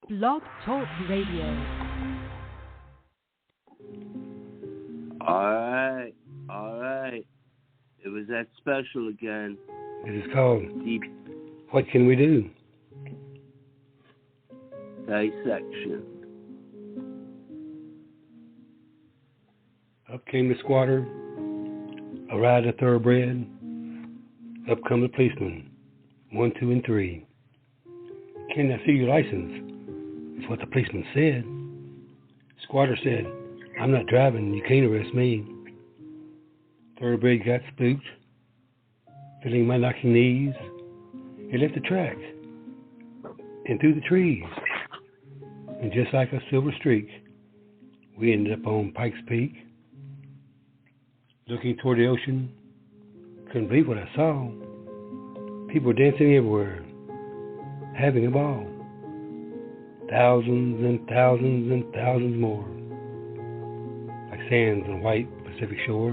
Blog Talk Radio. All right. It was that special again. It is called Deep What Can We Do? Dissection. Up came the squatter, a rider thoroughbred. Up come the policeman, 1, 2, and 3. Can I see your license? Is what the policeman said. Squatter said, I'm not driving, you can't arrest me. Thoroughbred got spooked, feeling my knocking knees. He left the track and through the trees. And just like a silver streak, we ended up on Pikes Peak. Looking toward the ocean, couldn't believe what I saw. People dancing everywhere, having a ball. Thousands and thousands and thousands more, like sands on white Pacific shore.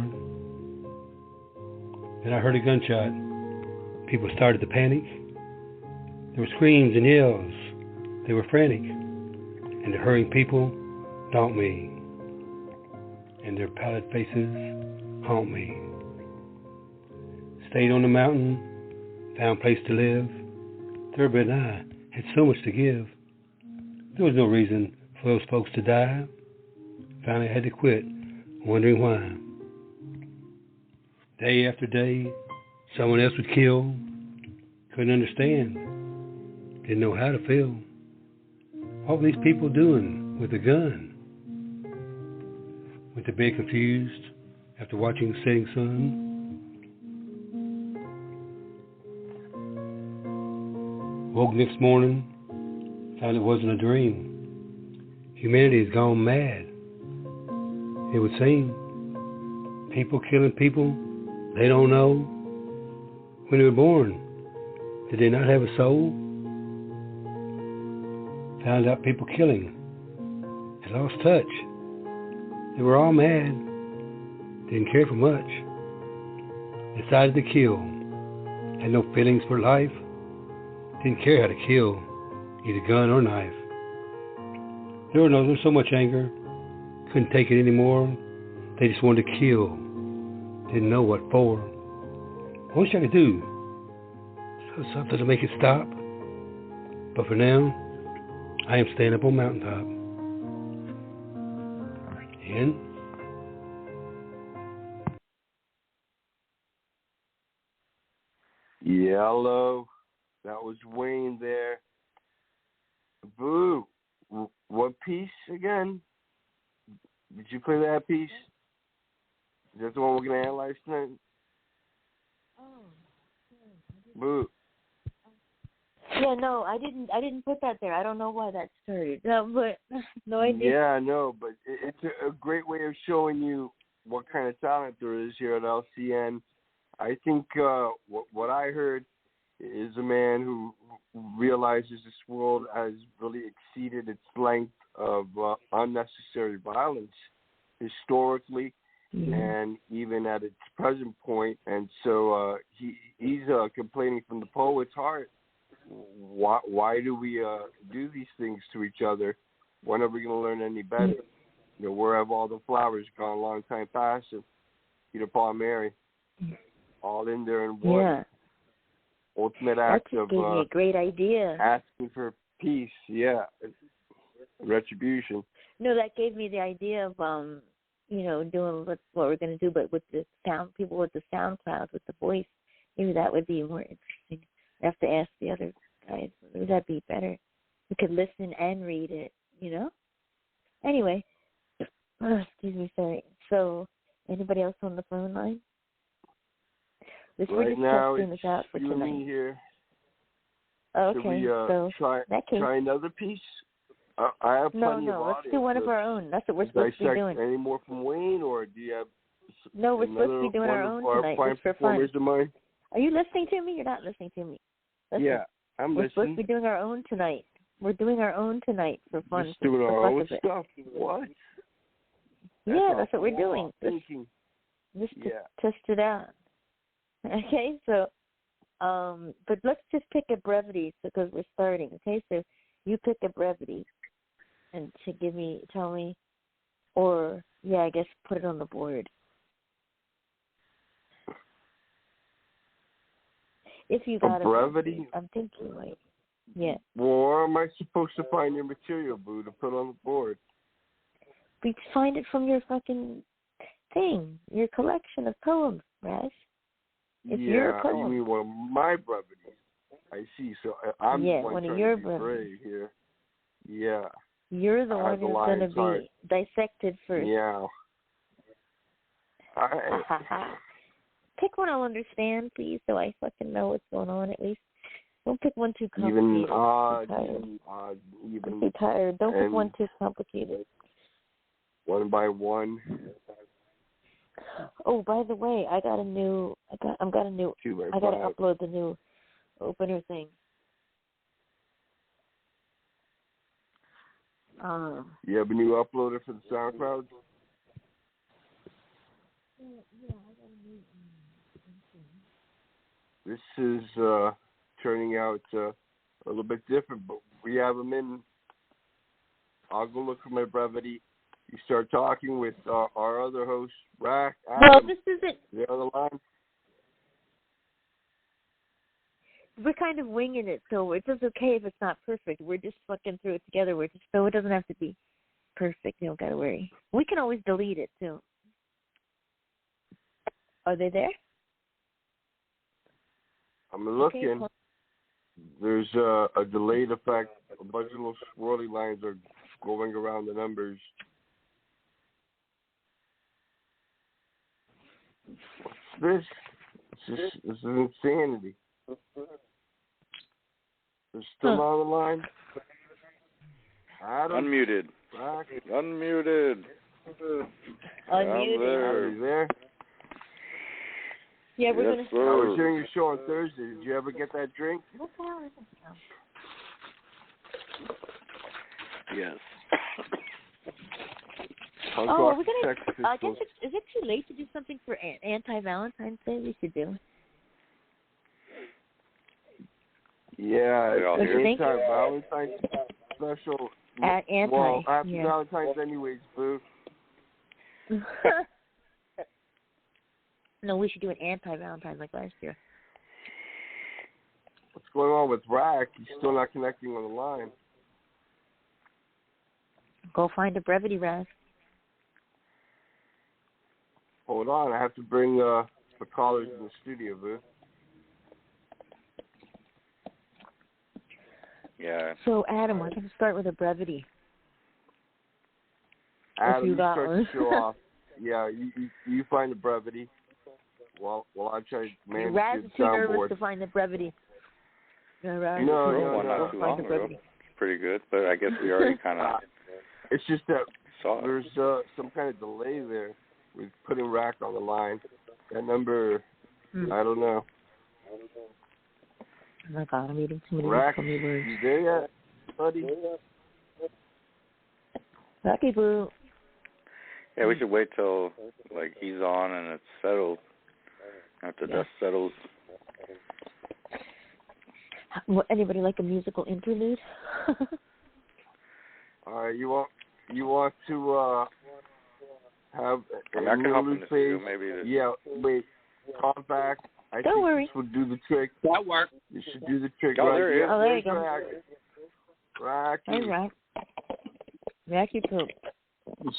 Then I heard a gunshot. People started to panic. There were screams and yells. They were frantic. And the hurrying people daunt me. And their pallid faces haunt me. Stayed on the mountain, found place to live. Thoroughbred and I had so much to give. There was no reason for those folks to die. Finally I had to quit, wondering why. Day after day, someone else would kill. Couldn't understand. Didn't know how to feel. What were these people doing with a gun? Went to bed confused after watching the setting sun. Woke next morning, found it wasn't a dream. Humanity has gone mad. It would seem. People killing people they don't know. When they were born, did they not have a soul? Found out people killing had lost touch. They were all mad. Didn't care for much. Decided to kill. Had no feelings for life. Didn't care how to kill, either gun or knife. There was so much anger. Couldn't take it anymore. They just wanted to kill. Didn't know what for. I wish I could do something to make it stop. But for now, I am staying up on mountaintop. And Yellow. That was Wayne there. Boo. What piece again? Did you play that piece? Is that the one we're going to analyze tonight? Boo. Yeah, no, I didn't put that there. I don't know why that started. No, but no idea. Yeah, I know, but it's a great way of showing you what kind of talent there is here at LCN. I think what I heard is a man who realizes this world has really exceeded its length of unnecessary violence historically and even at its present point. And so he's complaining from the poet's heart. Why do we do these things to each other? When are we going to learn any better? You know, where have all the flowers gone a long time past? And Peter, Paul, and Mary, all in there in one. Yeah. Ultimate act that of gave me a great idea. Asking for peace, retribution. No, that gave me the idea of doing what we're going to do, but with the sound, people with the sound cloud, with the voice, maybe that would be more interesting. I have to ask the other guys. Would that be better? We could listen and read it, Anyway, excuse me, sorry. So, anybody else on the phone line? Right now, it's you and me here. Okay, should we so try another piece? I have plenty of audio. Let's do one of our own. That's what we're supposed to be doing. Any more from Wayne, or do you have? No, we're supposed to be doing our own tonight. Just for fun. Are you listening to me? You're not listening to me. Listen, yeah, I'm listening. We're supposed to be doing our own tonight. We're doing our own tonight for fun. Just doing our own stuff. What? That's what we're doing. Just to test it out. Okay, so, but let's just pick a brevity because we're starting. Okay, so you pick a brevity and tell me, or, yeah, I guess put it on the board. If you got a brevity? I'm thinking, like, yeah. Well, where am I supposed to find your material, Boo, to put on the board? We find it from your fucking thing, your collection of poems, Raz. It's your poem. You mean one of my brevities. I see. So I'm one of your brevities here. Yeah. You're the one who's going to be dissected first. Yeah. Pick one I'll understand, please, so I fucking know what's going on at least. Don't pick one too complicated. I'm too tired. Don't pick one too complicated. One by one. Oh, by the way, I got to upload the new opener thing. You have a new uploader for the SoundCloud? Yeah, I got a new This is turning out a little bit different, but we have them in. I'll go look for my brevity. You start talking with our other host, Rack. Well, this isn't. The other line. We're kind of winging it, so it's just okay if it's not perfect. We're just fucking through it together. So it doesn't have to be perfect. You don't gotta worry. We can always delete it too. Are they there? I'm looking. Okay. There's a delayed effect. A bunch of little swirly lines are going around the numbers. What's this? This is insanity. They're still on the line. Adam? Unmuted. Back. Unmuted. Unmuted. Are you there? Yeah, we're gonna. I was hearing your show on Thursday. Did you ever get that drink? What the hell is this now? Yes. We're gonna. I guess is it too late to do something for anti-Valentine's Day? We should do. Yeah, anti-Valentine's special. Well, after Valentine's anyways, Boo. No, we should do an anti-Valentine's like last year. What's going on with Rack? He's still not connecting on the line. Go find a brevity, Raz. Hold on, I have to bring the callers in the studio, Boo. Yeah. So, Adam, we're going to start with a brevity. Adam, you got start one. the show off. Yeah, you find the brevity. Well, I try to manage Raz the is too nervous soundboard. to find the brevity. No. Not too long ago. Pretty good, but I guess we already kind of. It's just that saw it. there's some kind of delay there with putting Rack on the line. That number, I don't know. Oh my God, I'm eating too many Rack, funny words. you there yet, buddy? Lucky Boo. Yeah, we should wait till like he's on and it's settled. After dust settles. Anybody like a musical interlude? All right, you want to have I can help in this video, maybe. Yeah, wait, call back. Don't worry. This would do the trick. That worked. You should do the trick. Oh, right there he is. Oh, there you go. Racky. Hey, Rack. Racky Poop.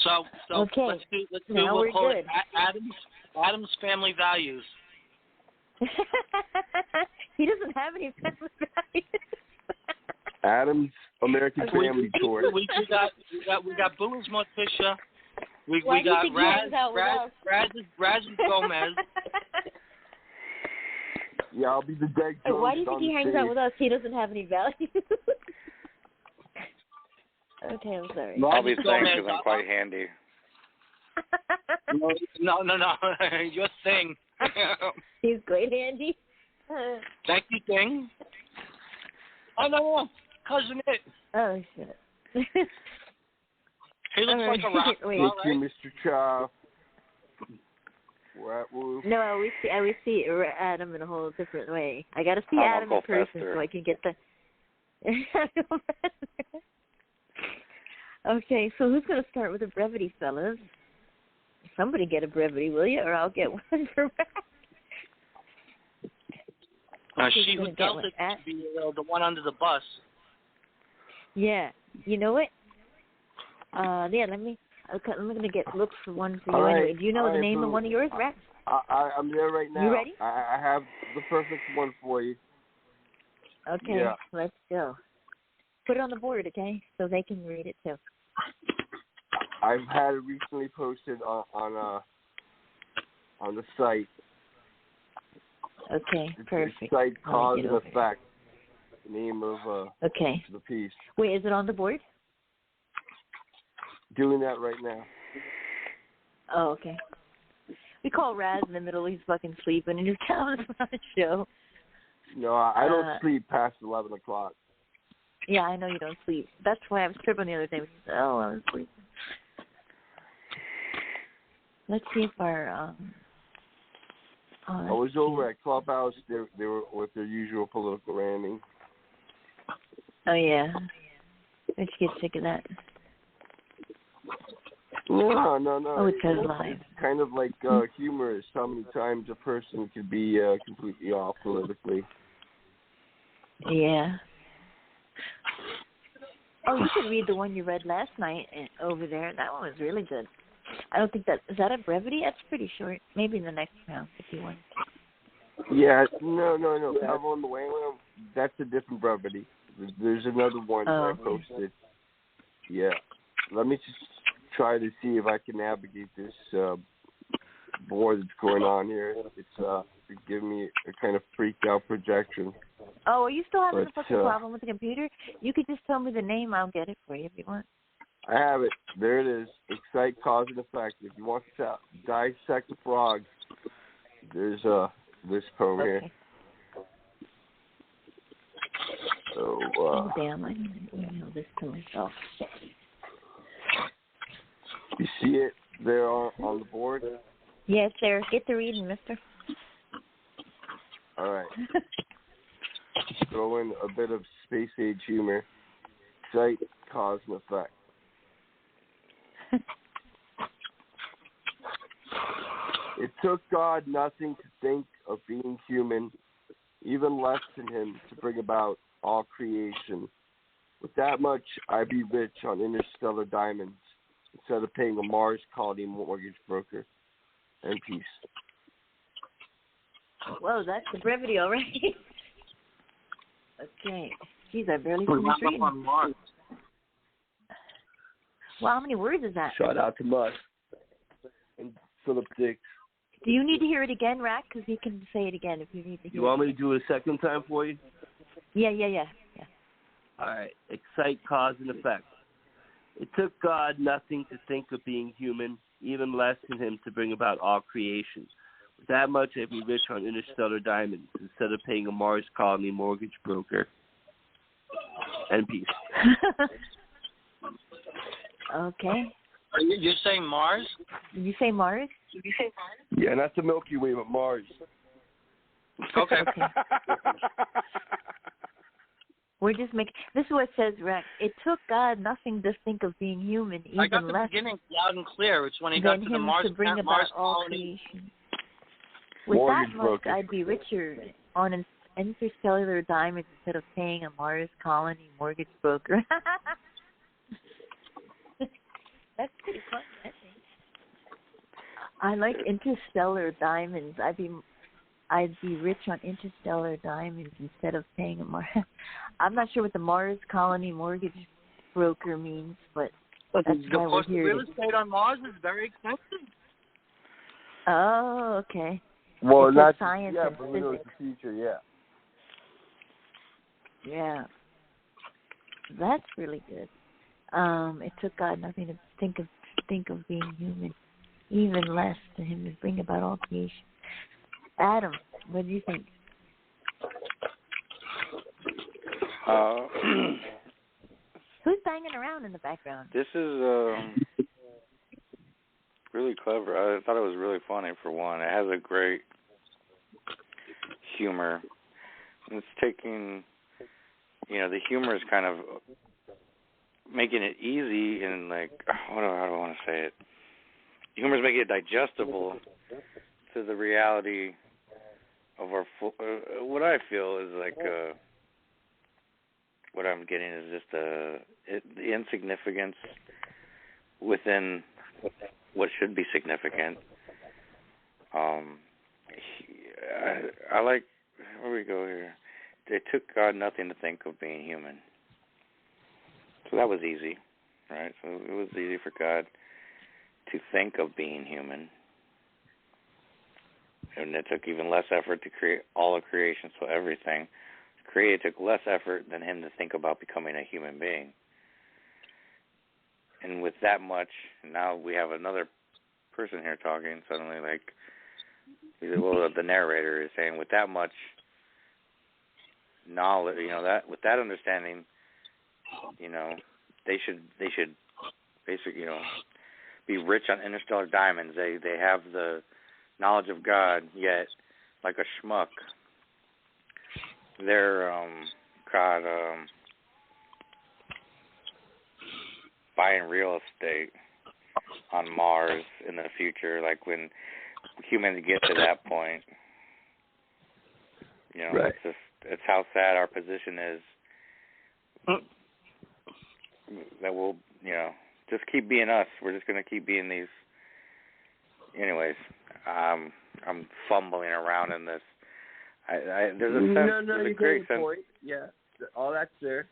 So okay. let's do now we'll we're call good. it Adam's family values. He doesn't have any family values. Adam's American Family Tour. We got Boo's Morticia. We Why do you got think he hangs out with us? Raz Gomez. Yeah, I'll be the dead. Hey, why do you think he hangs out with us? He doesn't have any values. Okay, I'm sorry. I'll be saying because I'm quite handy. No. Your thing. He's great, Andy. Thank you, thing. Oh, no. Cousin it. Oh, shit. He looks like a rock. Wait. Thank you, Mr. Chow. Woo. No, I always see Adam in a whole different way. I got to see Adam in person so I can get the Okay, so who's going to start with a brevity, fellas? Somebody get a brevity, will you? Or I'll get one for back. She who dealt it to be the one under the bus. Yeah. You know what? Yeah, I'm going to look for one for you All anyway. right. Do you know the name Boo. of one of yours, Rex? I'm there right now. You ready? I have the perfect one for you. Okay, Yeah. Let's go. Put it on the board, okay, so they can read it too. I've had it recently posted on the site. Okay, perfect. The site Cause and Effect. There. The name of the piece. Wait, is it on the board? Doing that right now. Oh, okay. We call Raz in the middle. He's fucking sleeping, and he's telling us about the show. No, I don't sleep past 11 o'clock. Yeah, I know you don't sleep. That's why I was tripping the other day. I was sleeping. Let's see if our I was over at Clubhouse. They were with their usual political ramming. Oh yeah. Don't you get sick of that? No. Oh, it says live. It's kind of like humorous. How many times a person could be completely off politically. Yeah. Oh, you should read the one you read last night over there. That one was really good. I don't think is that a brevity? That's pretty short. Maybe in the next round if you want. Yeah, no. Pebble in the Whale, that's a different brevity. There's another one that I posted. Yeah. Let me just try to see if I can navigate this board that's going on here. It's giving me a kind of freaked out projection. Oh, are you still having a fucking problem with the computer? You could just tell me the name. I'll get it for you if you want. I have it. There it is. Excite, Cause, and Effect. If you want to dissect the frog, there's this poem here. So, oh, damn. I need to email this to myself. You see it there on the board? Yes, sir. Get to reading, mister. All right. Throw in a bit of space age humor. Excite, Cause, and Effect. It took God nothing to think of being human, even less than him to bring about all creation. With that much, I'd be rich on interstellar diamonds instead of paying a Mars colony mortgage broker. And peace. Whoa, that's the brevity, all right. Okay. Jeez, I barely finished reading. Wow, how many words is that? Shout out to Musk and Philip Dix. Do you need to hear it again, Rack? Because he can say it again if you need to hear it. You want me to do it a second time for you? Yeah. All right. Excite, Cause, and Effect. It took God nothing to think of being human, even less than him to bring about all creation. With that much, I'd be rich on interstellar diamonds instead of paying a Mars colony mortgage broker. And peace. Okay. You're saying Mars? Did you say Mars? Yeah, not the Milky Way, but Mars. Okay. We're just making. This is what it says, Rex. It took God nothing to think of being human, even I got the less beginning loud and clear. It's when he than got to the him Mars to bring about Mars all colony. creation. With Mortgage that much, broker. I'd be richer on an interstellar diamonds instead of paying a Mars colony mortgage broker. That's pretty fun, I think. I like interstellar diamonds. I'd be rich on interstellar diamonds instead of paying a Mars. I'm not sure what the Mars colony mortgage broker means, but that's why we're here. Real estate on Mars is very expensive. Oh, okay. Well, it's not science and but who knows physics. the future, yeah. Yeah. That's really good. It took God nothing to think of being human, even less to him to bring about all creation. Adam, what do you think? Who's banging around in the background? This is really clever. I thought it was really funny, for one. It has a great humor. It's taking the humor is kind of making it easy and like, how do I want to say it? Humor is making it digestible to the reality of our. What I feel is like, what I'm getting is just the insignificance within what should be significant. I like, where we go here? It took God nothing to think of being human. So that was easy, right? So it was easy for God to think of being human. And it took even less effort to create all of creation, so everything created took less effort than him to think about becoming a human being. And with that much, now we have another person here talking suddenly, like, the narrator is saying, with that much knowledge, that with that understanding, they should basically, be rich on interstellar diamonds. They have the knowledge of God, yet like a schmuck, they're buying real estate on Mars in the future, like when humans get to that point. Right. It's how sad our position is. That we'll, just keep being us. We're just going to keep being these. Anyways, I'm fumbling around in this. There's a sense. No, there's you a great get the sense. point. Yeah, all that's there.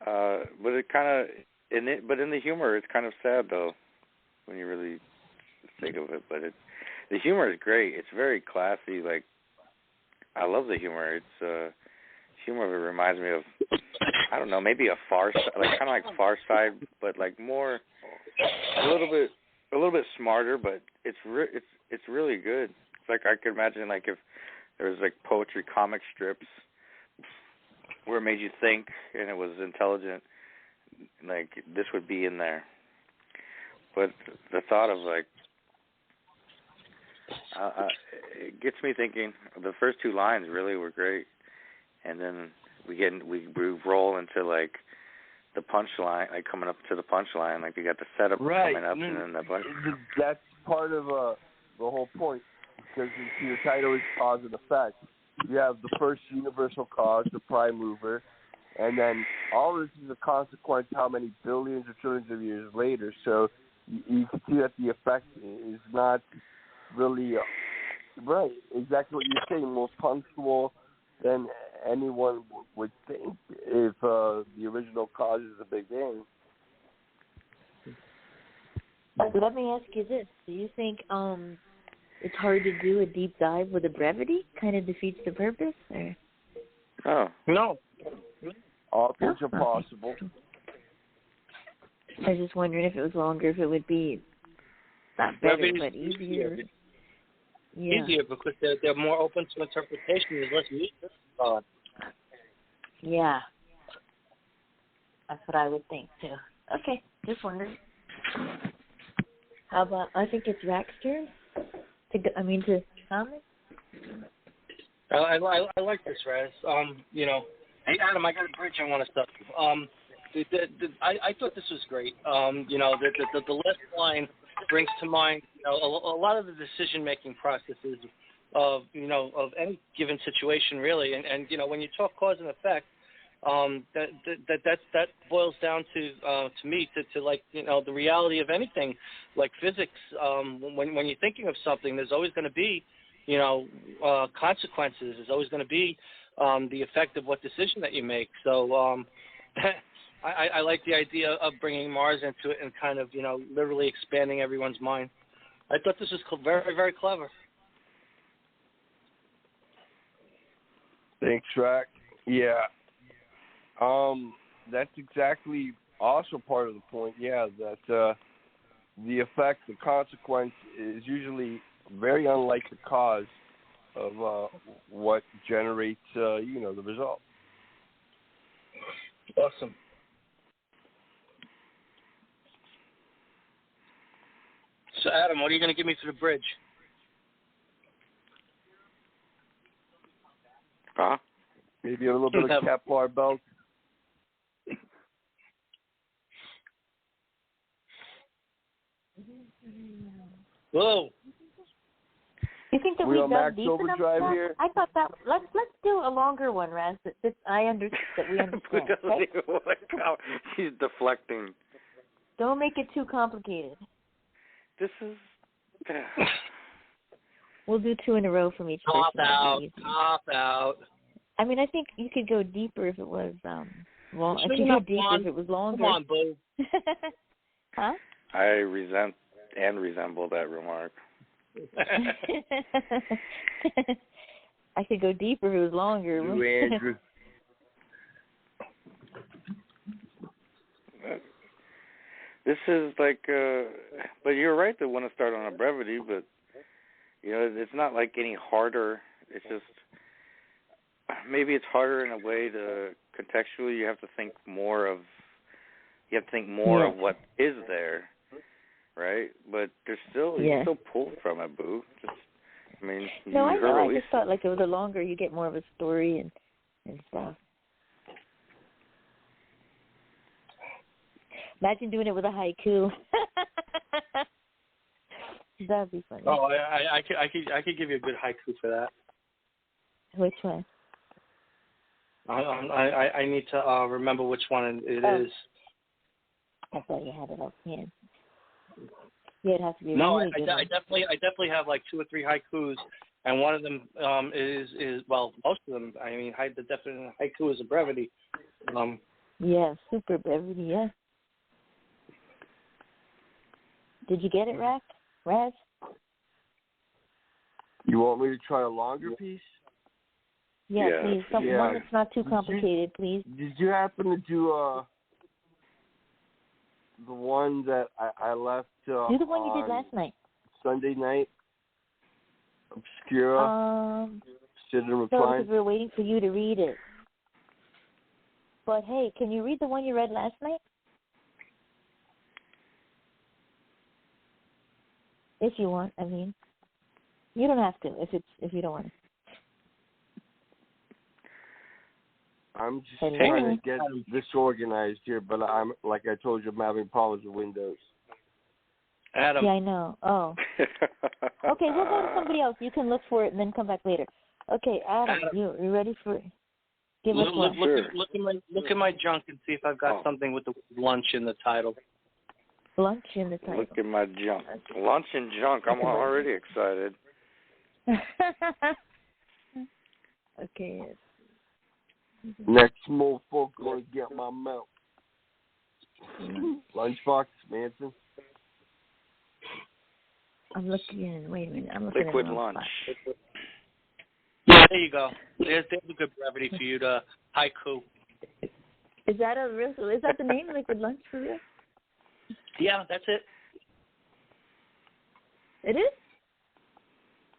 But it kind of, but in the humor, it's kind of sad though, when you really think of it. But the humor is great. It's very classy. Like, I love the humor. It's humor that reminds me of, I don't know, maybe a Far Side, like kind of like Far Side, but like more, a little bit smarter. But it's really good. It's like I could imagine like if there was like poetry comic strips where it made you think and it was intelligent, like this would be in there. But the thought of like, it gets me thinking. The first two lines really were great, and then we roll into like the punchline, like coming up to the punchline, like you got the setup coming up, and then the punch. That's part of the whole point, because your title is Cause and Effect. You have the first universal cause, the prime mover, and then all this is a consequence how many billions or trillions of years later. So you can see that the effect is not really right. Exactly what you're saying, more punctual than anyone would think if the original cause is a big bang. Let me ask you this: do you think it's hard to do a deep dive with a brevity? Kind of defeats the purpose, or? Oh no, all things are possible. I was just wondering if it was longer, if it would be not better, but easier. Yeah. Easier because they're more open to interpretation. There's less music. Yeah. That's what I would think, too. Okay, just wondering. How about, I think it's Rack's turn to comment? I like this, Raz. Hey, Adam, I got a bridge I want to start with. I thought this was great. The last line brings to mind, a lot of the decision-making processes of any given situation, really. And when you talk cause and effect, that boils down to me to like, the reality of anything, like physics. When you're thinking of something, there's always going to be, consequences. There's always going to be the effect of what decision that you make. So I like the idea of bringing Mars into it and kind of, literally expanding everyone's mind. I thought this was very, very clever. Thanks, Rack. Yeah. That's exactly also part of the point, that the effect, the consequence is usually very unlike the cause of what generates, the result. Awesome. So, Adam, what are you going to give me for the bridge? Huh? Maybe a little bit of Kevlar belt. Whoa. You think that We we on dug Max deep enough? Overdrive Raz? here? I thought that let's do a longer one, Raz. That we understand. Okay? She's deflecting. Don't make it too complicated. This is. We'll do 2 in a row from each Top person. out. I mean, I think you could go deeper if it was well. Sure, If you go deeper if it was longer. Come on, boo. Huh? I resent and resemble that remark. I could go deeper if it was longer. Andrew. This is like, but you're right to want to start on a brevity, but it's not like any harder. It's just maybe it's harder in a way to contextually. You have to think more of what is there, right? But there's still you're still pulled from it, boo. I know. I just thought like it was a longer, you get more of a story and stuff. Imagine doing it with a haiku. That'd be funny. Oh, I could give you a good haiku for that. Which one? I need to remember which one it is. I thought you had it offhand. Yeah, it has to be. No, really good I definitely have like 2 or 3 haikus, and one of them is most of them. I mean, the definite haiku is a brevity. Yeah, super brevity. Yeah. Did you get it, Raz? You want me to try a longer piece? Yeah, please. One that's not too complicated, please. Did you happen to do the one that I left do the one you did last night. Sunday night? Obscura? Sit and reply? No, because we were waiting for you to read it. But, hey, can you read the one you read last night? If you want, I mean. You don't have to if you don't want to. I'm just trying to get this organized here, but I'm like I told you, I'm having problems with Windows. Adam. Yeah, I know. Oh. Okay, we'll go to somebody else. You can look for it and then come back later. Okay, Adam, you ready for it? Give us one. Look at my junk and see if I've got something with the lunch in the title. Lunch in the title. Look at my junk. Lunch and junk. I'm already excited. Okay. Next mofo gonna get my mouth. Lunchbox, Manson. I'm looking. Wait a minute. I'm looking Liquid at lunch. Yeah, there you go. There's a good brevity for you to haiku. Is that the name, Liquid Lunch, for real? Yeah, that's it. It is?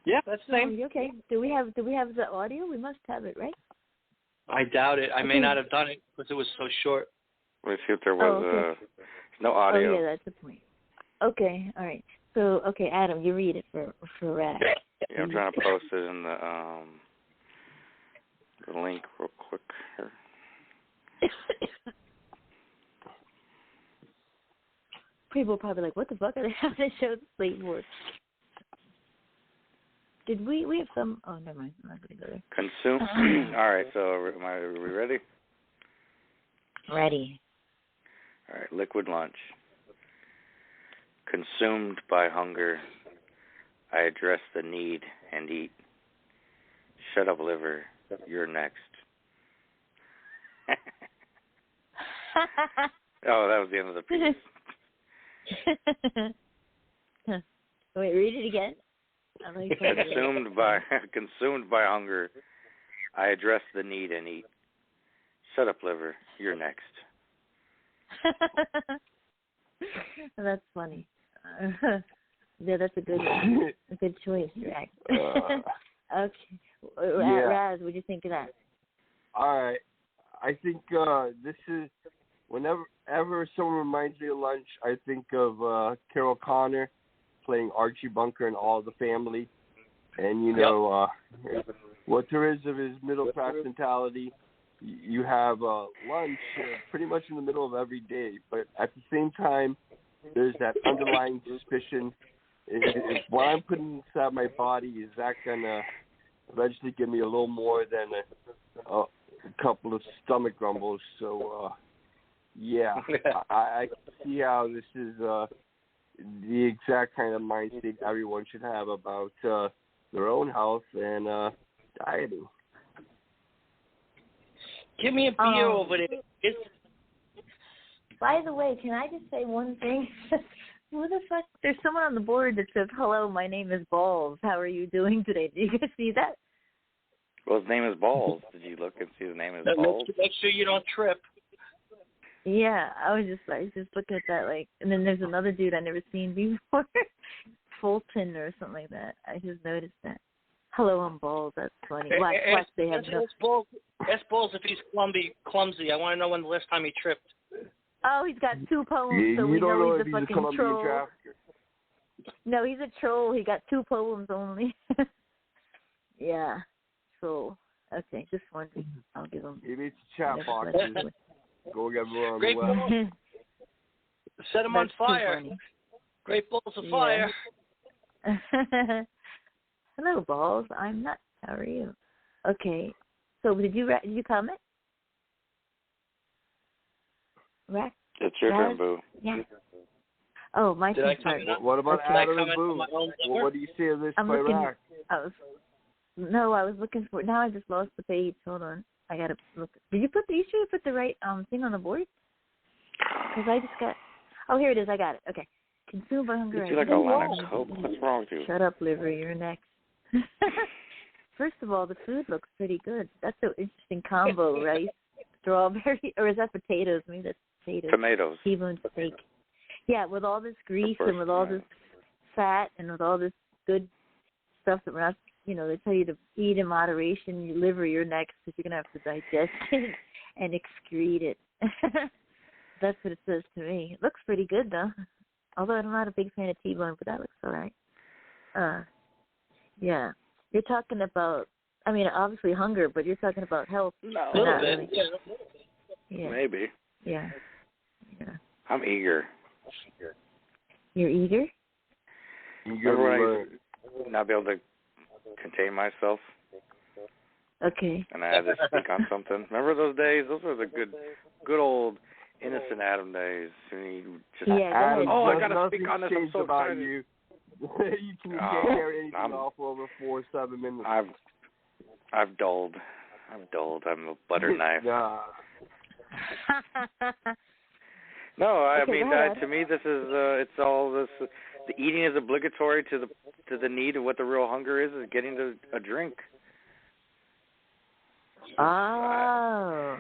Yeah, that's the name. Oh, okay. Do we have the audio? We must have it, right? I doubt it. I may not have done it because it was so short. Let's see if there was no audio. Oh, yeah, that's the point. Okay, all right. So, okay, Adam, you read it for Rad. Yeah, I'm trying to post it in the link real quick here. People are probably like, what the fuck are they having to show the slate board? Did we have some? Oh, never mind. I'm not going to go there. Consume. All right, so are we ready? Ready. All right, liquid lunch. Consumed by hunger, I address the need and eat. Shut up, liver. You're next. Oh, that was the end of the piece. Wait, read it again. Consumed by hunger, I address the need and eat. Shut up, liver. You're next. That's funny. Yeah, that's a good one. A good choice, Rex. Okay. Raz, what do you think of that? All right. I think this is, whenever someone reminds me of lunch, I think of Carol Connor playing Archie Bunker in All the Family. And, what there is of his middle-class mentality, you have lunch pretty much in the middle of every day, but at the same time, there's that underlying suspicion. If what I'm putting inside my body, is that going to eventually give me a little more than a couple of stomach grumbles? So, yeah, I see how this is the exact kind of mind state everyone should have about their own health and dieting. Give me a beer over there. By the way, can I just say one thing? Who the fuck? There's someone on the board that says, "Hello, my name is Balls. How are you doing today?" Did you guys see that? Well, his name is Balls. Did you look and see the name is Balls? Make sure you don't trip. Yeah, I was just looking at that, like, and then there's another dude I never seen before, Fulton or something like that. I just noticed that. Hello, I'm Balls. That's funny. Watch, they have Ask Balls if he's clumsy. I want to know when the last time he tripped. Oh, he's got 2 poems, so we know he's a fucking troll. No, he's a troll. He got 2 poems only. Yeah, troll. Okay, just wondering. I'll give him. Maybe it's a chat box. Go get more on Great the web. Set him on fire. Great balls of fire. Hello, Balls. I'm nuts. How are you? Okay. So did you comment? Rack? It's your turn, Boo. Yeah. Oh, my turn. What about Adam and Boo? What do you say of this by Rack? I was looking for. Now I just lost the page. Hold on. I gotta look. Did you put the right thing on the board? Because I just got. Oh, here it is. I got it. Okay. Consumed by hunger. You like a line of coke? What's wrong with you? Shut up, liver. You're next. First of all, the food looks pretty good. That's an interesting combo, rice, strawberry, or is that potatoes? Maybe that's potatoes. Tomatoes. T-bone steak. Yeah, with all this grease and with all this fat and with all this good stuff that we're not, they tell you to eat in moderation. Your liver, you're next, because you're going to have to digest it and excrete it. That's what it says to me. It looks pretty good, though. Although I'm not a big fan of T-bone, but that looks all right. Yeah. You're talking about, obviously hunger, but you're talking about health. No, a little bit. Really. Yeah. Maybe. Yeah. I'm eager. You're eager? Remember when I not be able to contain myself? Okay. And I had to speak on something. Remember those days? Those were the good old innocent Adam days. Adam, I gotta speak on this. I'm so about excited. You. You can't carry anything off for over 4 or 7 minutes. I've dulled. I'm a butter knife. No, I mean to me this is it's all this. The eating is obligatory to the need of what the real hunger is getting to a drink. Oh.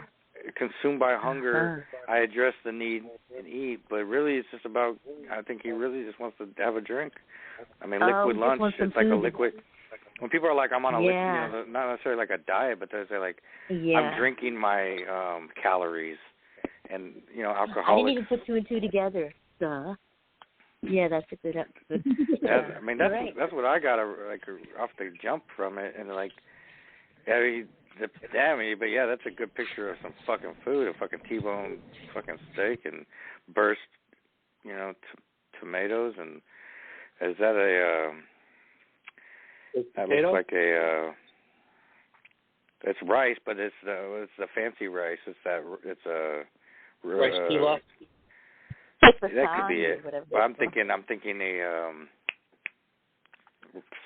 Consumed by hunger, I address the need and eat, but really it's just about. I think he really just wants to have a drink. Liquid lunch. It's like a liquid. When people are like, I'm on a liquid, not necessarily like a diet, but they're like, I'm drinking my calories. And alcoholics. I didn't even put 2 and 2 together. Duh. Yeah, that's a good episode. That's what I got off the jump from it, and but yeah, that's a good picture of some fucking food, a fucking T-bone fucking steak and burst, tomatoes, and is that that looks like it's rice, but it's the fancy rice. It's a rice pilaf. That could be it. But I'm thinking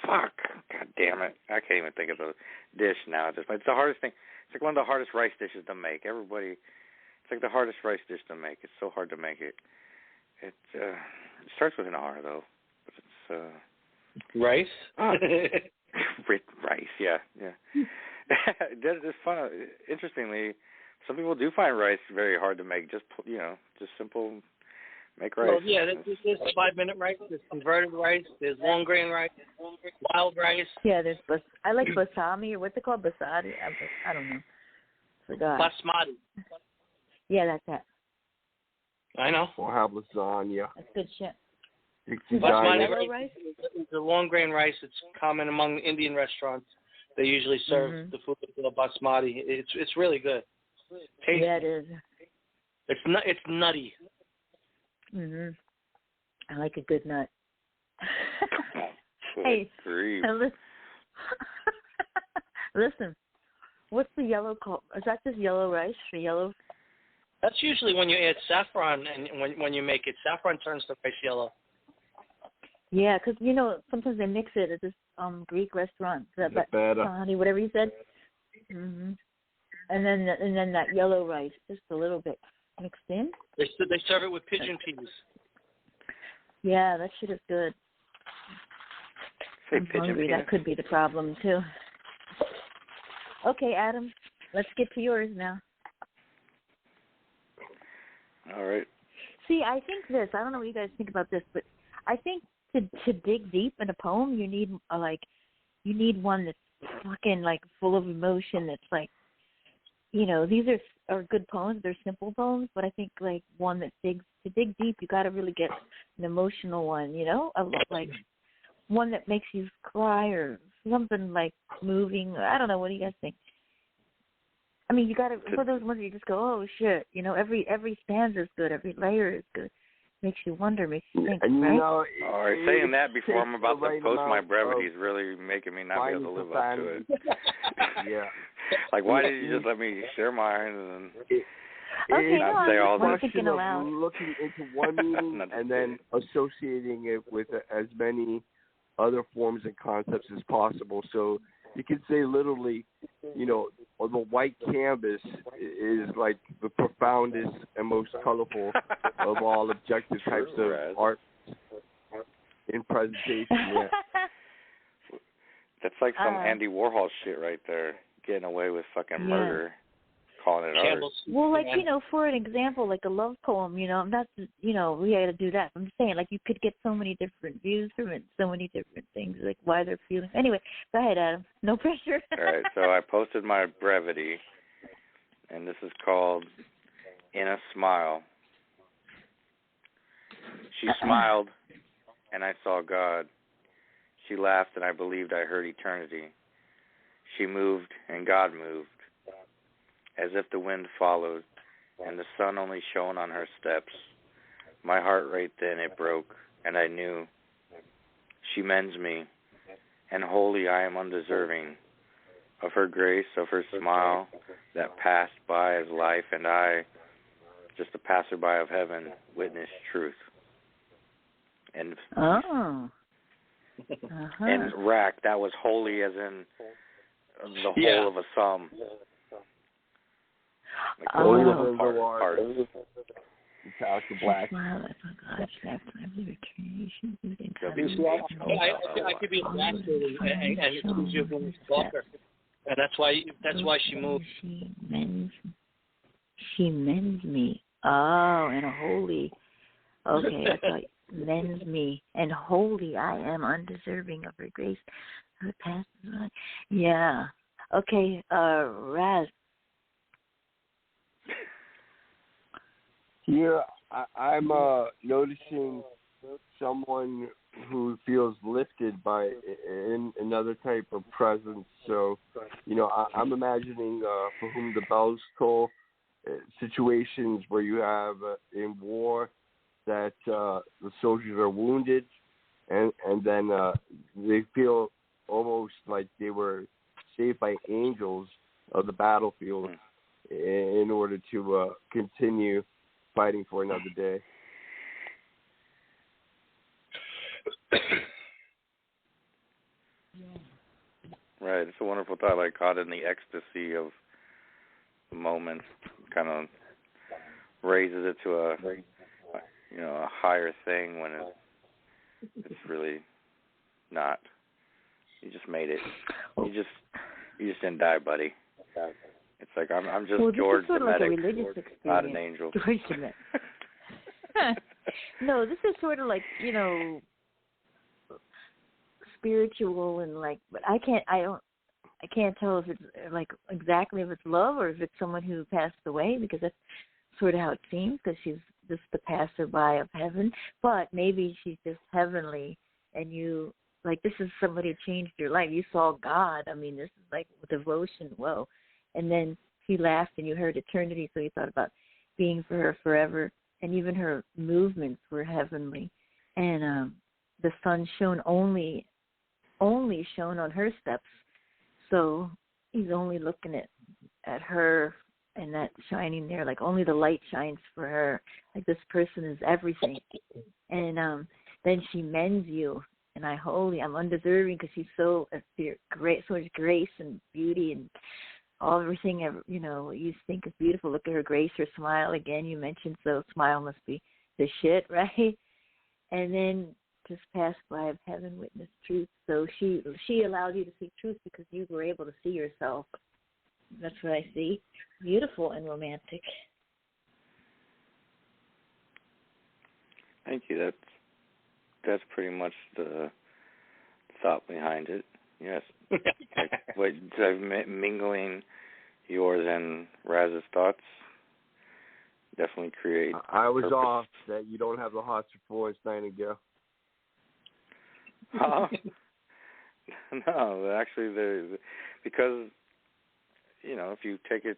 fuck. God damn it. I can't even think of the dish now. It's the hardest thing. It's like one of the hardest rice dishes to make. It's like the hardest rice dish to make. It's so hard to make it. It starts with an R though. But it's rice. Rice, yeah. It's fun. Interestingly, some people do find rice very hard to make. Just simple. Make rice. Well, yeah, there's 5-minute rice. There's converted rice. There's long grain rice. Wild rice. Yeah, I like basmati, or what's it called, basmati? I don't know. Forgot. Basmati. Yeah, that's that. I know. Or have lasagna. That's good shit. Basmati rice is the long grain rice. It's common among Indian restaurants. They usually serve the food with basmati. It's really good. Tasty. Yeah, it is. It's nutty. Mhm. I like a good nut. Good Hey, grief. listen. What's the yellow called? Is that just yellow rice or yellow? That's usually when you add saffron, and when you make it, saffron turns the rice yellow. Yeah, because sometimes they mix it at this Greek restaurant. That honey, whatever you said. Mhm. And then that yellow rice, just a little bit mixed in. They serve it with pigeon peas. Yeah, that shit is good. Say I'm pigeon hungry. penis. That could be the problem too. Okay, Adam, let's get to yours now. All right. See, I think this. I don't know what you guys think about this, but I think to dig deep in a poem, you need one that's fucking like full of emotion. That's like, these are good poems. They're simple poems, but I think like one that dig deep. You got to really get an emotional one. Like one that makes you cry or something like moving. I don't know. What do you guys think? I mean, you got to for those ones where you just go, oh shit. Every stanza is good. Every layer is good. Makes you wonder. Makes you think. And right? All right, saying that before I'm about to post my brevity is really making me not be able to live up to it. Yeah. Like, why did you just let me share mine and Okay, not say all I'm this? thinking aloud. Looking into one meaning and then associating it with as many other forms and concepts as possible. So you could say literally, the white canvas is like the profoundest and most colorful of all objective types of art in presentation. Yeah. That's like some Andy Warhol shit right there, getting away with fucking murder, calling it art. Well, like, for an example, like a love poem, that's, we got to do that. I'm just saying, like, you could get so many different views from it, so many different things, like why they're feeling. Anyway, go ahead, Adam. No pressure. All right, so I posted my brevity, and this is called In a Smile. She smiled, and I saw God. She laughed, and I believed I heard eternity. She moved, and God moved, as if the wind followed, and the sun only shone on her steps. My heart right then, it broke, and I knew she mends me, and wholly I am undeserving of her grace, of her smile that passed by as life, and I, just a passerby of heaven, witnessed truth. And and rack, that was wholly as in the whole of a sum. Like part. Black. I could be a black lady and accuse you of being a stalker, and that's why she moved. She mends me. Oh, and a holy. Okay, I thought mends me, and wholly I am undeserving of her grace. Her past is on. Yeah. Okay, Raz. Here, I'm noticing someone who feels lifted by another type of presence. So, I'm imagining for whom the bells toll, situations where you have in war that the soldiers are wounded, and then they feel almost like they were saved by angels of the battlefield in order to continue fighting for another day. Right, it's a wonderful thought, like caught in the ecstasy of the moment, kind of raises it to a higher thing when it's really not. You just made it. You just didn't die, buddy. It's like I'm just George the medic, not an angel. George the medic. No, this is sort of like spiritual and like, but I can't tell if it's like exactly if it's love or if it's someone who passed away, because that's sort of how it seems, because she's just the passerby of heaven. But maybe she's just heavenly, and you like this is somebody who changed your life. You saw God. I mean, this is like devotion. Whoa. And then he laughed and you heard eternity, so you thought about being for her forever. And even her movements were heavenly. And the sun shone only shone on her steps. So he's only looking at her and that shining there, like only the light shines for her. Like this person is everything. And then she mends you. And I'm undeserving because she's so great, so much grace and beauty and all everything, you know, you think is beautiful. Look at her grace, her smile. Again, you mentioned, so smile must be the shit, right? And then just passed by of heaven, witness truth. So she allowed you to see truth because you were able to see yourself. That's what I see. Beautiful and romantic. Thank you. That's pretty much the thought behind it. Yes. Mingling yours and Raz's thoughts definitely create. I was purpose. off that you don't have the hearts for Florence Nightingale. No, actually, because you know, if you take it,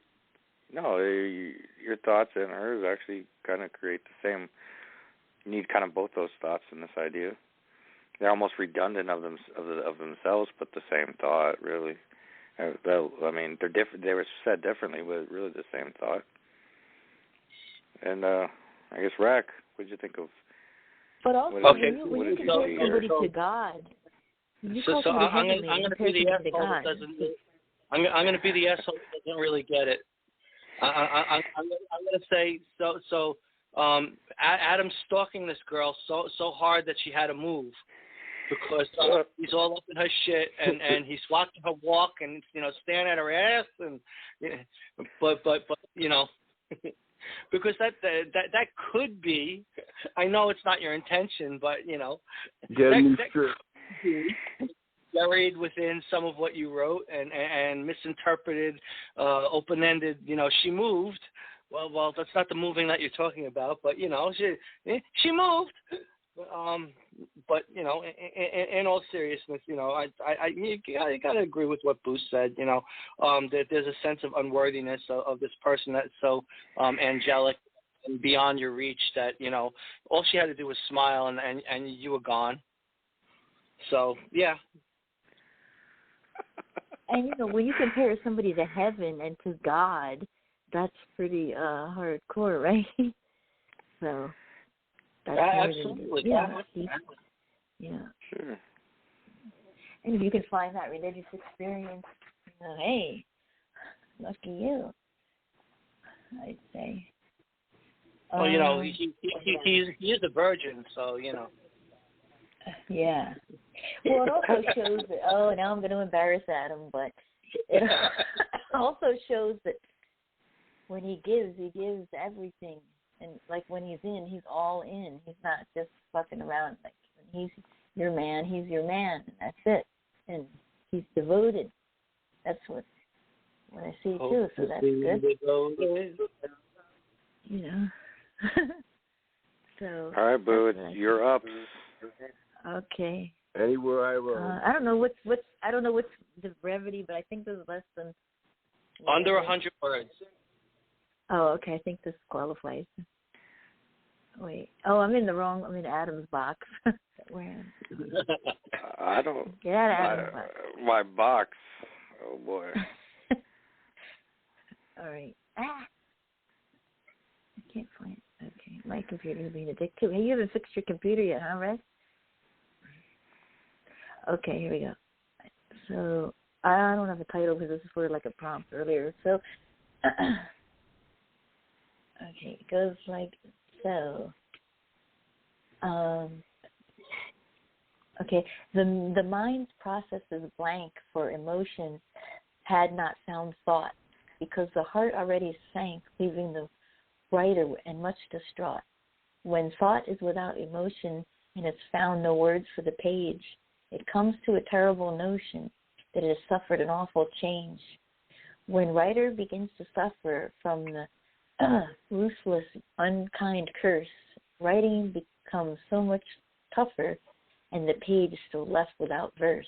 your thoughts and hers actually kind of create the same. You need kind of both those thoughts in this idea. They're almost redundant of themselves, but the same thought, really. I mean, they're different. They were said differently, but really the same thought. And I guess, Rack, what did you think of? But also, when you compare somebody to God, so I'm going to be the asshole that doesn't. I'm going to be the asshole that doesn't really get it. I'm going to say so. Adam's stalking this girl so hard that she had to move because he's all up in her shit and he's watching her walk and staring at her ass and but because that could be. I know it's not your intention, but that could be buried within some of what you wrote and misinterpreted, open-ended. She moved. Well, that's not the moving that you're talking about, but she moved. But in all seriousness, I gotta agree with what Boost said. That there's a sense of unworthiness of this person that's so angelic and beyond your reach. That all she had to do was smile, and you were gone. So yeah. And when you compare somebody to heaven and to God, that's pretty hardcore, right? So that's absolutely, yeah. Sure. And if you can find that religious experience, hey, lucky you, I'd say. Well, he is a virgin, so Yeah. Well, it also shows that. Oh, now I'm going to embarrass Adam, but it also shows that. When he gives everything. And like when he's in, he's all in. He's not just fucking around. Like when he's your man, he's your man. And that's it. And he's devoted. That's what I see too. So that's good. So. All right, Boo. You're up. Okay. Anywhere I roam. I don't know what's the brevity, but I think there's less than. Under 100 words. Oh, okay. I think this qualifies. Wait. Oh, I'm in Adam's box. Where? I don't. Get out of Adam's box. My box. Oh boy. All right. I can't find it. Okay. My computer's being a dick too. Hey, you haven't fixed your computer yet, huh, Red? Okay, here we go. So I don't have a title because this is sort of like a prompt earlier. So. Okay, it goes like so. Okay, the mind's process is blank for emotion had not found thought, because the heart already sank, leaving the writer and much distraught. When thought is without emotion and it's found no words for the page, it comes to a terrible notion that it has suffered an awful change. When writer begins to suffer from the ruthless, unkind curse, writing becomes so much tougher, and the page is still left without verse.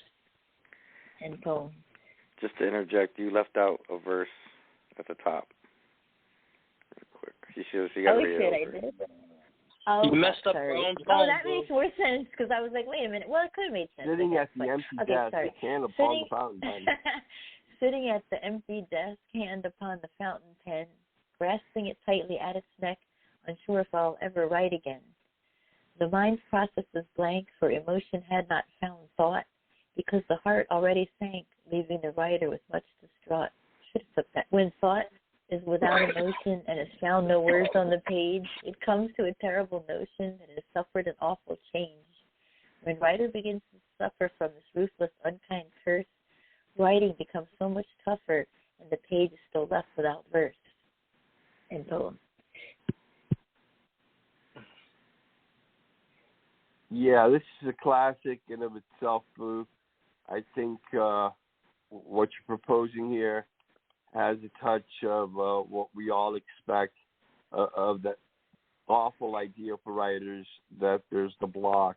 And poem. Just to interject, you left out a verse at the top. Real quick. She got to read it over. I did. Oh, you messed up sorry. your own Oh, phone, that boo. makes more sense because I was like, wait a minute. Well, it could have made sense. Sitting at the empty desk, sorry. the hand upon the fountain pen. Sitting at the empty desk, hand upon the fountain pen, grasping it tightly at its neck, unsure if I'll ever write again. The mind's process is blank, for emotion had not found thought, because the heart already sank, leaving the writer with much distraught. Should have took that. When thought is without emotion and has found no words on the page, it comes to a terrible notion that it has suffered an awful change. When writer begins to suffer from this ruthless, unkind curse, writing becomes so much tougher, and the page is still left without verse. End poem. Yeah, this is a classic in of itself, Boo. I think what you're proposing here has a touch of what we all expect of that awful idea for writers, that there's the block.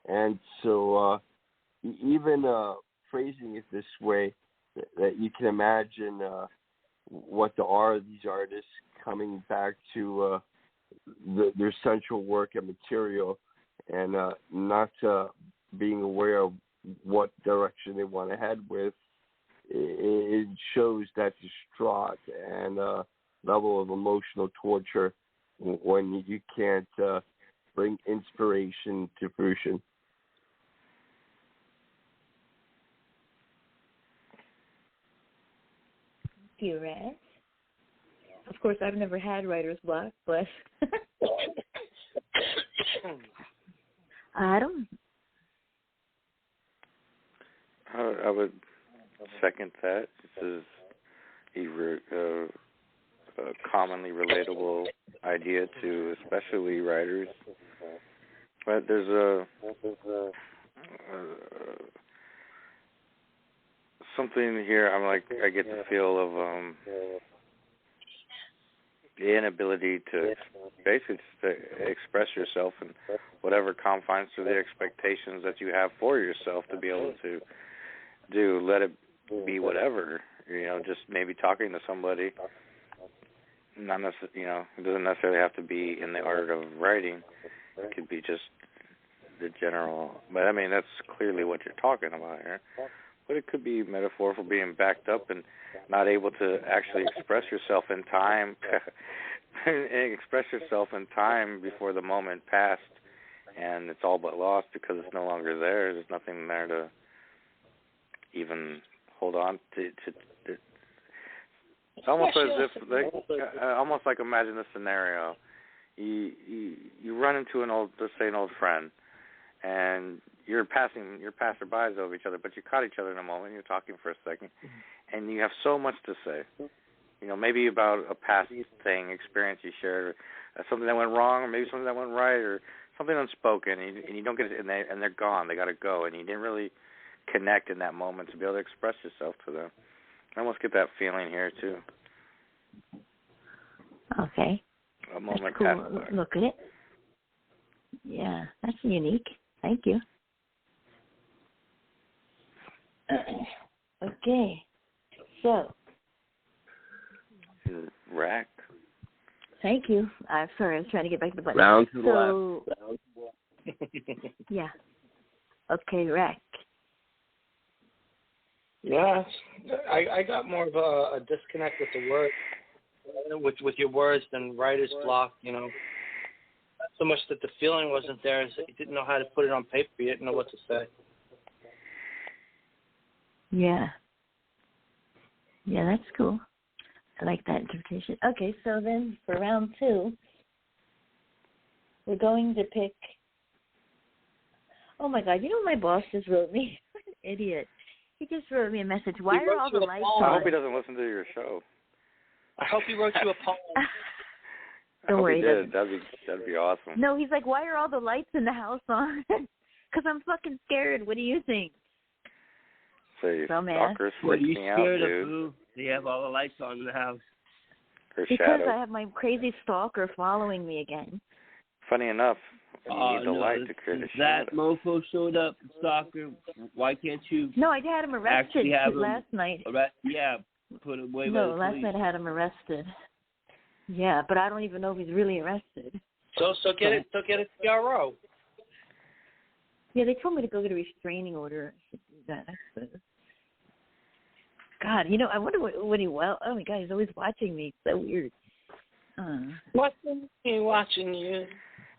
And so even phrasing it this way, that you can imagine what these artists coming back to their central work and material, and not being aware of what direction they want to head with. It shows that distraught and level of emotional torture when you can't bring inspiration to fruition. Thank you, Raz. Of course, I've never had writer's block, but Adam? I would second that. This is a commonly relatable idea to especially writers. But there's something here. I get the feel of the inability to basically to express yourself in whatever confines to the expectations that you have for yourself to be able to let it be whatever, just maybe talking to somebody. Not necessarily, it doesn't necessarily have to be in the art of writing. It could be just the general. But I mean, that's clearly what you're talking about here. But it could be metaphor for being backed up and not able to actually express yourself in time, and express yourself in time before the moment passed, and it's all but lost because it's no longer there. There's nothing there to even hold on to. It's almost as if, almost like imagine a scenario. You run into let's say an old friend, and you're passerbys over each other, but you caught each other in a moment. You're talking for a second, and you have so much to say. Maybe about a past experience you shared, or something that went wrong, or maybe something that went right, or something unspoken, and you don't get it, and they're gone. They got to go, and you didn't really connect in that moment to be able to express yourself to them. I almost get that feeling here too. Okay. A moment cool. passed by. Look at it. Yeah, that's unique. Thank you. Okay. So. Rack. Thank you. I'm sorry, I was trying to get back to the button. Round to the left. Yeah. Okay, Rack. Yeah, I got more of a disconnect with the word, with your words than writer's block. Not so much that the feeling wasn't there, as you didn't know how to put it on paper. You didn't know what to say. Yeah. Yeah, that's cool. I like that interpretation. Okay, so then for round 2, we're going to pick. Oh my God! My boss just wrote me. What an idiot! He just wrote me a message. Why are all the lights on? I hope he doesn't listen to your show. I hope he wrote you a poem. Don't worry. He did. That'd be awesome. No, he's like, why are all the lights in the house on? Because I'm fucking scared. What do you think? Say, dumbass. stalkers What are you freaking out, scared dude. of, Boo? They have all the lights on in the house. Her because shadow. I have my crazy stalker following me again. Funny enough, you need the light to create a shadow. That mofo showed up, stalker. Why can't you? No, I had him arrested last night. Yeah, Put away by No, the last police. night I had him arrested. Yeah, but I don't even know if he's really arrested. So get it TRO. Yeah, they told me to go get a restraining order. I should do that, I suppose. God, I wonder what he oh my God, he's always watching me. It's so weird. Watching you.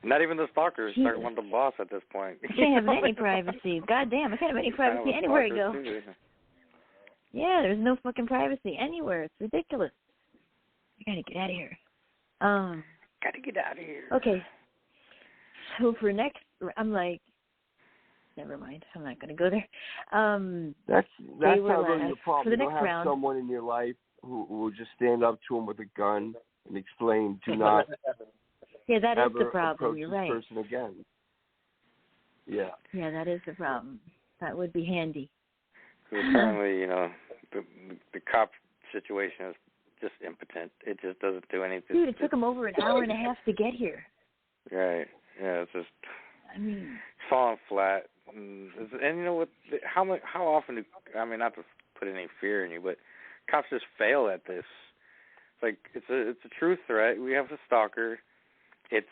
Not even the stalkers start want the boss at this point. I can't have any privacy. God damn, I can't have any privacy anywhere I go. Too. Yeah, there's no fucking privacy anywhere. It's ridiculous. I gotta get out of here. Gotta get out of here. Okay. So for next, I'm like, never mind. I'm not gonna go there. That's not really last. the problem. For the You don't next have round, someone in your life who will just stand up to him with a gun and explain, do not yeah, that is ever the problem. approach You're this right. person again. Yeah. Yeah, that is the problem. That would be handy. Apparently, the cop situation is just impotent. It just doesn't do anything. Dude, it took him over an hour and a half to get here. Right. Yeah, it's just I falling flat. And you know what? How often not to put any fear in you, but cops just fail at this. Like it's a true threat. We have a stalker. He's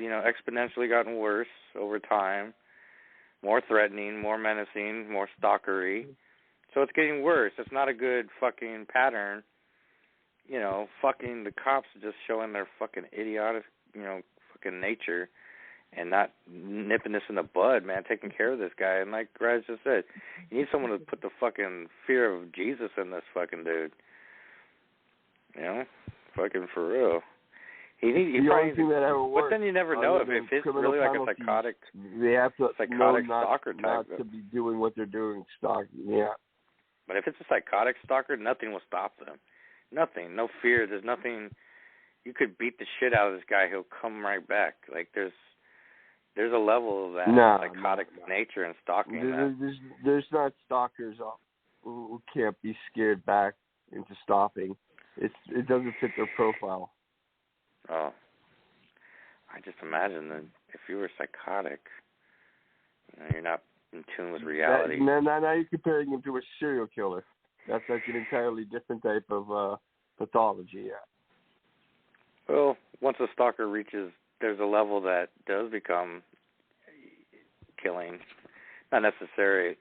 exponentially gotten worse over time. More threatening, more menacing, more stalkery. So it's getting worse. It's not a good fucking pattern. Fucking the cops just showing their fucking idiotic, fucking nature and not nipping this in the bud, man, taking care of this guy. And like Raz just said, you need someone to put the fucking fear of Jesus in this fucking dude. Fucking for real. The only thing that ever works. But then you never know if it's really like a psychotic. They have to psychotic know stalker not type. to be doing what they're doing, stalking. Yeah. But if it's a psychotic stalker, nothing will stop them. Nothing. No fear. There's nothing. You could beat the shit out of this guy. He'll come right back. Like there's a level of that psychotic nature and stalking. There's not stalkers who can't be scared back into stopping. It doesn't fit their profile. Oh, I just imagine that if you were psychotic, you're not in tune with reality. Now you're comparing him to a serial killer. That's like an entirely different type of pathology. Yeah. Well, once a stalker reaches, there's a level that does become killing. Not necessarily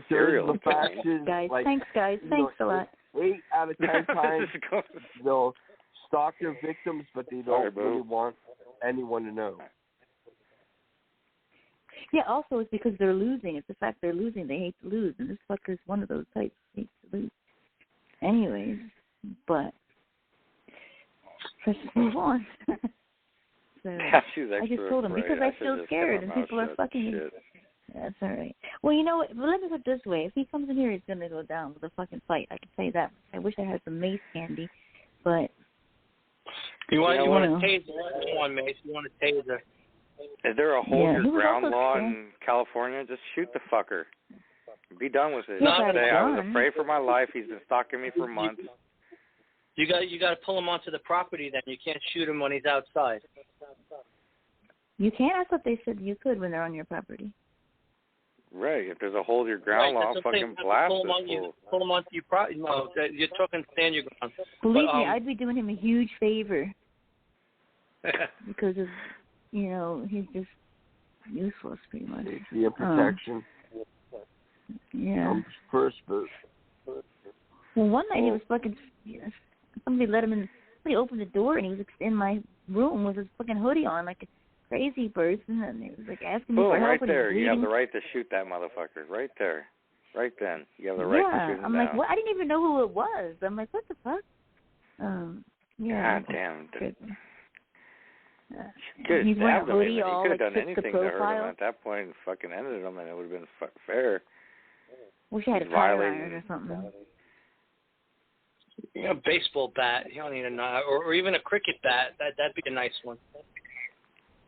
serial killing. Guys, thanks, guys. Thanks a lot. 8 out of 10 times they'll stalk their victims, but they don't really want anyone to know. Yeah, also it's because they're losing. It's the fact they're losing. They hate to lose, and this fucker's one of those types who hates to lose. Anyways, but let's move on. So I just told him because I feel scared and people are fucking me. That's all right. Well, you know what? Let me put it this way. If he comes in here, he's going to go down with a fucking fight. I can say that. I wish I had some mace handy, but... You want a taser? You want mace? You want a taser? Is there a hold your ground law in California? Just shoot the fucker. Be done with it. Say, I was afraid for my life. He's been stalking me for months. You got to pull him onto the property. Then you can't shoot him when he's outside. You can. I thought they said you could when they're on your property. Right. If there's a hold your ground law, fucking blast pull him onto your property. No, you're talking stand your ground. Believe me, I'd be doing him a huge favor because of he's just useless pretty much. The protection. Yeah. First, but well, one night he was fucking. Somebody let him in. Somebody opened the door and he was in my room with his fucking hoodie on, like a crazy person, and he was like asking me for help. Right there, you have the right to shoot that motherfucker. Right there, right then, you have the right to shoot him I'm down. like, what? I didn't even know who it was. I'm like, what the fuck? Yeah. God damn. He's wearing a hoodie, he all could have like done anything to hurt him at that point and fucking ended him, and it would have been fair. Wish I had a tire iron or something. A baseball bat. You don't need or even a cricket bat. That'd be a nice one.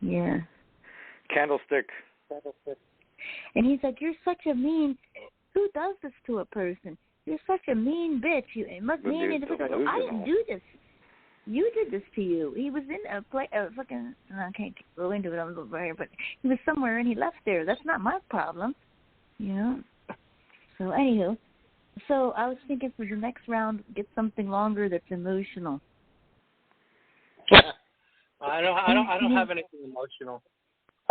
Yeah. Candlestick. And he's like, "You're such a mean. Who does this to a person? You're such a mean bitch. You must mean individual." I didn't do this. You did this to you. He was in a fucking. I can't go into it. I'm a little rare, but he was somewhere and he left there. That's not my problem. So anywho, So I was thinking for the next round, get something longer that's emotional. I don't have anything emotional.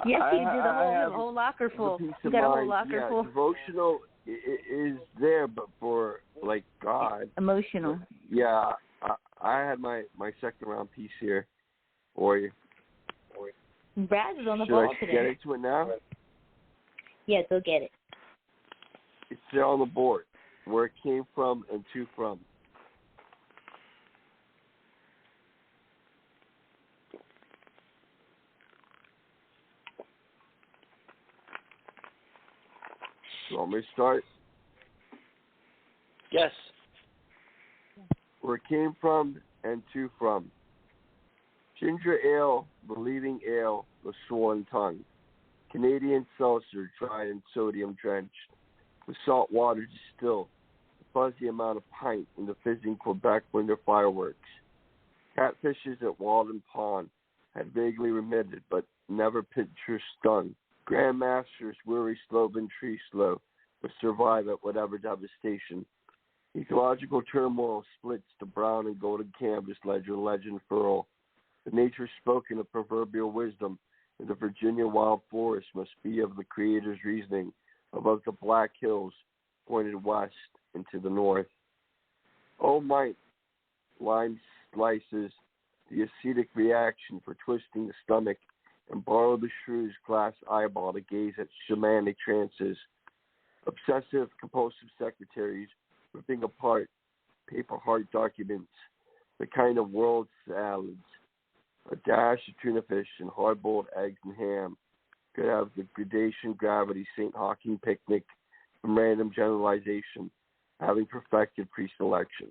Yes, you do. The whole locker full. You got a whole locker full. Devotional is there, but for like God. Emotional. Yeah, I had my second round piece here for you. Brad is on the ball today. Should I get into it now? Yeah, go get it. It's there on the board. Where it came from and to from. You want me to start? Yes. Where it came from and to from. Ginger ale, believing ale, the sworn tongue. Canadian seltzer, dried and sodium drenched. With salt water distilled. The fuzzy amount of pint in the fizzing Quebec winter fireworks. Catfishes at Walden Pond had vaguely remitted, but never picture stung. Grandmasters weary Sloven tree slow, but survive at whatever devastation. Ecological turmoil splits the brown and golden canvas legend furl. The nature spoken of proverbial wisdom in the Virginia wild forest must be of the Creator's reasoning above the black hills pointed west into the north. Oh, might lime slices the ascetic reaction for twisting the stomach and borrow the shrew's glass eyeball to gaze at shamanic trances. Obsessive, compulsive secretaries ripping apart paper heart documents, the kind of world salads, a dash of tuna fish and hard-boiled eggs and ham could have the gradation gravity St. Hawking picnic from random generalization, having perfected pre-selection.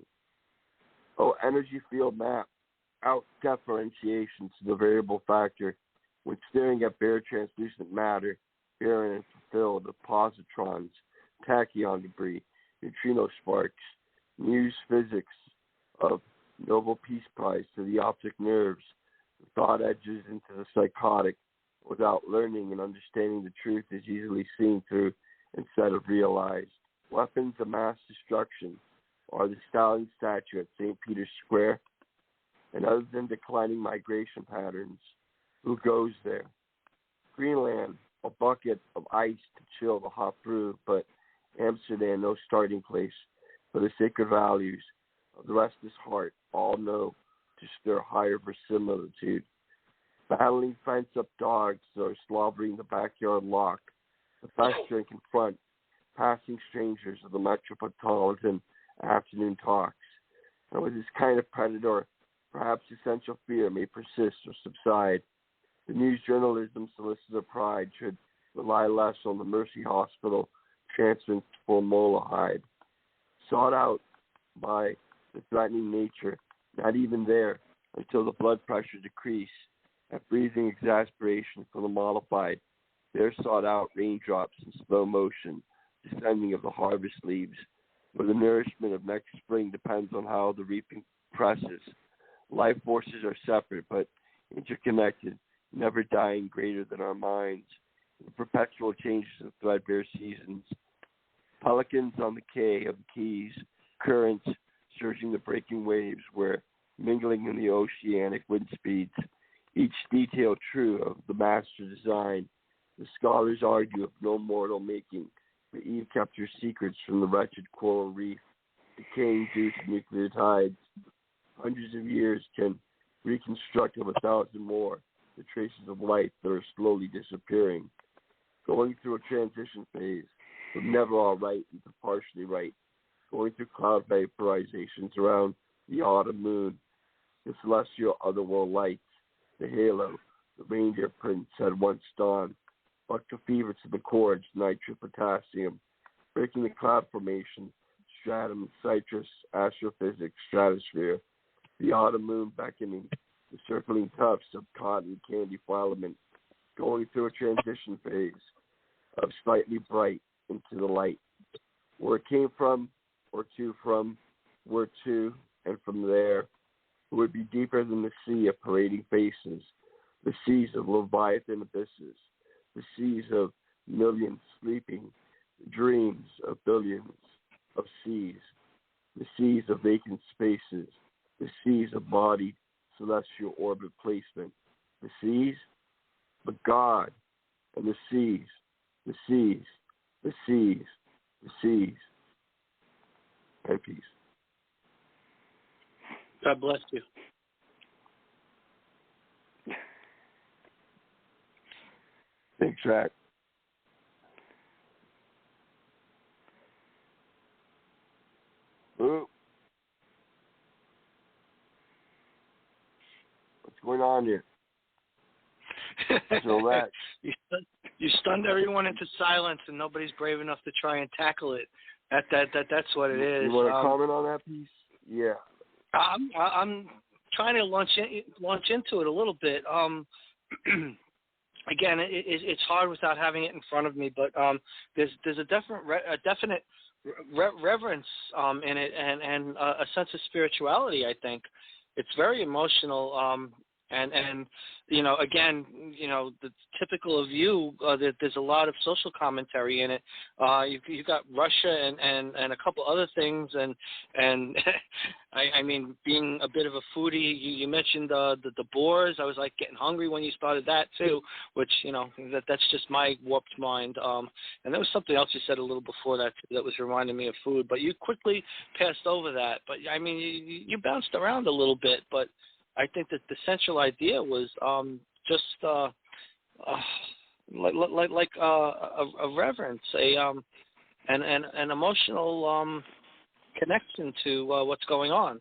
Oh, energy field map, out differentiation to the variable factor when staring at bare translucent matter, barren and fulfilled of positrons, tachyon debris, neutrino sparks, muse physics of Nobel Peace Prize to the optic nerves, the thought edges into the psychotic, without learning and understanding the truth is easily seen through instead of realized. Weapons of mass destruction are the Stalin statue at St. Peter's Square, and other than declining migration patterns, who goes there? Greenland, a bucket of ice to chill the hot brew, but Amsterdam, no starting place for the sacred values of the restless heart, all know to stir higher verisimilitude. Battling fence-up dogs or slobbering the backyard lock, the fester and confront passing strangers of the metropolitan afternoon talks. And with this kind of predator, perhaps essential fear may persist or subside. The news journalism solicitor pride should rely less on the Mercy Hospital transference for formaldehyde. Sought out by the threatening nature, not even there until the blood pressure decrease at breathing exasperation for the modified. There sought out raindrops in slow motion, descending of the harvest leaves, where the nourishment of next spring depends on how the reaping presses. Life forces are separate but interconnected, never dying greater than our minds. The perpetual changes of threadbare seasons. Pelicans on the quay of the Keys, currents surging the breaking waves where, mingling in the oceanic wind speeds, each detail true of the master design. The scholars argue of no mortal making, for Eve kept her secrets from the wretched coral reef, decaying due to nuclear tides. Hundreds of years can reconstruct of 1,000 more the traces of life that are slowly disappearing. Going through a transition phase from never all right into partially right. Going through cloud vaporizations around the autumn moon, the celestial otherworld lights, the halo, the reindeer prince had once dawned, bucked a fever to the cords, nitropotassium, breaking the cloud formation, stratum, citrus, astrophysics, stratosphere, the autumn moon beckoning, the circling tufts of cotton candy filament, going through a transition phase of slightly bright into the light. Where it came from, or to from, where to, and from there, it would be deeper than the sea of parading faces, the seas of leviathan abysses, the seas of millions sleeping, the dreams of billions. of seas, the seas of vacant spaces, the seas of body, celestial orbit placement, the seas, but God, and the seas, the seas, the seas, the seas, and peace. God bless you. Big track. Ooh. What's going on here? Relax. You stunned everyone into silence, and nobody's brave enough to try and tackle it. That's what it is. You want to comment on that piece? Yeah. I'm trying to launch into it a little bit. Again, it's hard without having it in front of me, but there's a definite reverence in it, and a sense of spirituality. I think it's very emotional. And again, the typical of you, there's a lot of social commentary in it. You've got Russia and a couple other things, and I mean, being a bit of a foodie, you mentioned the boars. I was like getting hungry when you started that too, which that's just my warped mind. And there was something else you said a little before that too, that was reminding me of food, but you quickly passed over that. But I mean, you bounced around a little bit, but I think that the central idea was just like a reverence, an emotional connection to what's going on.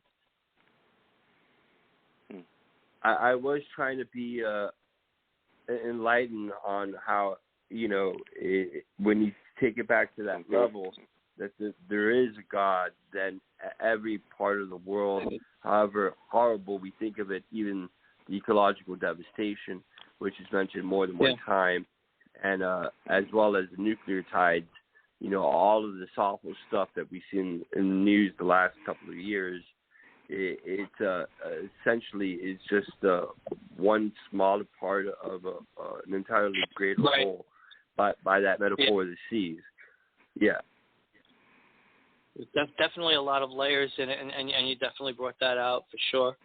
I was trying to be enlightened on how when you take it back to that level, that there is a God, then every part of the world, however horrible we think of it, even the ecological devastation, which is mentioned more than one time, and as well as the nucleotides, all of this awful stuff that we've seen in the news the last couple of years, it essentially is just one smaller part of an entirely greater whole by that metaphor of the seas. Yeah. There's definitely a lot of layers in it, and you definitely brought that out for sure.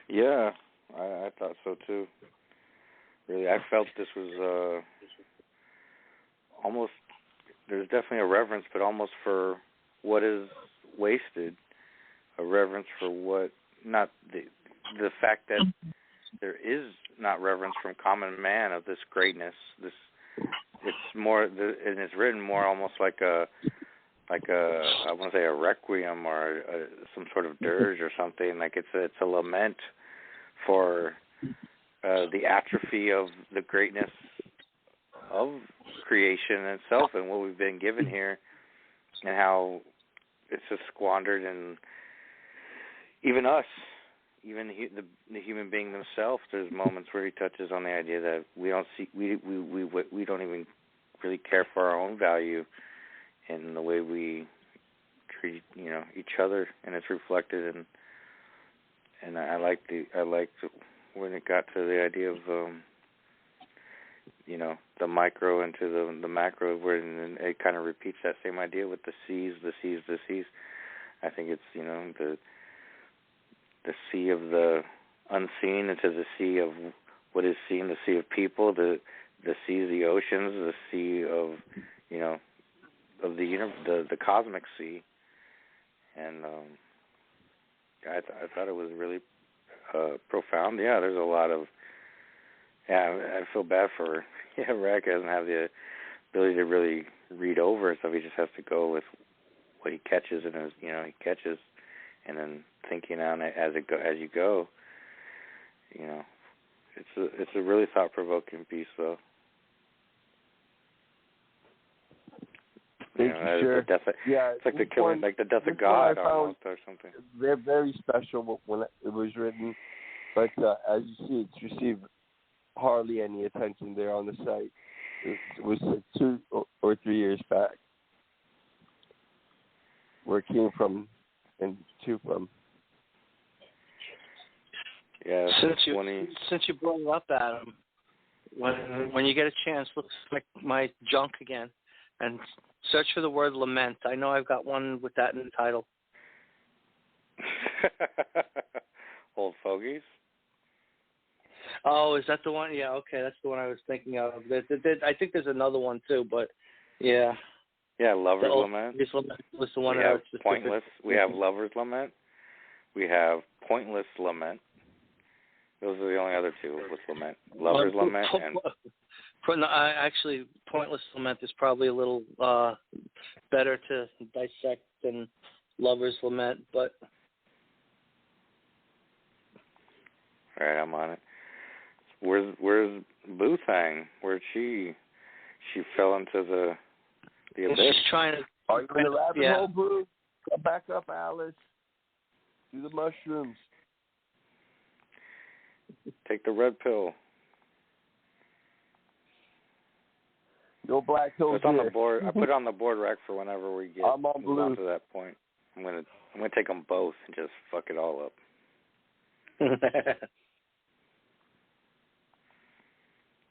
Yeah, I thought so too. Really, I felt this was almost, there's definitely a reverence, but almost for what is wasted, a reverence for what, not the fact that there is not reverence from common man of this greatness, this. It's more, and it's written more almost like a I want to say a requiem or some sort of dirge or something. Like it's a lament for the atrophy of the greatness of creation itself and what we've been given here, and how it's just squandered, and even us. Even the human being themselves, there's moments where he touches on the idea that we don't see, we don't even really care for our own value in the way we treat each other, and it's reflected. And I liked when it got to the idea of the micro into the macro, where it kind of repeats that same idea with the seas. I think it's the sea of the unseen into the sea of what is seen, the sea of people, the sea of the oceans, the sea of of the cosmic sea, and I thought it was really profound. Yeah, there's a lot of I feel bad for Rack doesn't have the ability to really read over stuff. He just has to go with what he catches, and he catches. And then thinking on it as you go, it's a really thought-provoking piece, though. Thank you, sure. It's like the killing, like the death of God, almost, or something. They're very special when it was written, but as you see, it's received hardly any attention there on the site. It was 2 or 3 years back, where it came from. And to from. Yeah, since you brought it up, Adam, when you get a chance, look like my junk again. and search for the word lament. I know I've got one with that in the title. Old Fogies? Oh, is that the one? Yeah, okay, that's the one I was thinking of. I think there's another one too, but yeah. Yeah, Lover's Lament. Was the one we that have Pointless. We have Lover's Lament. We have Pointless Lament. Those are the only other two with lament. Lover's Lament and... actually, Pointless Lament is probably a little better to dissect than Lover's Lament, but... All right, I'm on it. Where's Boothang? Where'd she fell into the abyss? She's trying to... Are you in the rabbit hole, Boo? Come back up, Alice. Do the mushrooms. Take the red pill. No black holes. It's on the board. I put it on the board rack for whenever we get I'm on blue. to that point. I'm gonna take them both and just fuck it all up.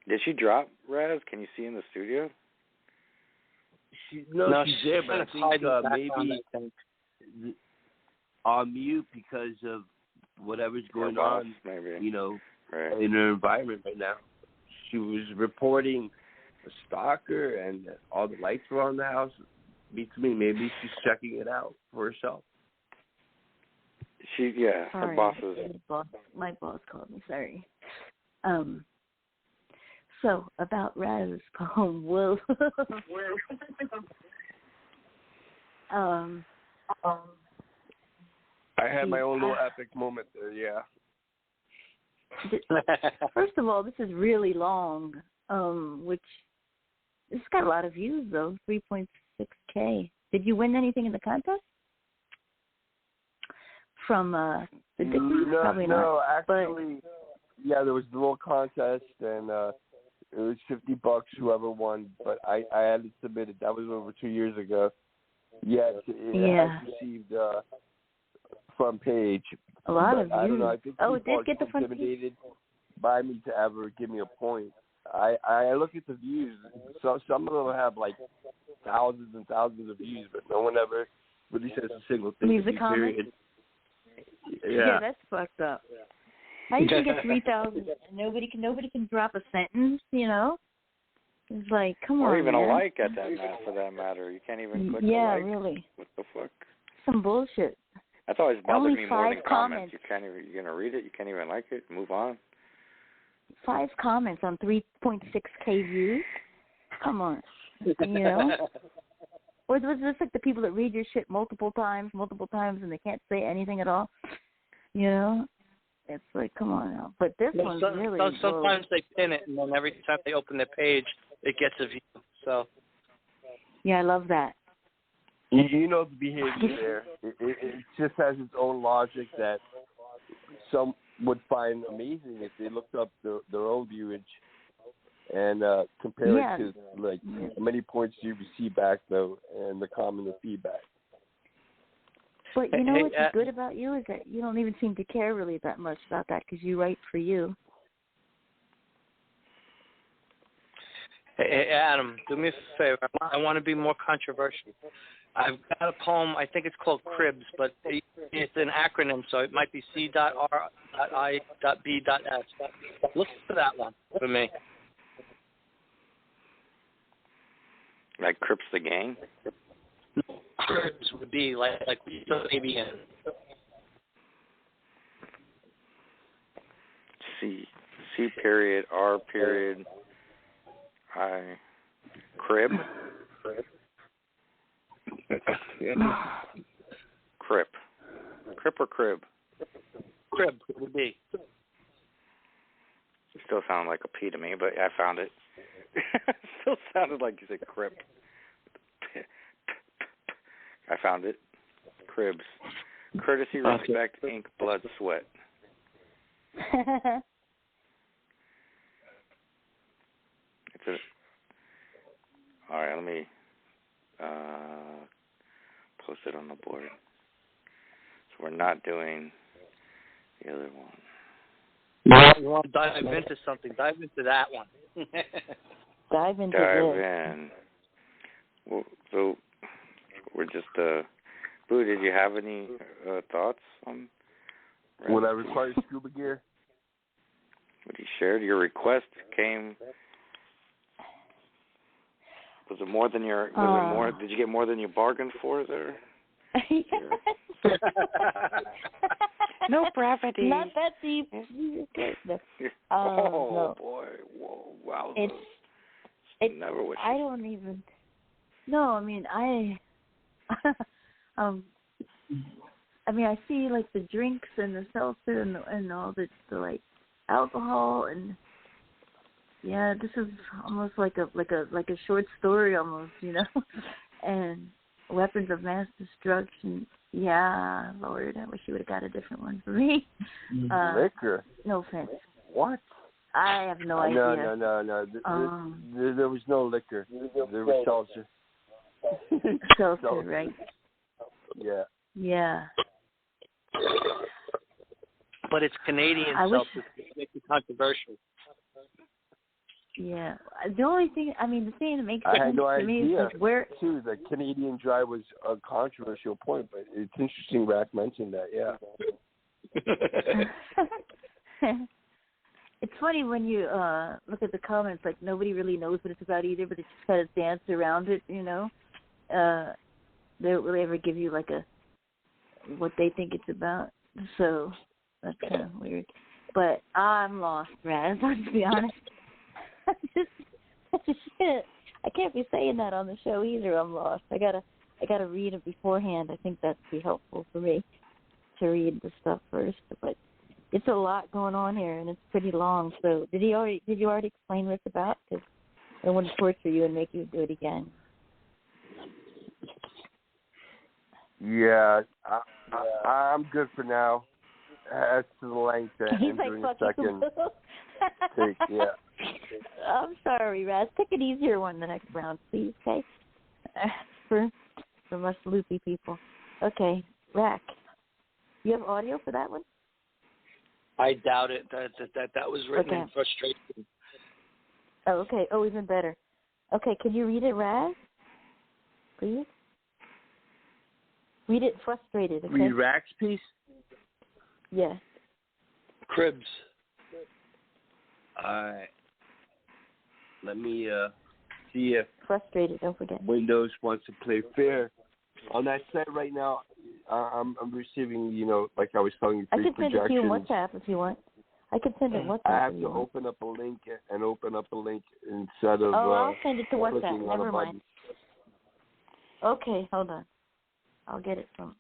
Did she drop, Raz? Can you see in the studio? She's there, but I think maybe on mute because of whatever's going on, maybe. You know, right. in her environment right now. She was reporting a stalker, and all the lights were on the house. Beats me. Maybe she's checking it out for herself. Her bosses. My boss called me. Sorry. So about Raz's poem, Will. I had my own little epic moment there. Yeah. First of all, this is really long. Which it's got a lot of views though, 3.6K. Did you win anything in the contest? From the Dickies? Probably not. No, actually, yeah, there was the little contest, and it was $50 whoever won. But I had it submitted. That was over 2 years ago. Yes, it has received front page. A lot of views. I don't know. I think it people did get the are front page. intimidated by me to ever give me a point. I look at the views. So some of them have like thousands and thousands of views, but no one ever really says a single thing. Leaves a comment. Yeah, that's fucked up. How you can get 3,000 and nobody can drop a sentence? You know, it's like, come on, or even man. a like at that for that matter. You can't even click a like. Yeah, really. What the fuck? Some bullshit. That's always bothered Only me more 5 than comments. You can't even. You're gonna read it. You can't even like it. Move on. 5 comments on 3.6K views. Come on, you know. Or was this like the people that read your shit multiple times, and they can't say anything at all? You know, it's like, come on now. But this one's really. Sometimes they pin it, and then every time they open their page, it gets a view. So. Yeah, I love that. You know the behavior there. It just has its own logic that some would find amazing if they looked up their own viewage and compare it to like how many points do you receive back though, and the common feedback. But you know what's good about you is that you don't even seem to care really that much about that because you write for you. Hey, Adam, do me a favor. I want to be more controversial. I've got a poem, I think it's called Cribs, but it's an acronym, so it might be C.R.I.B.S. Look for that one for me. Like Crips the Gang? Cribs would be like maybe in. C period, R period, I. Crib? Crip. Crip or crib? Crib would be. Still sounded like a P to me, but I found it. Still sounded like you said crip. I found it. Cribs. Courtesy, respect, ink, blood, sweat. All right, let me post it on the board. So we're not doing the other one. You want to dive into something? Dive into that one. Dive into Dive this. in. Well, so we're just Boo, did you have any thoughts on Would I require scuba gear? what you shared? Your request came. Was it more than your? Was it more? Did you get more than you bargained for there? No brevity. Not that deep. No. Boy! Whoa! Wow! It's never what I don't even. No, I mean I. I mean I see like the drinks and the seltzer and all the like alcohol and. Yeah, this is almost like a short story almost, you know. And weapons of mass destruction. Yeah, Lord, I wish you would have got a different one for me. Liquor. No offense. What? I have no idea. No. There was no liquor. There was seltzer. Seltzer, right? Yeah. Yeah. But it's Canadian seltzer. It's controversial. Yeah. The only thing, I mean, the thing that makes I it had no to me idea, is like where. Too, the Canadian Dry was a controversial point, but it's interesting Rack mentioned that, yeah. It's funny when you look at the comments, like nobody really knows what it's about either, but they just kind of dance around it, you know. They don't really ever give you like what they think it's about. So that's kind of weird. But I'm lost, Raz, let's be honest. I can't be saying that on the show either. I'm lost. I gotta read it beforehand. I think that'd be helpful for me to read the stuff first. But it's a lot going on here, and it's pretty long. So did you already explain what it's about? Because I want to torture you and make you do it again. Yeah, I'm good for now. As to the length He's and like, doing a second take, yeah. I'm sorry, Raz. Pick an easier one the next round, please, okay? For us loopy people. Okay, Rack. You have audio for that one? I doubt it. That was written in frustration. Oh, okay. Oh, even better. Okay, can you read it, Raz? Please? Read it frustrated, okay? Read Rack's piece? Yes. Cribs. All right. Let me see if Frustrated, don't forget. Windows wants to play fair. On that site right now, I'm receiving, like I was telling you, I 3 can send it to you in projections. WhatsApp if you want. I can send it in WhatsApp. I have if to you want. open up a link instead of I'll send it to WhatsApp. clicking on Never a mind. button. Okay, hold on. I'll get it from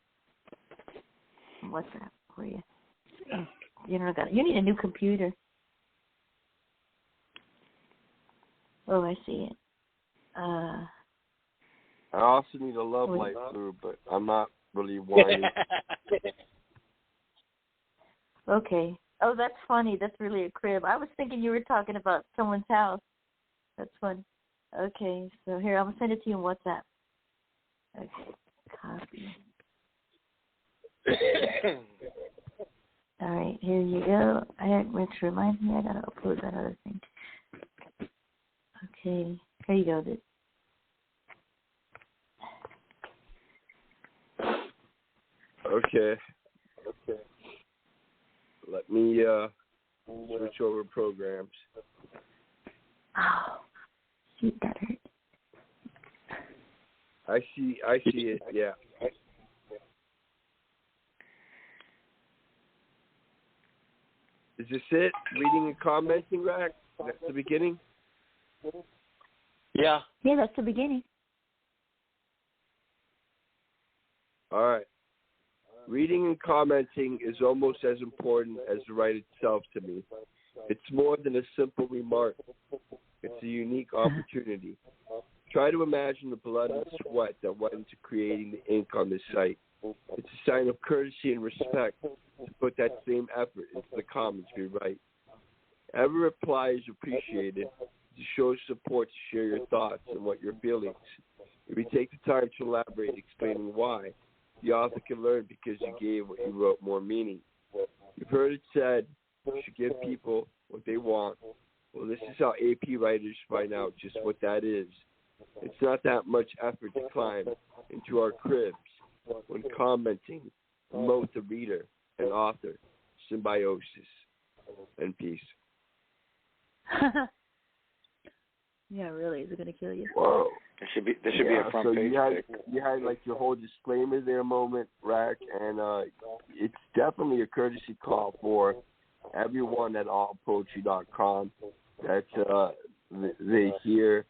WhatsApp for you. You need a new computer. Oh, I see it. I also need a love light through, but I'm not really whining. Okay. Oh, that's funny. That's really a crib. I was thinking you were talking about someone's house. That's funny. Okay, so here, I'm going to send it to you in WhatsApp. Okay, copy. All right, here you go. Which reminds me, I got to upload that other thing. Okay, here you go, dude. Okay. Let me switch over programs. Oh, shoot, that hurt. I see it, yeah. Is this it? Reading and commenting, Rack? That's the beginning? Yeah. Yeah, that's the beginning. All right. Reading and commenting is almost as important as the right itself to me. It's more than a simple remark. It's a unique opportunity. Try to imagine the blood and sweat that went into creating the ink on this site. It's a sign of courtesy and respect to put that same effort into the comments we write. Every reply is appreciated to show support, to share your thoughts and what you're feeling. If you take the time to elaborate explaining why, the author can learn because you gave what you wrote more meaning. You've heard it said, you should give people what they want. Well, this is how AP writers find out just what that is. It's not that much effort to climb into our cribs when commenting, promote the reader and author, symbiosis, and peace. Yeah, really, is it going to kill you? Whoa. There should be a front page. You had like your whole disclaimer there moment, Rack, and it's definitely a courtesy call for everyone at allpoetry.com that they hear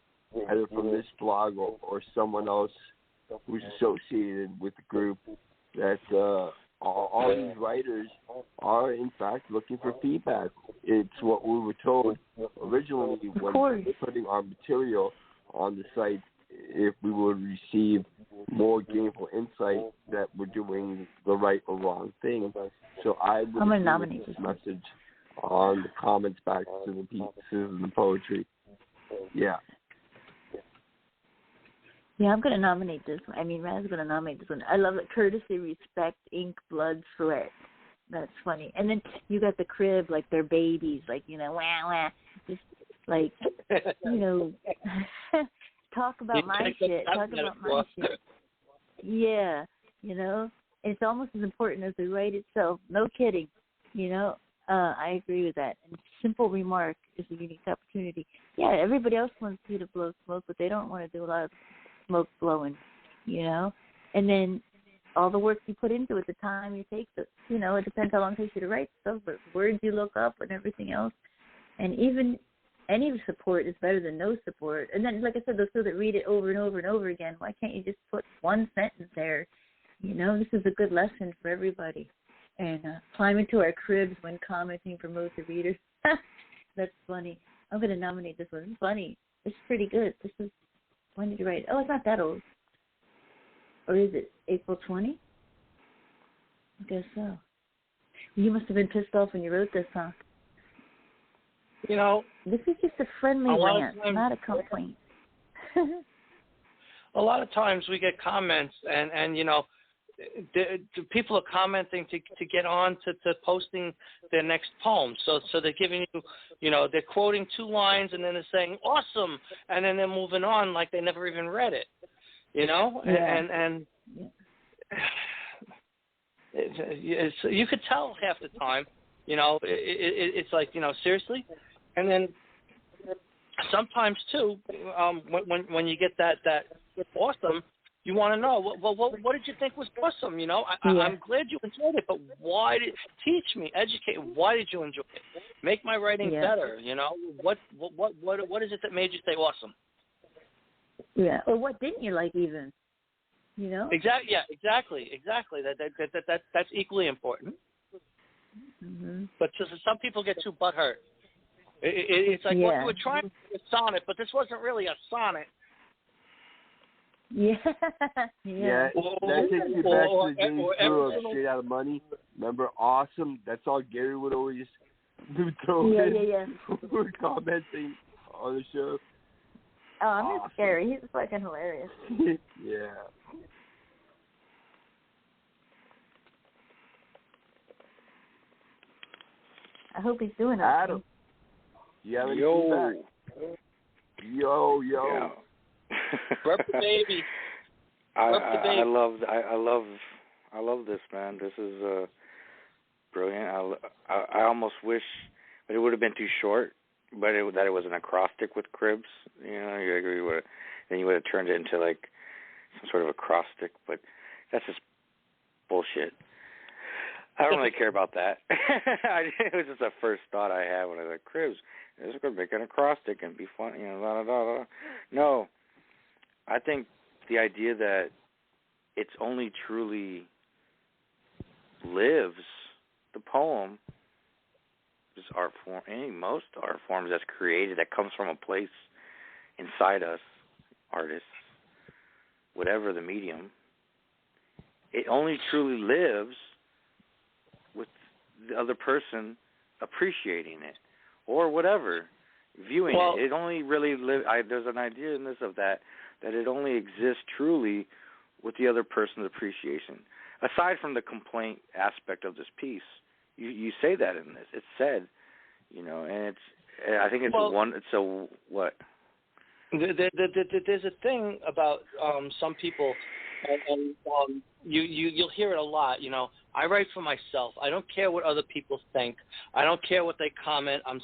either from this blog or someone else who's associated with the group that all these writers are in fact looking for feedback. It's what we were told originally when putting our material on the site, if we would receive more gainful insight that we're doing the right or wrong thing. So I'm going to nominate this message on the comments back to the pieces and the poetry. Yeah. Yeah, I'm going to nominate this one. I mean, Raz's going to nominate this one. I love it. Courtesy, respect, ink, blood, sweat. That's funny. And then you got the crib, like they're babies, like, wah, wah. Just like, talk about my shit. Talk about my shit. Yeah, it's almost as important as the right itself. No kidding. I agree with that. And simple remark is a unique opportunity. Yeah, everybody else wants you to blow smoke, but they don't want to do a lot of smoke blowing, And then all the work you put into it, the time you take, it depends how long it takes you to write stuff, but words you look up and everything else. And even any support is better than no support. And then, like I said, those people that read it over and over and over again, why can't you just put one sentence there? This is a good lesson for everybody. And climb into our cribs when commenting, promote the readers. That's funny. I'm going to nominate this one. It's funny. It's pretty good. When did you write it? Oh, it's not that old. Or is it April 20? I guess so. You must have been pissed off when you wrote this, huh? This is just a friendly rant, not a complaint. A lot of times we get comments, and the people are commenting to get on to posting their next poem. So they're giving you, they're quoting 2 lines and then they're saying awesome, and then they're moving on like they never even read it. Yeah. And you could tell half the time. It's like seriously, and then sometimes too, when you get that awesome. You want to know, well, what did you think was awesome? I'm glad you enjoyed it, but why teach me, educate? Why did you enjoy it? Make my writing better. What is it that made you say awesome? Yeah, or what didn't you like even? Exactly. Yeah, exactly. That's equally important. Mm-hmm. But some people get too butthurt. It's like, well, you were trying to do a sonnet, but this wasn't really a sonnet. Yeah. That takes you back to the days of Straight Out of Money. Remember, awesome? That's all Gary would always throw in. Yeah. We're commenting on the show. Oh, I miss Gary. He's fucking hilarious. Yeah. I hope he's doing okay. Adam, do you have any feedback? Yo. Yeah. Rep the baby. I love this, man. This is brilliant. I almost wish that it would have been too short, but that it was an acrostic with cribs. You agree with it. Then you would have turned it into like some sort of acrostic, but that's just bullshit. I don't really care about that. It was just a first thought I had when I was like, cribs. This is going to make an acrostic and be fun, blah, blah, blah. No. I think the idea that it's only truly lives, the poem, is art form, most art forms that's created, that comes from a place inside us, artists, whatever the medium, it only truly lives with the other person appreciating it or whatever, viewing it. It only really lives, there's an idea in this of that it only exists truly with the other person's appreciation. Aside from the complaint aspect of this piece, you say that in this. It's said, and I think it's what? There's a thing about some people, and you'll hear it a lot. I write for myself. I don't care what other people think. I don't care what they comment. I'm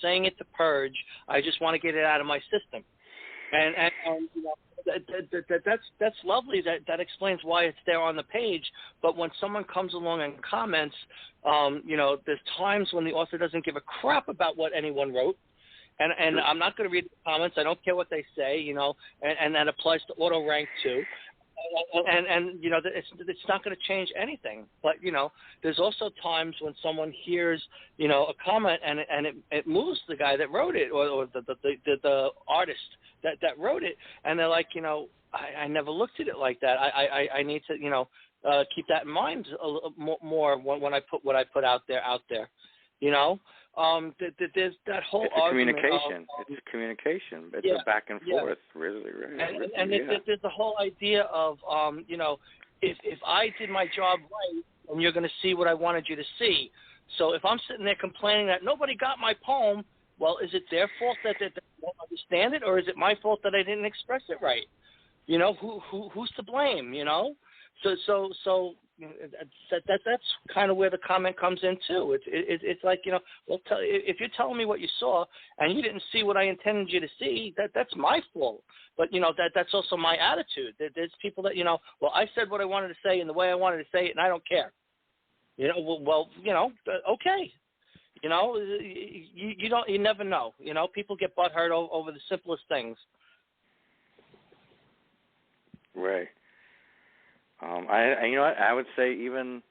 saying it to purge. I just want to get it out of my system. And that's lovely. That explains why it's there on the page. But when someone comes along and comments, there's times when the author doesn't give a crap about what anyone wrote. And I'm not going to read the comments. I don't care what they say, and that applies to auto rank too. And it's not going to change anything. But there's also times when someone hears a comment and it moves the guy that wrote it or the artist that wrote it, and they're like, I never looked at it like that. I need to keep that in mind a little more when I put what I put out there. There's that whole communication. It's communication. It's a back and forth, really, right? And there's the whole idea of, if I did my job right, and you're going to see what I wanted you to see. So if I'm sitting there complaining that nobody got my poem, well, is it their fault that they don't understand it, or is it my fault that I didn't express it right? Who's to blame? So that's kind of where the comment comes in too. It's like if you're telling me what you saw and you didn't see what I intended you to see, that's my fault. But that's also my attitude. There's people that well, I said what I wanted to say in the way I wanted to say it, and I don't care. Okay. You never know. People get butthurt over the simplest things. Right. I would say even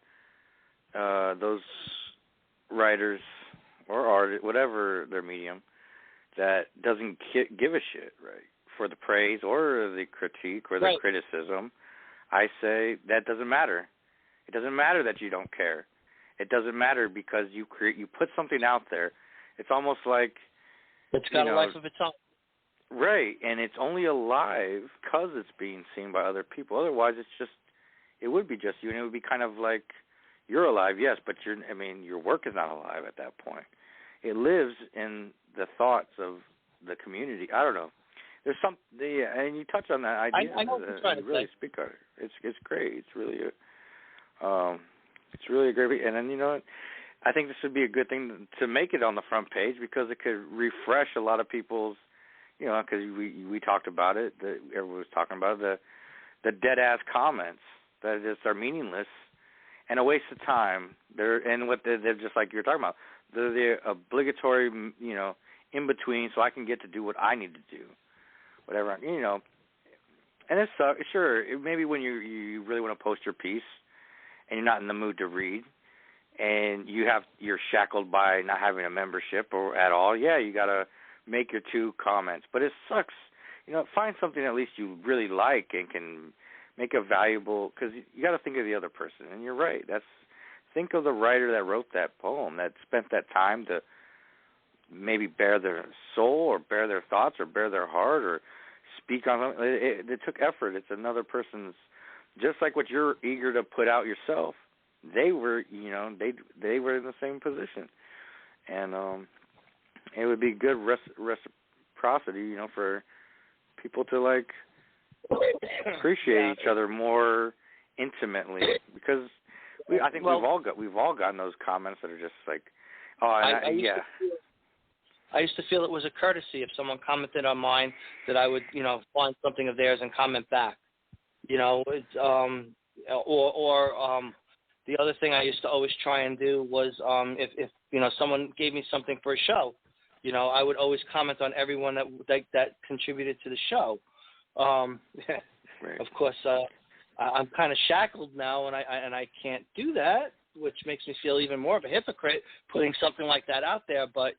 those writers or artists, whatever their medium, that doesn't give a shit, right, for the praise or the critique or the criticism, I say that doesn't matter. It doesn't matter that you don't care. It doesn't matter because you put something out there. It's almost like it's got a life of its own. Right, and it's only alive because it's being seen by other people. Otherwise, it would be just you, and it would be kind of like you're alive, yes, but your work is not alive at that point. It lives in the thoughts of the community. I don't know. There's and you touch on that idea. I know what you're trying to really say. Speak on it. It's great. It's really a great. And then I think this would be a good thing to make it on the front page because it could refresh a lot of people's. Because we talked about it. Everyone was talking about it, the dead ass comments that just are meaningless and a waste of time. They're just like you're talking about. They're the obligatory, in between, so I can get to do what I need to do, whatever. And it's sure maybe when you really want to post your piece and you're not in the mood to read, and you're shackled by not having a membership or at all. Yeah, you gotta make your 2 comments, but it sucks. Find something at least you really like and can make a valuable, because you got to think of the other person. And you're right. Think of the writer that wrote that poem, that spent that time to maybe bare their soul or bare their thoughts or bare their heart or speak on something. It took effort. It's another person's, just like what you're eager to put out yourself. They were, they were in the same position. And it would be good reciprocity, for people to appreciate each other more intimately, because I think we've all gotten those comments that are just like, I used to feel it was a courtesy if someone commented on mine that I would find something of theirs and comment back, it's the other thing I used to always try and do was if someone gave me something for a show, I would always comment on everyone that contributed to the show. Right. Of course, I'm kind of shackled now, and I can't do that, which makes me feel even more of a hypocrite putting something like that out there. But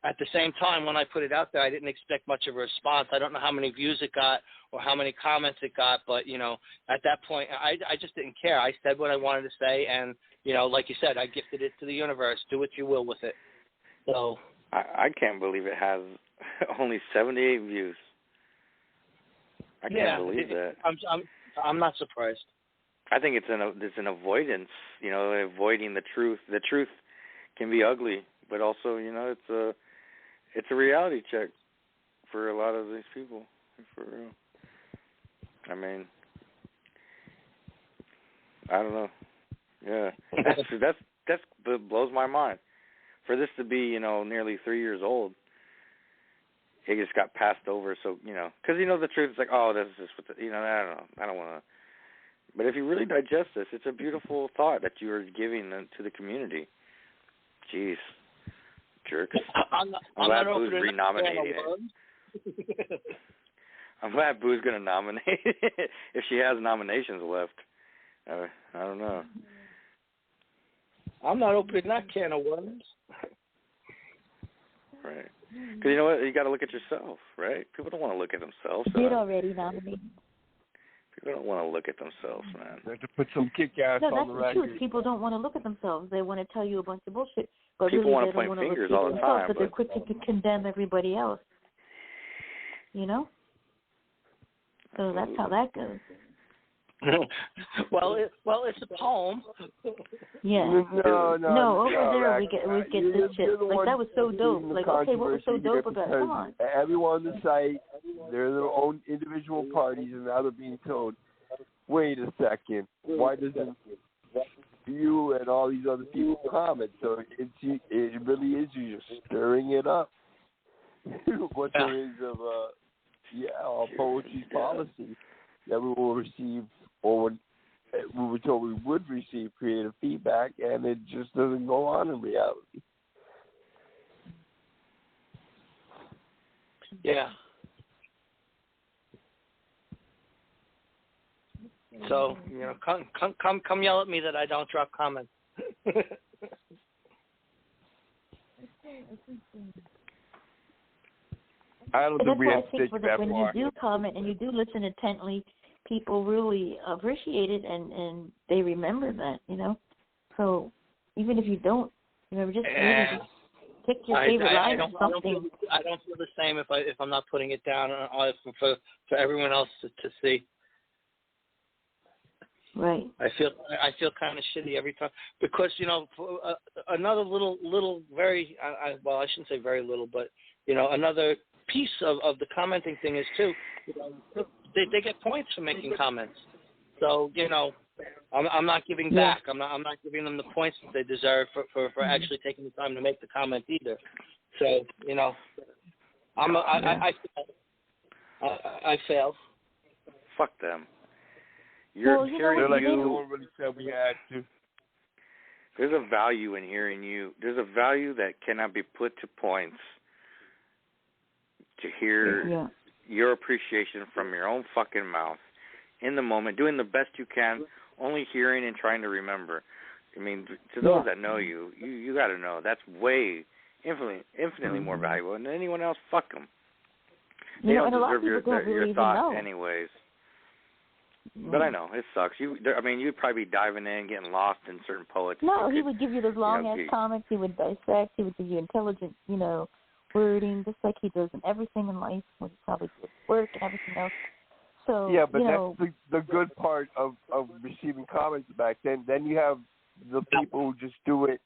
at the same time, when I put it out there, I didn't expect much of a response. I don't know how many views it got or how many comments it got, but at that point, I just didn't care. I said what I wanted to say, and like you said, I gifted it to the universe. Do what you will with it. So. I can't believe it has only 78 views. I can't believe that. I'm not surprised. I think it's an avoidance, avoiding the truth. The truth can be ugly, but also, it's a reality check for a lot of these people, for real. I mean, I don't know. Yeah, that blows my mind. For this to be, nearly 3 years old, it just got passed over. So, because the truth is like, oh, this is just what I don't know. I don't want to. But if you really digest this, it's a beautiful thought that you are giving to the community. Jeez, jerks. I'm glad Boo's renominating it. I'm glad Boo's going to nominate it if she has nominations left. I don't know. I'm not opening that can of worms. Right. Because you know what? You got to look at yourself, right? People don't want to look at themselves. You did already nominate. People don't want to look at themselves, man. They have to put some kick-ass on the record. No, that's the truth. People don't want to look at themselves. They want to tell you a bunch of bullshit. But people really, want to to point want fingers to all the time. But they're quick to condemn everybody else. So that's how that goes. Well, it's a poem. Yeah. No. Over there we get this shit. Like that was so dope. Like, okay, what was so dope about it? Come on. Everyone on the site, they're their own individual parties, and now they're being told, wait a second, why doesn't you and all these other people comment? So it really is you just stirring it up. What there is of our poetry's policy that we will receive, or we were told we would receive creative feedback, and it just doesn't go on in reality. Yeah. So, come yell at me that I don't drop comments. I don't think we have to take that when far. you do comment and you do listen intently, people really appreciate it and they remember that, So even if you don't, just pick your favorite line or something. I don't feel the same if I'm not putting it down for everyone else to see. Right. I feel kind of shitty every time because for, another little very I shouldn't say very little, but another piece of the commenting thing is too, they get points for making comments. So I'm not giving back. I'm not giving them the points that they deserve for actually taking the time to make the comment either. So I failed. Fuck them. They're like, no one really said we had to. There's a value in hearing you. There's a value that cannot be put to points to hear your appreciation from your own fucking mouth in the moment, doing the best you can, only hearing and trying to remember. I mean, to those that know you got to know that's way infinitely more valuable than anyone else. Fuck them. They don't deserve your thoughts anyways. But I know, it sucks. You'd probably be diving in, getting lost in certain poets. No, he would give you those long-ass comics. He would dissect. He would give you intelligent, wording, just like he does in everything in life, when he probably does work and everything else. So, yeah, but that's the good part of receiving comments back then. Then you have the people who just do it,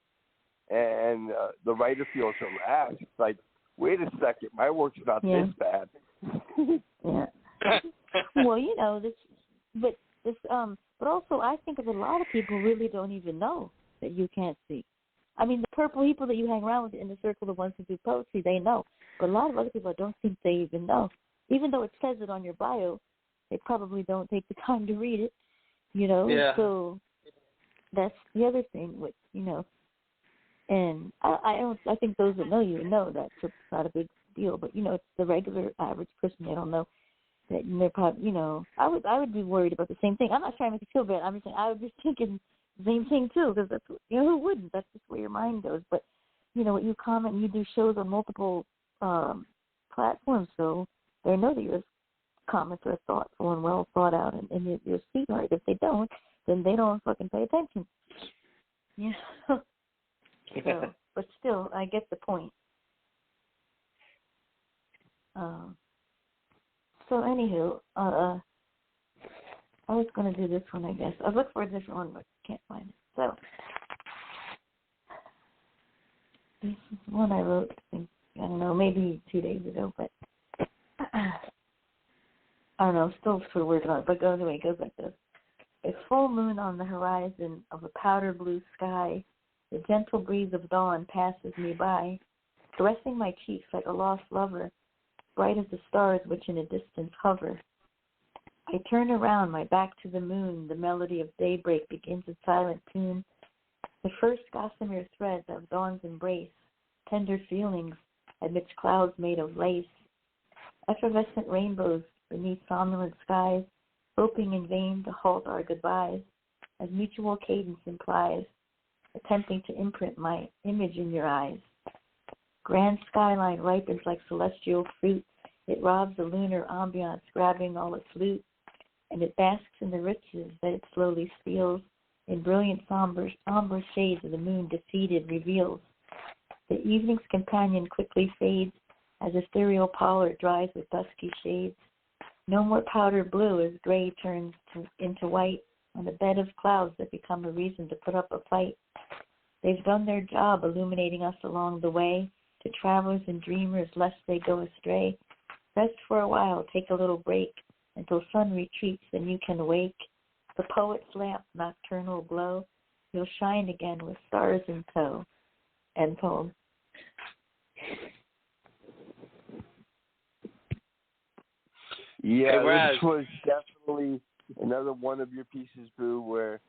and the writer feels harassed. It's like, wait a second, my work's not this bad. Yeah. Well, but also I think of a lot of people really don't even know that you can't see. I mean, the purple people that you hang around with in the circle, the ones who do poetry, they know. But a lot of other people, I don't think they even know. Even though it says it on your bio, they probably don't take the time to read it, Yeah. So that's the other thing with, and I think those that know you know that, so it's not a big deal. But, it's the regular average person, they don't know. That they're probably, I would be worried about the same thing. I'm not trying to make you feel bad. I'm just saying I would be thinking the same thing too, because that's who wouldn't? That's just where your mind goes. But what you comment, you do shows on multiple platforms, so they know that your comments are thoughtful and well thought out, and you're smart. If they don't, then they don't fucking pay attention. So, but still, I get the point. So anywho, I was going to do this one, I guess. I looked for a different one, but can't find it. So this is one I wrote, I don't know, maybe 2 days ago, but I don't know, I'm still sort of working on it, but anyway, it goes like this. A full moon on the horizon of a powder blue sky, the gentle breeze of dawn passes me by, caressing my cheeks like a lost lover, bright as the stars which in a distance hover. I turn around, my back to the moon, the melody of daybreak begins a silent tune, the first gossamer threads of dawn's embrace, tender feelings amidst clouds made of lace, effervescent rainbows beneath somnolent skies, hoping in vain to halt our goodbyes, as mutual cadence implies, attempting to imprint my image in your eyes. Grand skyline ripens like celestial fruit, it robs the lunar ambiance, grabbing all its loot, and it basks in the riches that it slowly steals, in brilliant somber shades of the moon defeated reveals. The evening's companion quickly fades, as ethereal pallor dries with dusky shades. No more powder blue as gray turns into white on a bed of clouds that become a reason to put up a fight. They've done their job illuminating us along the way, to travelers and dreamers lest they go astray. Rest for a while, take a little break, until sun retreats and you can awake. The poet's lamp, nocturnal glow, you'll shine again with stars in tow. End poem. Yeah, Hey, Raz. this was definitely another one of your pieces, Boo, where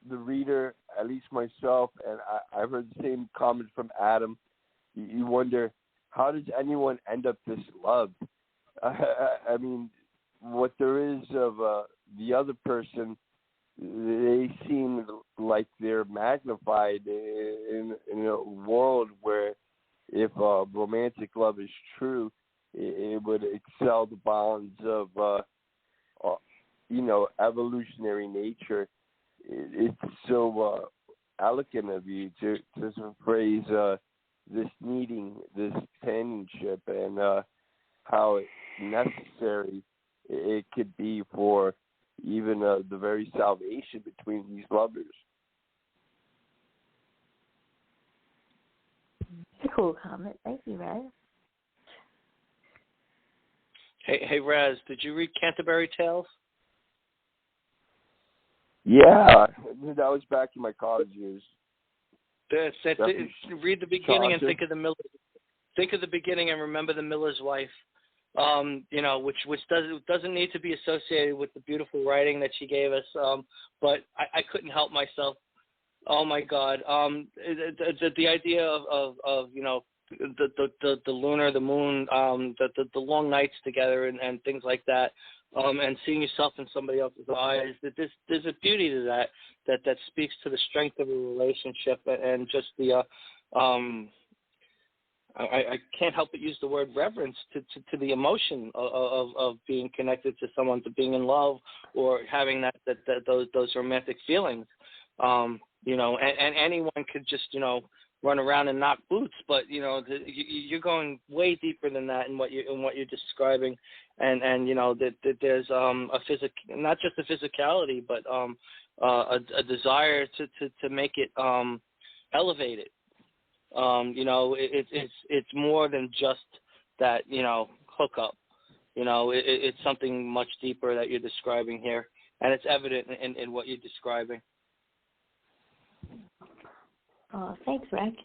the reader, at least myself, and I've heard the same comment from Adam, you wonder, how does anyone end up this loved? I mean, what there is of the other person, they seem like they're magnified in a world where if romantic love is true, it would excel the bounds of, evolutionary nature. It's so elegant of you to phrase this needing, this companionship, and how necessary it could be for even the very salvation between these lovers. It's a cool comment. Thank you, Raz. Hey, Raz, did you read Canterbury Tales? Yeah, that was back in my college years. Read the beginning and think of the Miller. Think of the beginning and remember the Miller's wife. Which doesn't need to be associated with the beautiful writing that she gave us. But I couldn't help myself. Oh my God. The idea of the lunar, the moon, the long nights together and things like that. And seeing yourself in somebody else's eyes, there's a beauty to that speaks to the strength of a relationship and just the I can't help but use the word reverence to the emotion of being connected to someone, to being in love or having those romantic feelings. And anyone could just run around and knock boots, but you're going way deeper than that in what you're describing, and that there's not just a physicality, but a desire to make it elevated. It's more than just that hookup. It's something much deeper that you're describing here, and it's evident in what you're describing. Thanks, Rick.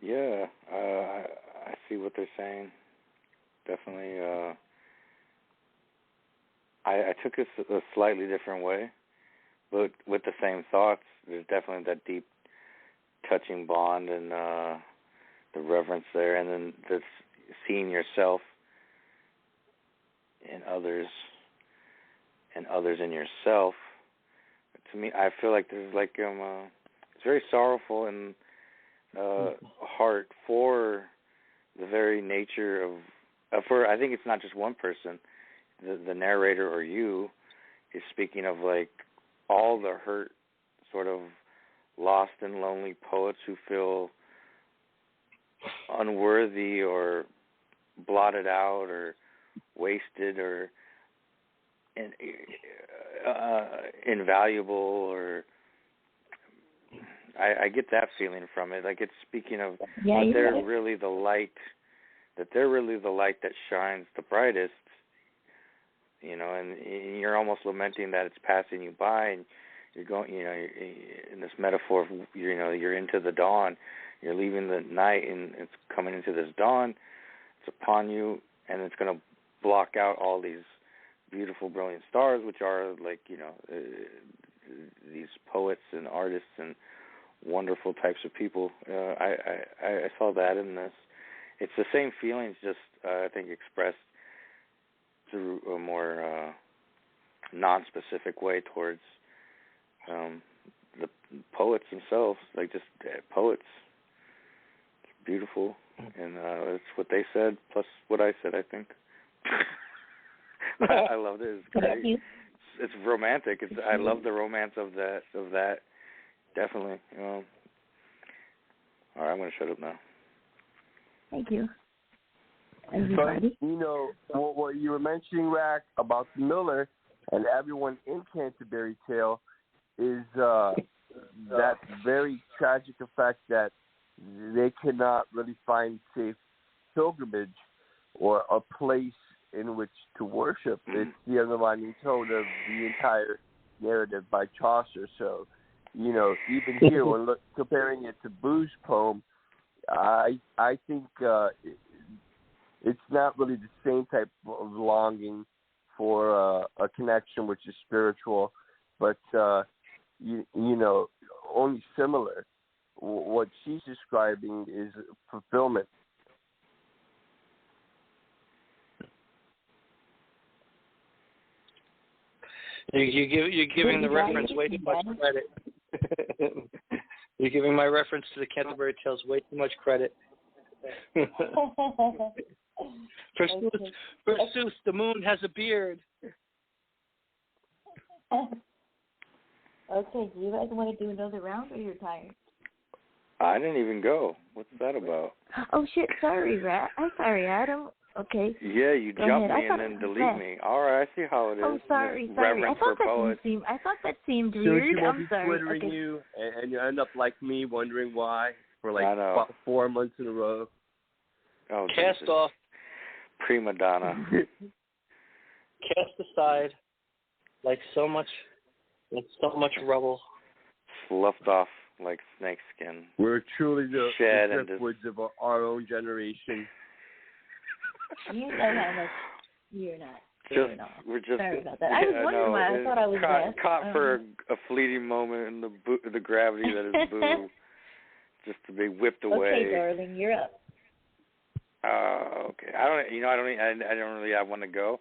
Yeah, I see what they're saying. Definitely. I took this a slightly different way, but with the same thoughts. There's definitely that deep, touching bond and the reverence there, and then this seeing yourself in others and others in yourself. To me, I feel like there's it's very sorrowful and heart for the very nature of I think it's not just one person. The narrator or you is speaking of all the hurt, sort of lost and lonely poets who feel unworthy or blotted out or wasted or invaluable, or I get that feeling from it. Like it's speaking of they're really the light that they're really the light that shines the brightest, you know, and you're almost lamenting that it's passing you by, and you're going, you know, in this metaphor of, you know, you're into the dawn, you're leaving the night, and it's coming into this dawn, it's upon you, and it's going to block out all these beautiful, brilliant stars, which are like, you know, these poets and artists and wonderful types of people. I saw that in this. It's the same feelings, just I think expressed through a more non-specific way towards the poets themselves, like just poets. It's beautiful, and it's what they said plus what I said, I think. I loved it. It's great. It's romantic. I love the romance of that. Definitely. All right, I'm going to shut up now. Thank you. Everybody. But, you know, what you were mentioning, Rack, about Miller and everyone in Canterbury Tale is that very tragic effect that they cannot really find safe pilgrimage or a place in which to worship. It's the underlying tone of the entire narrative by Chaucer. So, you know, even here, when comparing it to Boo's poem, I think it's not really the same type of longing for a connection which is spiritual, but, you know, only similar. What she's describing is fulfillment. You're giving the reference way too much credit. You're giving my reference to the Canterbury Tales way too much credit. Forsooth, the moon has a beard. Okay, do you guys want to do another round, or you're tired? I didn't even go. What's that about? Oh, shit, sorry, Rat. I'm sorry, Adam. Okay. Yeah, you jumped me and then delete me. All right, I see how it is. Oh, sorry. Reverence for poets. I thought that seemed So weird. she won't be sorry. Twittering you, and you end up like me, wondering why for like about 4 months in a row. Oh, Cast Jesus. off. Prima donna. Cast aside, like so much rubble. Sloughed off like snake skin. We're truly the Shed driftwoods of our own generation. You know how much you're not. We're just. Sorry about that. I was wondering why. I thought I was caught for a fleeting moment in the gravity that is Boo, just to be whipped away. Okay, darling, you're up. Okay. I don't really want to go,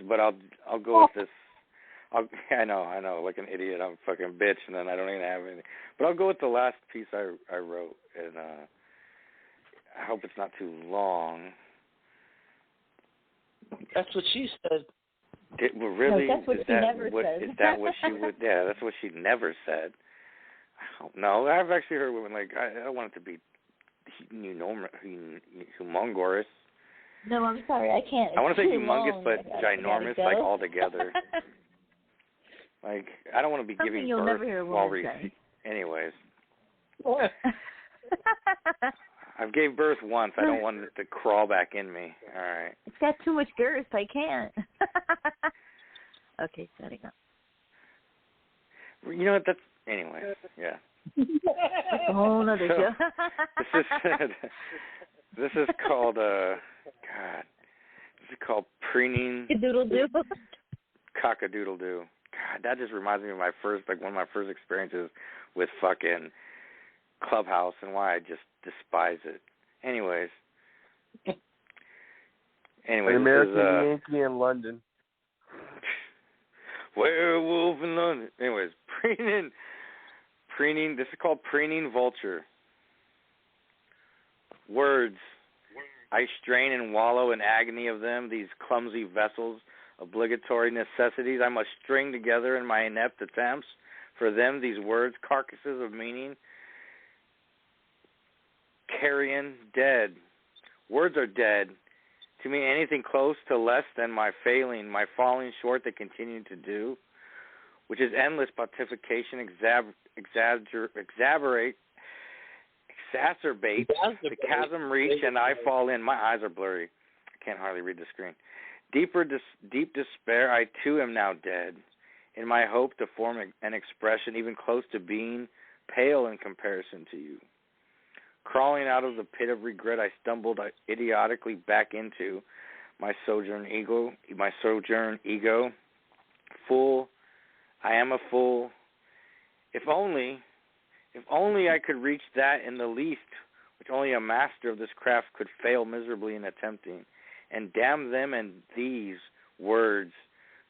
but I'll go with this. I know, like an idiot. I'm a fucking bitch, and then I don't even have anything. But I'll go with the last piece I wrote, and I hope it's not too long. That's what she said. Really? No, that's what she never said. Is that what she would? Yeah, that's what she never said. No, I've actually heard women like, I don't want it to be humongous. No, I'm sorry, I can't. I want to say humongous, humongous, but ginormous, like all together. Like, I don't want to be Something giving you'll birth never hear a woman say. Anyways. I've gave birth once. I don't want it to crawl back in me. All right. It's got too much girth. I can't. Okay, setting up. You know what? That's anyway. Yeah. That's a whole other show. This is called God. This is called preening. Doodle-doo. Cock-a-doodle-doo. God, that just reminds me of one of my first experiences with fucking Clubhouse and why I just despise it. Anyways, An American Yankee in London. Werewolf in London. Anyways, preening. This is called preening vulture. Words. I strain and wallow in agony of them, these clumsy vessels, obligatory necessities I must string together in my inept attempts. For them, these words, carcasses of meaning, carrion, dead. Words are dead. To me, anything close to less than my failing, my falling short they continue to do, which is endless pontification, exacerbate the chasm reach, and I fall in. My eyes are blurry. I can't hardly read the screen. Deep despair, I too am now dead. In my hope to form an expression even close to being pale in comparison to you. Crawling out of the pit of regret, I stumbled idiotically back into my sojourn ego. Fool, I am a fool. If only I could reach that in the least, which only a master of this craft could fail miserably in attempting. And damn them and these words,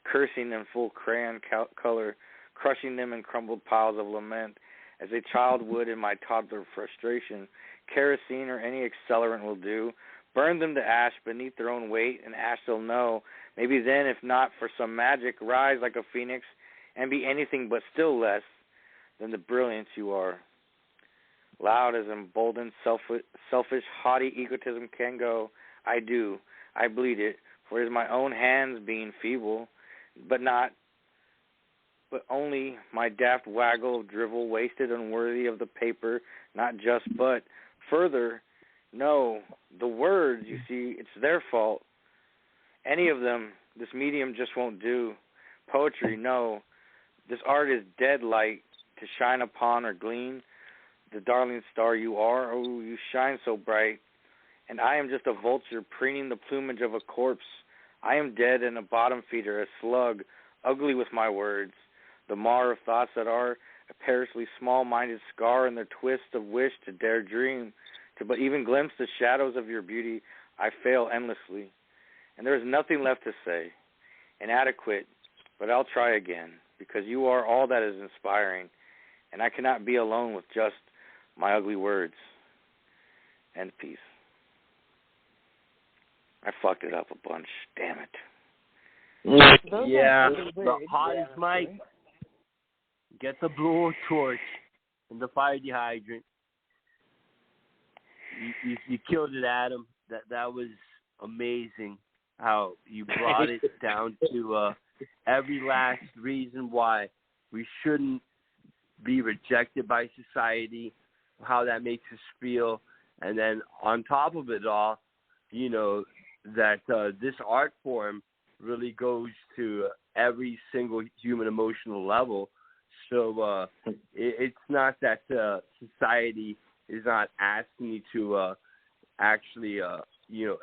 cursing in full crayon color, crushing them in crumbled piles of lament, as a child would in my toddler frustration. Kerosene or any accelerant will do. Burn them to ash beneath their own weight, and ash they'll know. Maybe then, if not for some magic, rise like a phoenix and be anything but still less than the brilliance you are. Loud as emboldened, selfish, haughty egotism can go, I do. I bleed it, for it is my own hands being feeble, but only my daft waggle of drivel, wasted, unworthy of the paper, not just, but further, no, the words, you see, it's their fault. Any of them, this medium just won't do. Poetry, no. This art is dead light to shine upon or gleam. The darling star you are, oh, you shine so bright. And I am just a vulture preening the plumage of a corpse. I am dead and a bottom feeder, a slug, ugly with my words. The mar of thoughts that are a perishly small-minded scar in their twist of wish to dare dream, to but even glimpse the shadows of your beauty, I fail endlessly. And there is nothing left to say. Inadequate, but I'll try again, because you are all that is inspiring, and I cannot be alone with just my ugly words. End piece. I fucked it up a bunch. Damn it. Yeah, the hottest mic. Get the blow torch and the fire hydrant. You killed it, Adam. That was amazing. How you brought it down to every last reason why we shouldn't be rejected by society, how that makes us feel, and then on top of it all, you know, that this art form really goes to every single human emotional level. So it's not that society is not asking you to actually,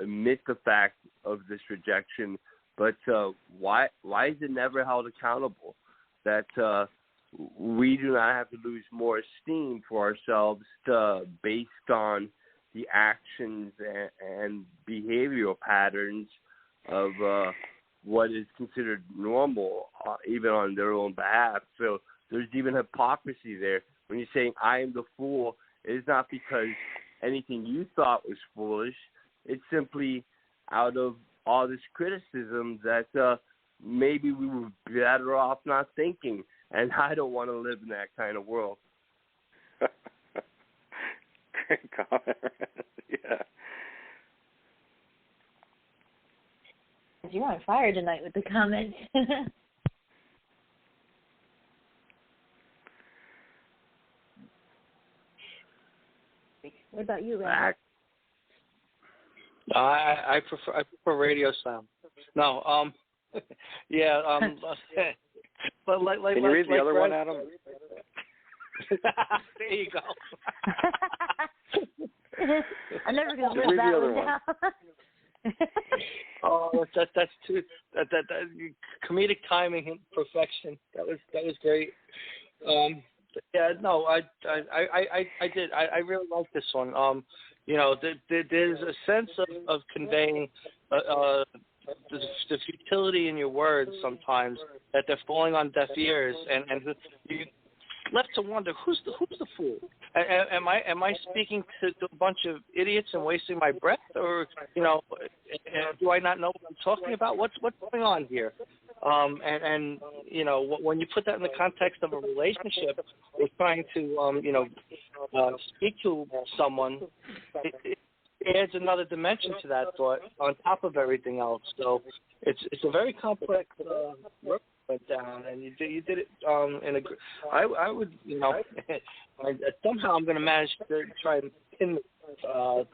admit the fact of this rejection, but why is it never held accountable? That we do not have to lose more esteem for ourselves based on the actions and behavioral patterns of what is considered normal, even on their own behalf. So there's even hypocrisy there. When you're saying, I am the fool, it is not because anything you thought was foolish. It's simply out of all this criticism that maybe we were better off not thinking. And I don't want to live in that kind of world. Great comment. Yeah. You're on fire tonight with the comments. What about you, Ray? I prefer radio sound. No, yeah, but like can you read the other one, Adam? There you go. I'm never gonna live that one down. Oh, that's too that comedic timing and perfection. That was great. Yeah, no, I did. I really like this one. There's a sense of conveying the futility in your words sometimes, that they're falling on deaf ears, and you left to wonder who's the fool. Am I speaking to a bunch of idiots and wasting my breath, or do I not know what I'm talking about? What's going on here? When you put that in the context of a relationship, or trying to speak to someone, it adds another dimension to that thought on top of everything else. So it's a very complex work went down, and you did it in a. I would, you know, somehow I'm going to manage to try and pin to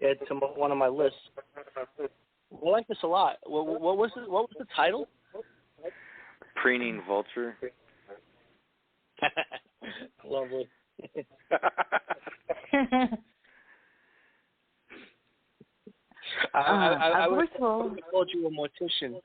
add to one of my lists. I like this a lot. What was it? What was the title? Preening Vulture. Lovely. I would have called you a mortician.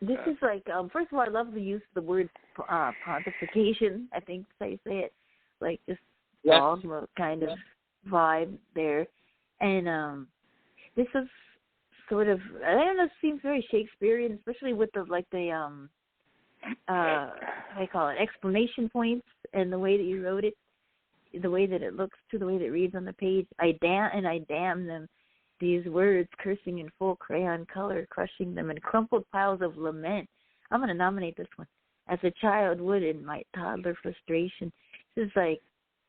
This is like, first of all, I love the use of the word pontification. I think that's how you say it. Like this dogma kind of vibe there. And this is sort of, I don't know, it seems very Shakespearean, especially with the what do you call it, exclamation points and the way that you wrote it, the way that it looks to the way that it reads on the page. I damn them, these words, cursing in full crayon color, crushing them in crumpled piles of lament. I'm going to nominate this one. As a child would in my toddler frustration. This is like,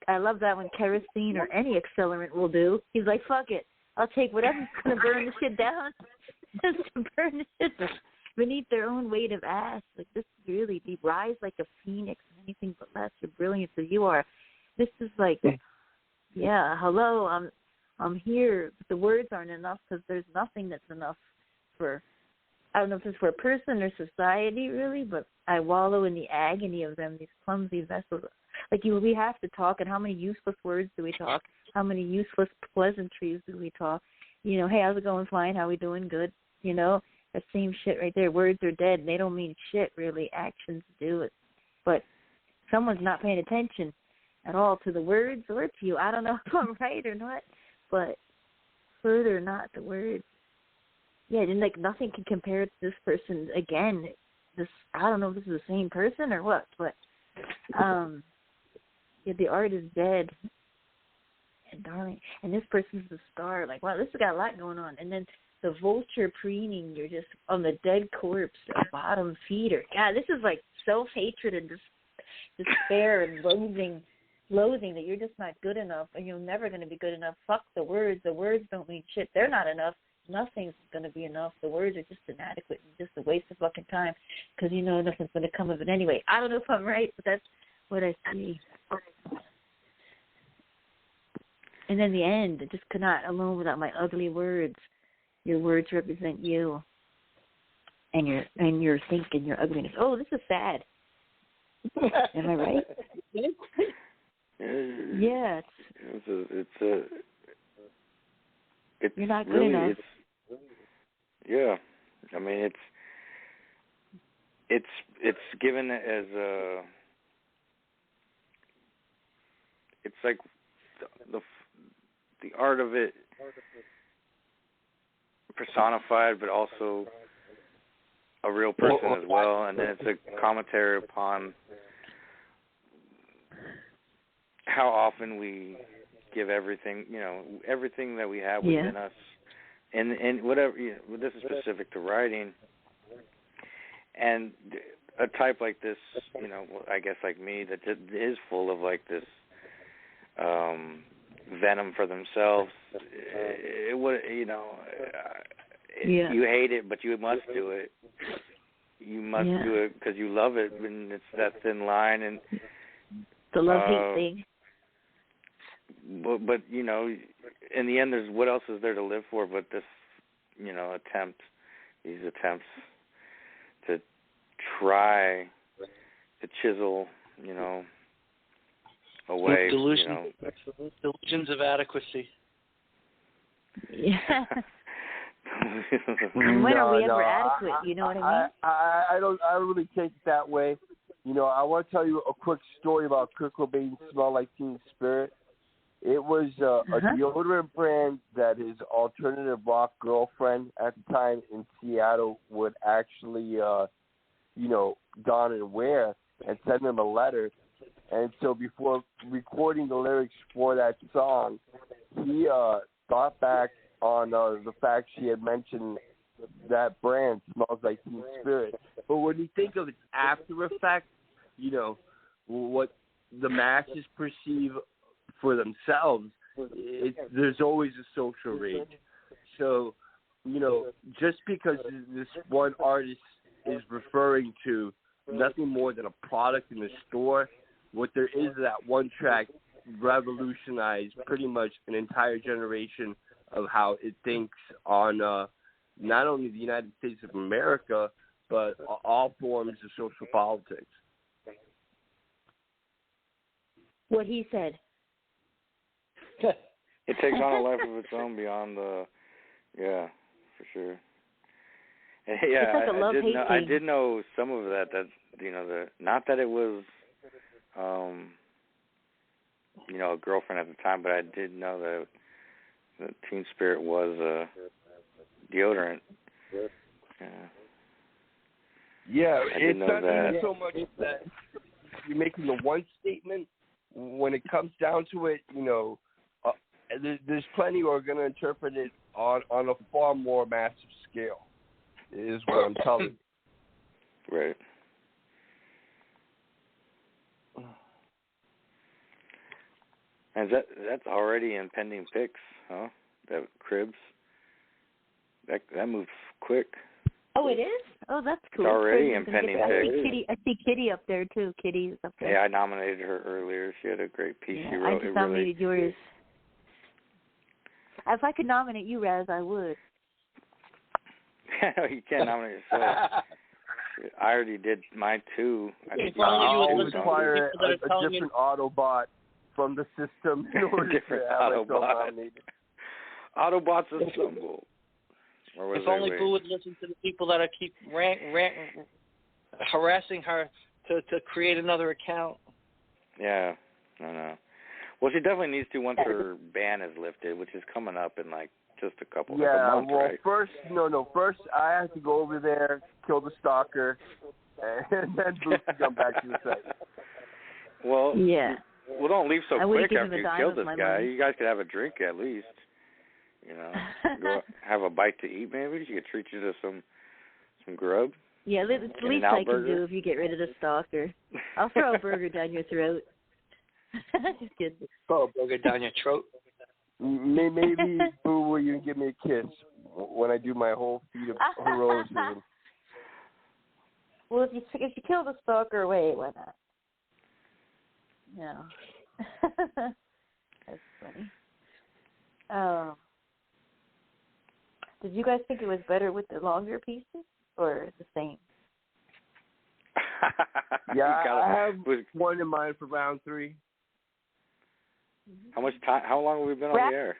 I love that when kerosene or any accelerant will do. He's like, fuck it. I'll take whatever's going to burn the shit down just to burn the shit beneath their own weight of ash. Like, this is really deep. Rise like a phoenix, anything but less your brilliance as you are. This is like, yeah, hello, I'm here. But the words aren't enough because there's nothing that's enough for, I don't know if it's for a person or society really, but I wallow in the agony of them, these clumsy vessels. Like, we have to talk, and how many useless words do we talk? How many useless pleasantries do we talk? You know, hey, how's it going? Fine. How we doing? Good. You know, that same shit right there. Words are dead. They don't mean shit, really. Actions do it. But someone's not paying attention at all to the words or to you. I don't know if I'm right or not, but further not the words. Yeah, and like nothing can compare to this person again. This, I don't know if this is the same person or what, but yeah, the art is dead. And darling, and this person's the star. Like, wow, this has got a lot going on. And then the vulture preening, you're just on the dead corpse, the bottom feeder. God, this is like self-hatred and despair and loathing that you're just not good enough and you're never going to be good enough. Fuck the words. The words don't mean shit. They're not enough. Nothing's going to be enough. The words are just inadequate and just a waste of fucking time because you know nothing's going to come of it anyway. I don't know if I'm right, but that's what I see. And then the end, I just could not alone without my ugly words. Your words represent you and your thinking, your ugliness. Oh, this is sad. Am I right? Yeah. It's you're not good really, enough. Yeah. I mean, it's given as a. It's like the art of it personified, but also a real person as well. And then it's a commentary upon how often we give everything, you know, everything that we have within us. And whatever, you know, this is specific to writing. And a type like this, you know, I guess like me, that is full of like this venom for themselves. It would, you know, you hate it, but you must do it. You must do it because you love it, and it's that thin line. And the love-hate thing. But you know, in the end, there's what else is there to live for but this, you know, these attempts to try to chisel, you know, away. Delusions of adequacy. Yeah. And when are we ever adequate? You know what I mean? I don't really take it that way. You know, I want to tell you a quick story about Kurt Cobain's Smell Like Teen Spirit. It was a deodorant brand that his alternative rock girlfriend at the time in Seattle would actually, you know, don and wear and send him a letter. And so before recording the lyrics for that song, he thought back on the fact she had mentioned that brand Smells Like Teen Spirit. But when you think of its after effect, you know, what the masses perceive for themselves, there's always a social rage. So, just because this one artist is referring to nothing more than a product in the store, what there is that one track revolutionized pretty much an entire generation of how it thinks on not only the United States of America, but all forms of social politics. What he said. It takes on a life of its own beyond the, yeah, for sure. And, yeah, it's like a love-hate thing. I did know some of that. That not that it was, a girlfriend at the time, but I did know that the Teen Spirit was a deodorant. Yeah, it's not that. even so much that you're making the one statement. When it comes down to it, there's plenty who are going to interpret it on a far more massive scale, is what I'm telling you. Right. And that's already in pending picks, huh? That Cribs. That moved quick. Oh, it is? Oh, that's cool. It's already Cribs in pending picks. I see Kitty up there, too. Kitty is up there. Yeah, I nominated her earlier. She had a great piece she wrote. I just nominated yours. If I could nominate you, Raz, I would. You can't nominate yourself. I already did mine, too. I'll require a different Autobot from the system in order different to have myself Autobot. nominated. Autobots assemble. If only Boo would listen to the people that keep harassing her to create another account. Yeah, I know. Well, she definitely needs to once her ban is lifted, which is coming up in just a couple of months, right? First I have to go over there, kill the stalker, and then Boo can come back to the site. Well, yeah. Well, don't leave so quick after you kill this guy. Money. You guys could have a drink at least. Go have a bite to eat maybe. She could treat you to some grub. Yeah, it's the least I can do if you get rid of the stalker. I'll throw a burger down your throat. Just kidding. Throw a burger down your throat. Maybe Boo will even give me a kiss when I do my whole feat of heroism. Well, if you kill the stalker, wait, why not? No. That's funny. Did you guys think it was better with the longer pieces or the same? Yeah, I have one in mind for round 3. How much time? How long have we been on the air?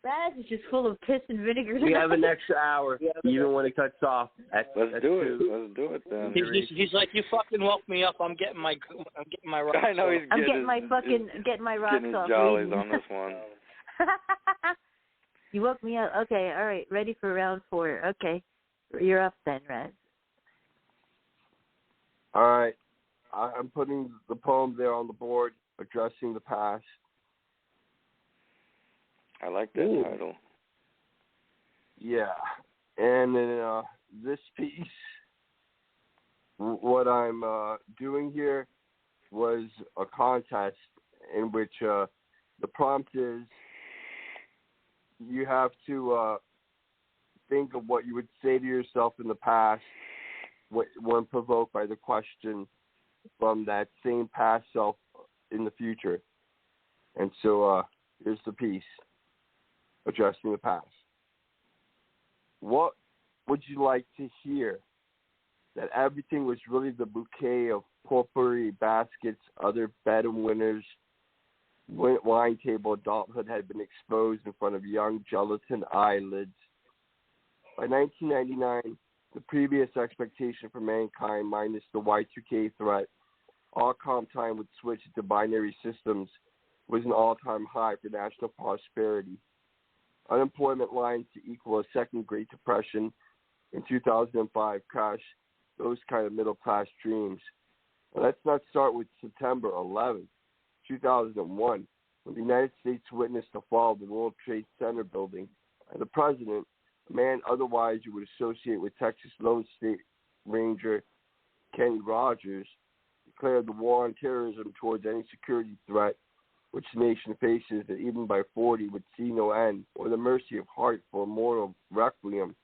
Raz is just full of piss and vinegar. We have an extra hour, even when it cuts off. Let's do it. Let's do it then. He's like, you fucking woke me up. I'm getting my rocks. I know he's getting my rocks getting off. His jollies on this one. You woke me up. Okay, all right. Ready for round 4. Okay. You're up then, Raz. All right. I'm putting the poem there on the board, addressing the past. I like that title. Yeah. And in this piece, what I'm doing here was a contest in which the prompt is you have to think of what you would say to yourself in the past when provoked by the question from that same past self in the future. And so here's the piece, addressing the past. What would you like to hear? That everything was really the bouquet of potpourri baskets, other bedwinners, wine table adulthood had been exposed in front of young gelatin eyelids. By 1999, the previous expectation for mankind minus the Y2K threat, all comp time would switch to binary systems, was an all-time high for national prosperity. Unemployment lines to equal a second Great Depression in 2005 crashed those kind of middle-class dreams. Well, let's not start with September 11th, 2001, when the United States witnessed the fall of the World Trade Center building, and the president, a man otherwise you would associate with Texas Lone State Ranger Kenny Rogers, declared the war on terrorism towards any security threat which the nation faces that even by 40 would see no end, or the mercy of heart for a mortal requiem,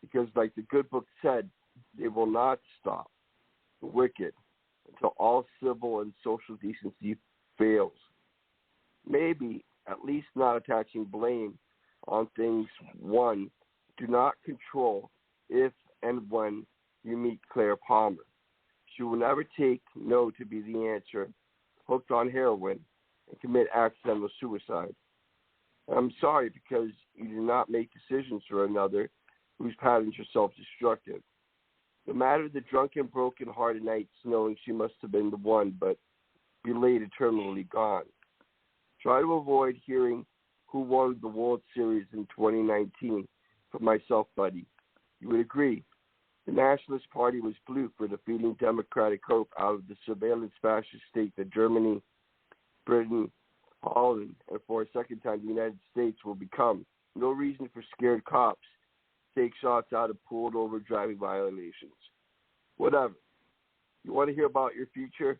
because like the good book said, they will not stop the wicked until all civil and social decency fails. Maybe at least not attaching blame on things one do not control if and when you meet Claire Palmer. She will never take no to be the answer, hooked on heroin, and commit accidental suicide. And I'm sorry because you do not make decisions for another whose patterns are self-destructive. No matter the drunken, broken-hearted nights knowing she must have been the one, but belated, terminally gone. Try to avoid hearing who won the World Series in 2019 for myself, buddy. You would agree. The Nationalist Party was blue for defeating democratic hope out of the surveillance fascist state that Germany, Britain, Holland, and for a second time the United States will become. No reason for scared cops to take shots out of pulled over driving violations. Whatever. You want to hear about your future?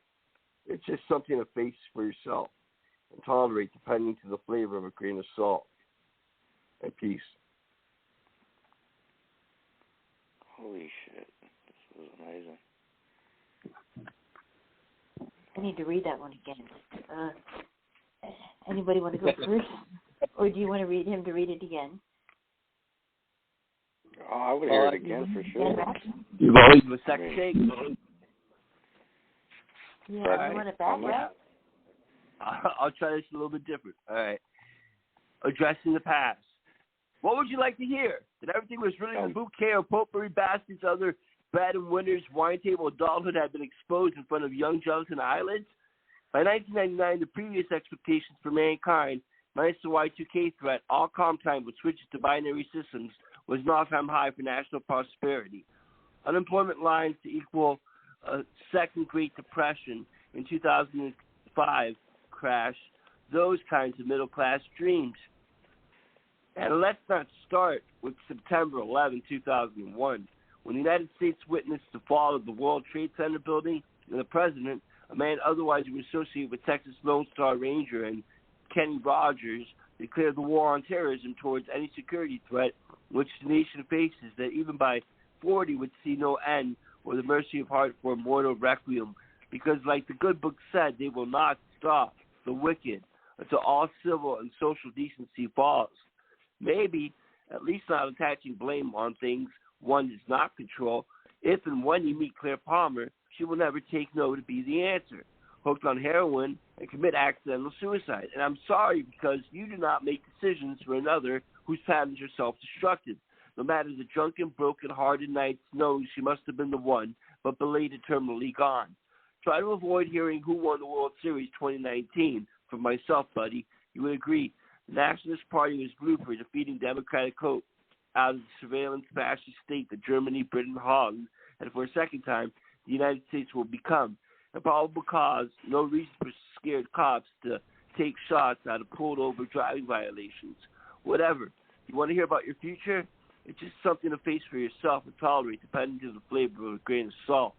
It's just something to face for yourself and tolerate depending to the flavor of a grain of salt. And peace. Holy shit. This was amazing. I need to read that one again. Anybody want to go first? Or do you want to read him to read it again? Oh, I would hear it again for sure. You've always been a second take. Yeah, Right. you want it back, right? I'll try this a little bit different. All right. Addressing the past. What would you like to hear? That everything was really a bouquet of potpourri baskets, other bread and winners, wine table adulthood had been exposed in front of young Jonathan Islands? By 1999, the previous expectations for mankind, minus the Y2K threat, all calm time with switches to binary systems, was an all-time high for national prosperity. Unemployment lines to equal a second Great Depression in 2005 crash, those kinds of middle-class dreams. And let's not start with September 11, 2001, when the United States witnessed the fall of the World Trade Center building and the president, a man otherwise you would associate with Texas Lone Star Ranger and Kenny Rogers, declared the war on terrorism towards any security threat which the nation faces that even by 40 would see no end or the mercy of heart for a mortal requiem, because like the good book said, they will not stop the wicked until all civil and social decency falls. Maybe, at least not attaching blame on things one does not control. If and when you meet Claire Palmer, she will never take no to be the answer, hooked on heroin and commit accidental suicide. And I'm sorry because you do not make decisions for another whose patterns are self-destructive. No matter the drunken, broken-hearted nights knows she must have been the one, but belated, terminally gone. Try to avoid hearing who won the World Series 2019. For myself, buddy, you would agree. The Nationalist Party was blue for defeating democratic hope out of the surveillance fascist state that Germany, Britain, Holland, and for a second time, the United States will become. A probable cause, no reason for scared cops to take shots out of pulled over driving violations. Whatever. You want to hear about your future? It's just something to face for yourself and tolerate, depending on the flavor of a grain of salt.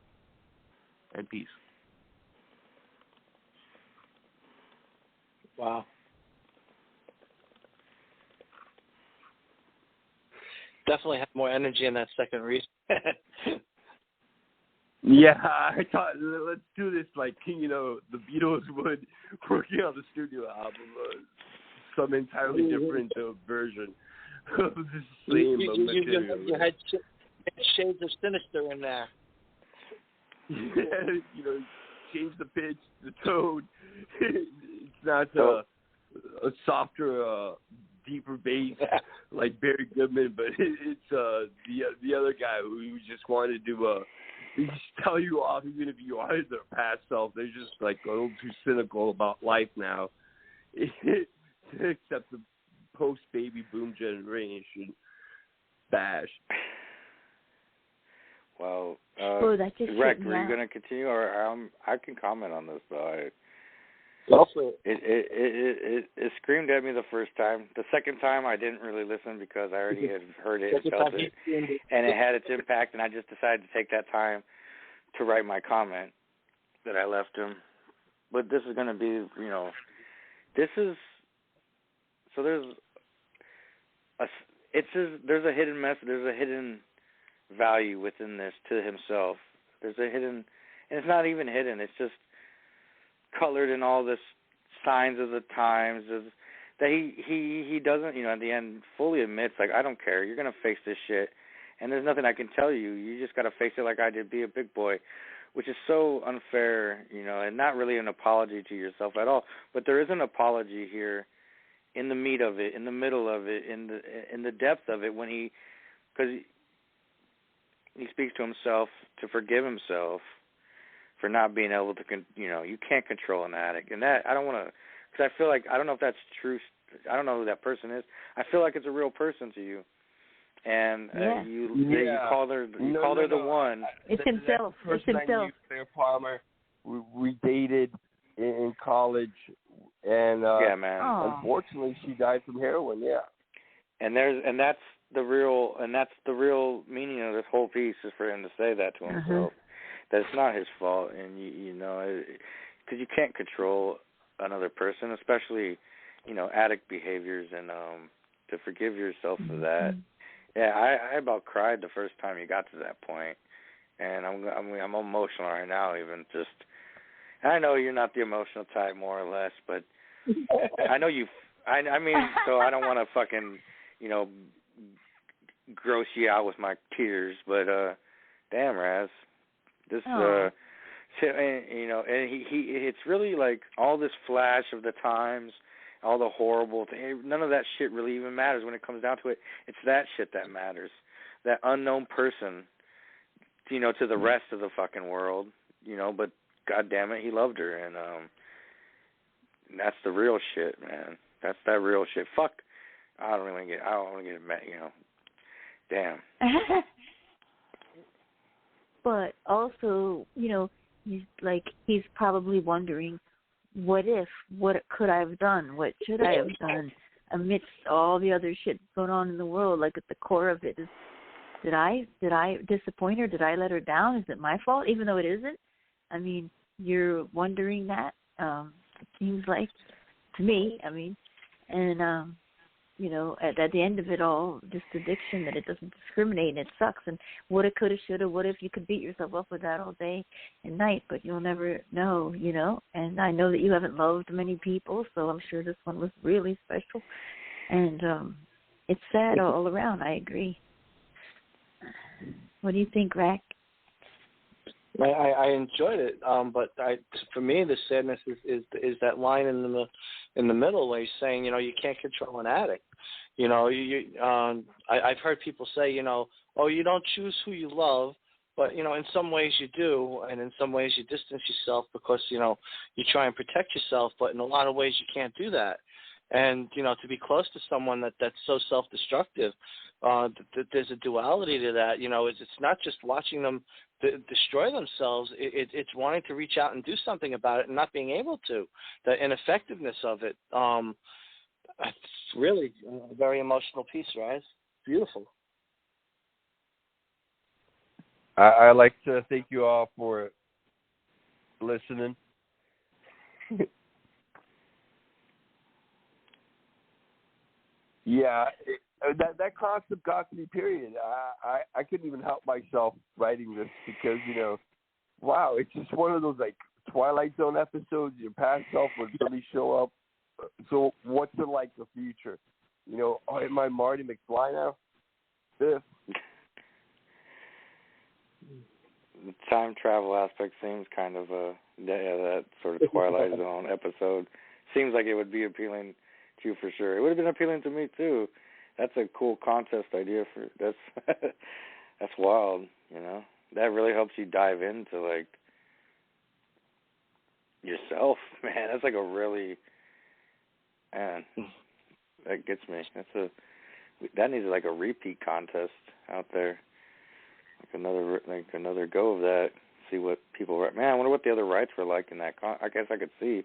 And peace. Wow. Definitely have more energy in that second read. Yeah, I thought, let's do this like, the Beatles would working on the studio album, some entirely different version of the same material. You had shades of sinister in there. Change the pitch, the tone. It's not a softer, deeper bass like Barry Goodman, but it's the other guy who just wanted to they just tell you off even if you are their past self. They're just like a little too cynical about life now. Except the post-baby boom generation bash. Well, Rex, were you going to continue, or I can comment on this though. It screamed at me the first time. The second time, I didn't really listen because I already had heard it and felt it, and it had its impact. And I just decided to take that time to write my comment that I left him. But this is going to be, this is so there's there's a hidden message, there's a hidden value within this to himself. There's a hidden, and it's not even hidden. It's just colored in all this signs of the times that he doesn't, at the end fully admits, like, I don't care. You're gonna face this shit, and there's nothing I can tell you. You just gotta face it like I did. Be a big boy, which is so unfair, and not really an apology to yourself at all. But there is an apology here, in the meat of it, in the middle of it, in the depth of it, because he speaks to himself to forgive himself for not being able to, you can't control an addict, and that I don't want to, because I feel like I don't know if that's true. I don't know who that person is. I feel like it's a real person to you, and you call her the one. It's himself. It's himself. Claire Palmer. We dated in college, and man. Unfortunately, she died from heroin. Yeah, and that's the real meaning of this whole piece, is for him to say that to himself. That it's not his fault, and because you can't control another person, especially addict behaviors, and to forgive yourself for that. Yeah, I about cried the first time you got to that point, and I'm emotional right now, even just. I know you're not the emotional type, more or less, but I know you. I mean, so I don't want to fucking gross you out with my tears, but damn, Raz. This, and he it's really like all this flash of the times, all the horrible things. None of that shit really even matters when it comes down to it. It's that shit that matters. That unknown person, to the rest of the fucking world, but God damn it, he loved her, and that's the real shit, man. That's that real shit. Fuck, I don't want to get mad, damn. But also, he's probably wondering, what could I have done? What should I have done amidst all the other shit going on in the world? Like, at the core of it is, did I disappoint her? Did I let her down? Is it my fault? Even though it isn't. I mean, you're wondering that. It seems like to me. I mean, and at the end of it all, just addiction, that it doesn't discriminate, and it sucks. And woulda, coulda, shoulda, what if you could beat yourself up with that all day and night, but you'll never know, And I know that you haven't loved many people, so I'm sure this one was really special. And it's sad all around. I agree. What do you think, Rack? I enjoyed it, but for me, the sadness is that line in the middle where he's saying, you can't control an addict. I've heard people say, you don't choose who you love, but in some ways you do, and in some ways you distance yourself because you try and protect yourself, but in a lot of ways you can't do that. And to be close to someone that's so self-destructive, there's a duality to that. It's not just watching them destroy themselves. It's wanting to reach out and do something about it and not being able to. The ineffectiveness of it. It's really a very emotional piece, right? It's beautiful. I'd like to thank you all for listening. Yeah, that concept got to me, period. I couldn't even help myself writing this because, wow, it's just one of those, like, Twilight Zone episodes. Your past self would really show up. So what's it like the future? Am I Marty McFly now? This. The time travel aspect seems kind of that sort of Twilight Zone episode. Seems like it would be appealing to you for sure. It would have been appealing to me too. That's a cool contest idea that's wild, That really helps you dive into like yourself, man. That's like a really, man, that gets me. That needs like a repeat contest out there. Like another go of that. See what people write. Man, I wonder what the other rights were like in that. I guess I could see,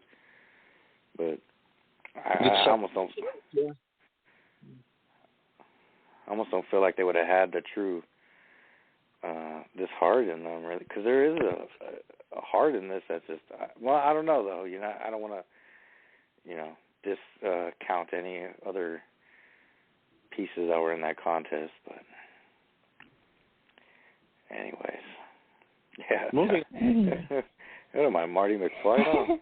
but I almost don't. Yeah. I almost don't feel like they would have had the true this heart in them, really, because there is a heart in this that's just. Well, I don't know though. I don't want to. discount any other pieces that were in that contest, but anyways, yeah. Moving. I don't mind Marty McFly.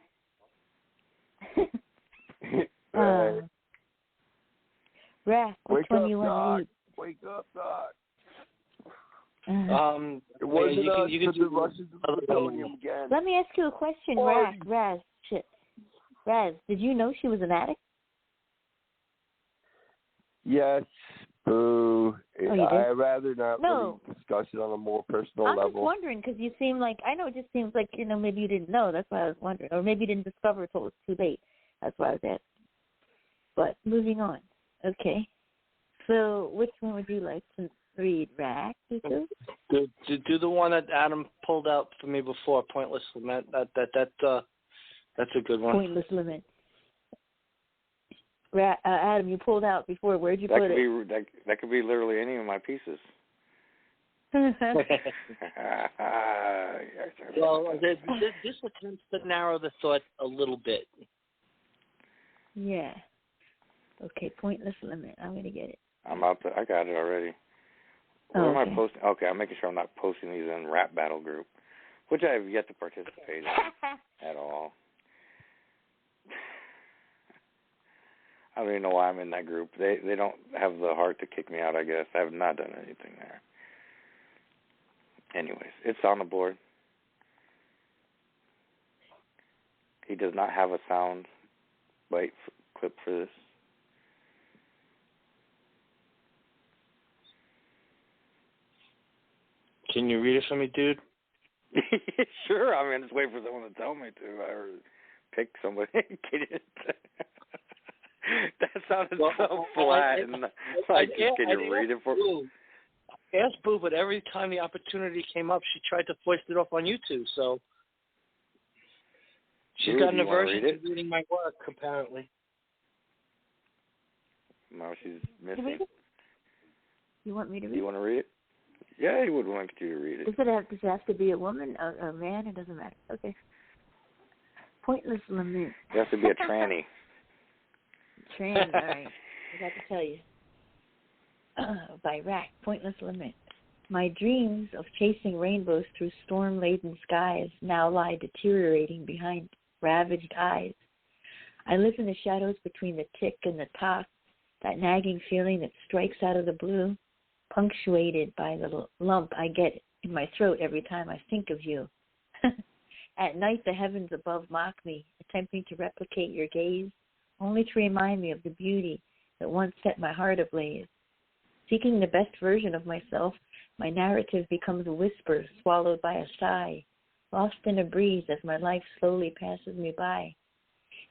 Raph, which one you want to read? Wake up, Doc. It wasn't you can do the Russians of the Belgium again. Let me ask you a question, Raz, did you know she was an addict? Yes, boo. Oh, I'd rather not really discuss it on a more personal level. I'm just wondering, because you seem like, I know it just seems like, maybe you didn't know. That's why I was wondering. Or maybe you didn't discover until it was too late. That's why I was asking. But moving on. Okay. So which one would you like to read, Rack? Do the one that Adam pulled out for me before, Pointless Lament. That's a good one. Pointless Lament. Adam, you pulled out before. Where'd you put it? That could be literally any of my pieces. Well, this attempts to narrow the thought a little bit. Yeah. Okay, Pointless Limit. I'm going to get it. I got it already. Where am I posting? Okay, I'm making sure I'm not posting these in Rap Battle Group, which I have yet to participate in at all. I don't even know why I'm in that group. They don't have the heart to kick me out, I guess. I have not done anything there. Anyways, it's on the board. He does not have a sound bite clip for this. Can you read it for me, dude? Sure. I mean, just wait for someone to tell me to, or pick somebody. Get it. That sounded so flat. Can you read it for me? I asked Boo, but every time the opportunity came up, she tried to foist it off on you two. So she's got an aversion to reading my work, apparently. No, she's missing. You want me to read it? Do you want to read it? Yeah, he would like you to read it. Does it have to be a woman, a man? It doesn't matter. Okay. Pointless Lament. You have to be a tranny. Tranny, all right. I got to tell you. By Rack, Pointless Lament. My dreams of chasing rainbows through storm-laden skies now lie deteriorating behind ravaged eyes. I live in the shadows between the tick and the tock, that nagging feeling that strikes out of the blue, punctuated by the lump I get in my throat every time I think of you. At night, the heavens above mock me, attempting to replicate your gaze, only to remind me of the beauty that once set my heart ablaze. Seeking the best version of myself, my narrative becomes a whisper swallowed by a sigh, lost in a breeze as my life slowly passes me by.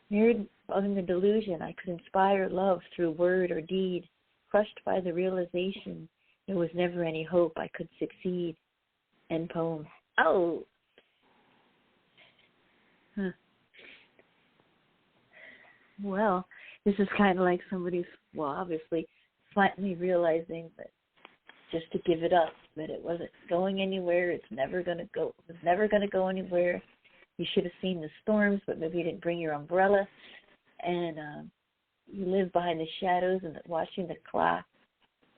Mirrored in the delusion, I could inspire love through word or deed, crushed by the realization there was never any hope I could succeed. End poem. Oh! Huh. Well, this is kind of like somebody's, obviously, finally realizing that just to give it up, that it wasn't going anywhere, it's never going to go, it was never going to go anywhere. You should have seen the storms, but maybe you didn't bring your umbrella, and you live behind the shadows and watching the clock,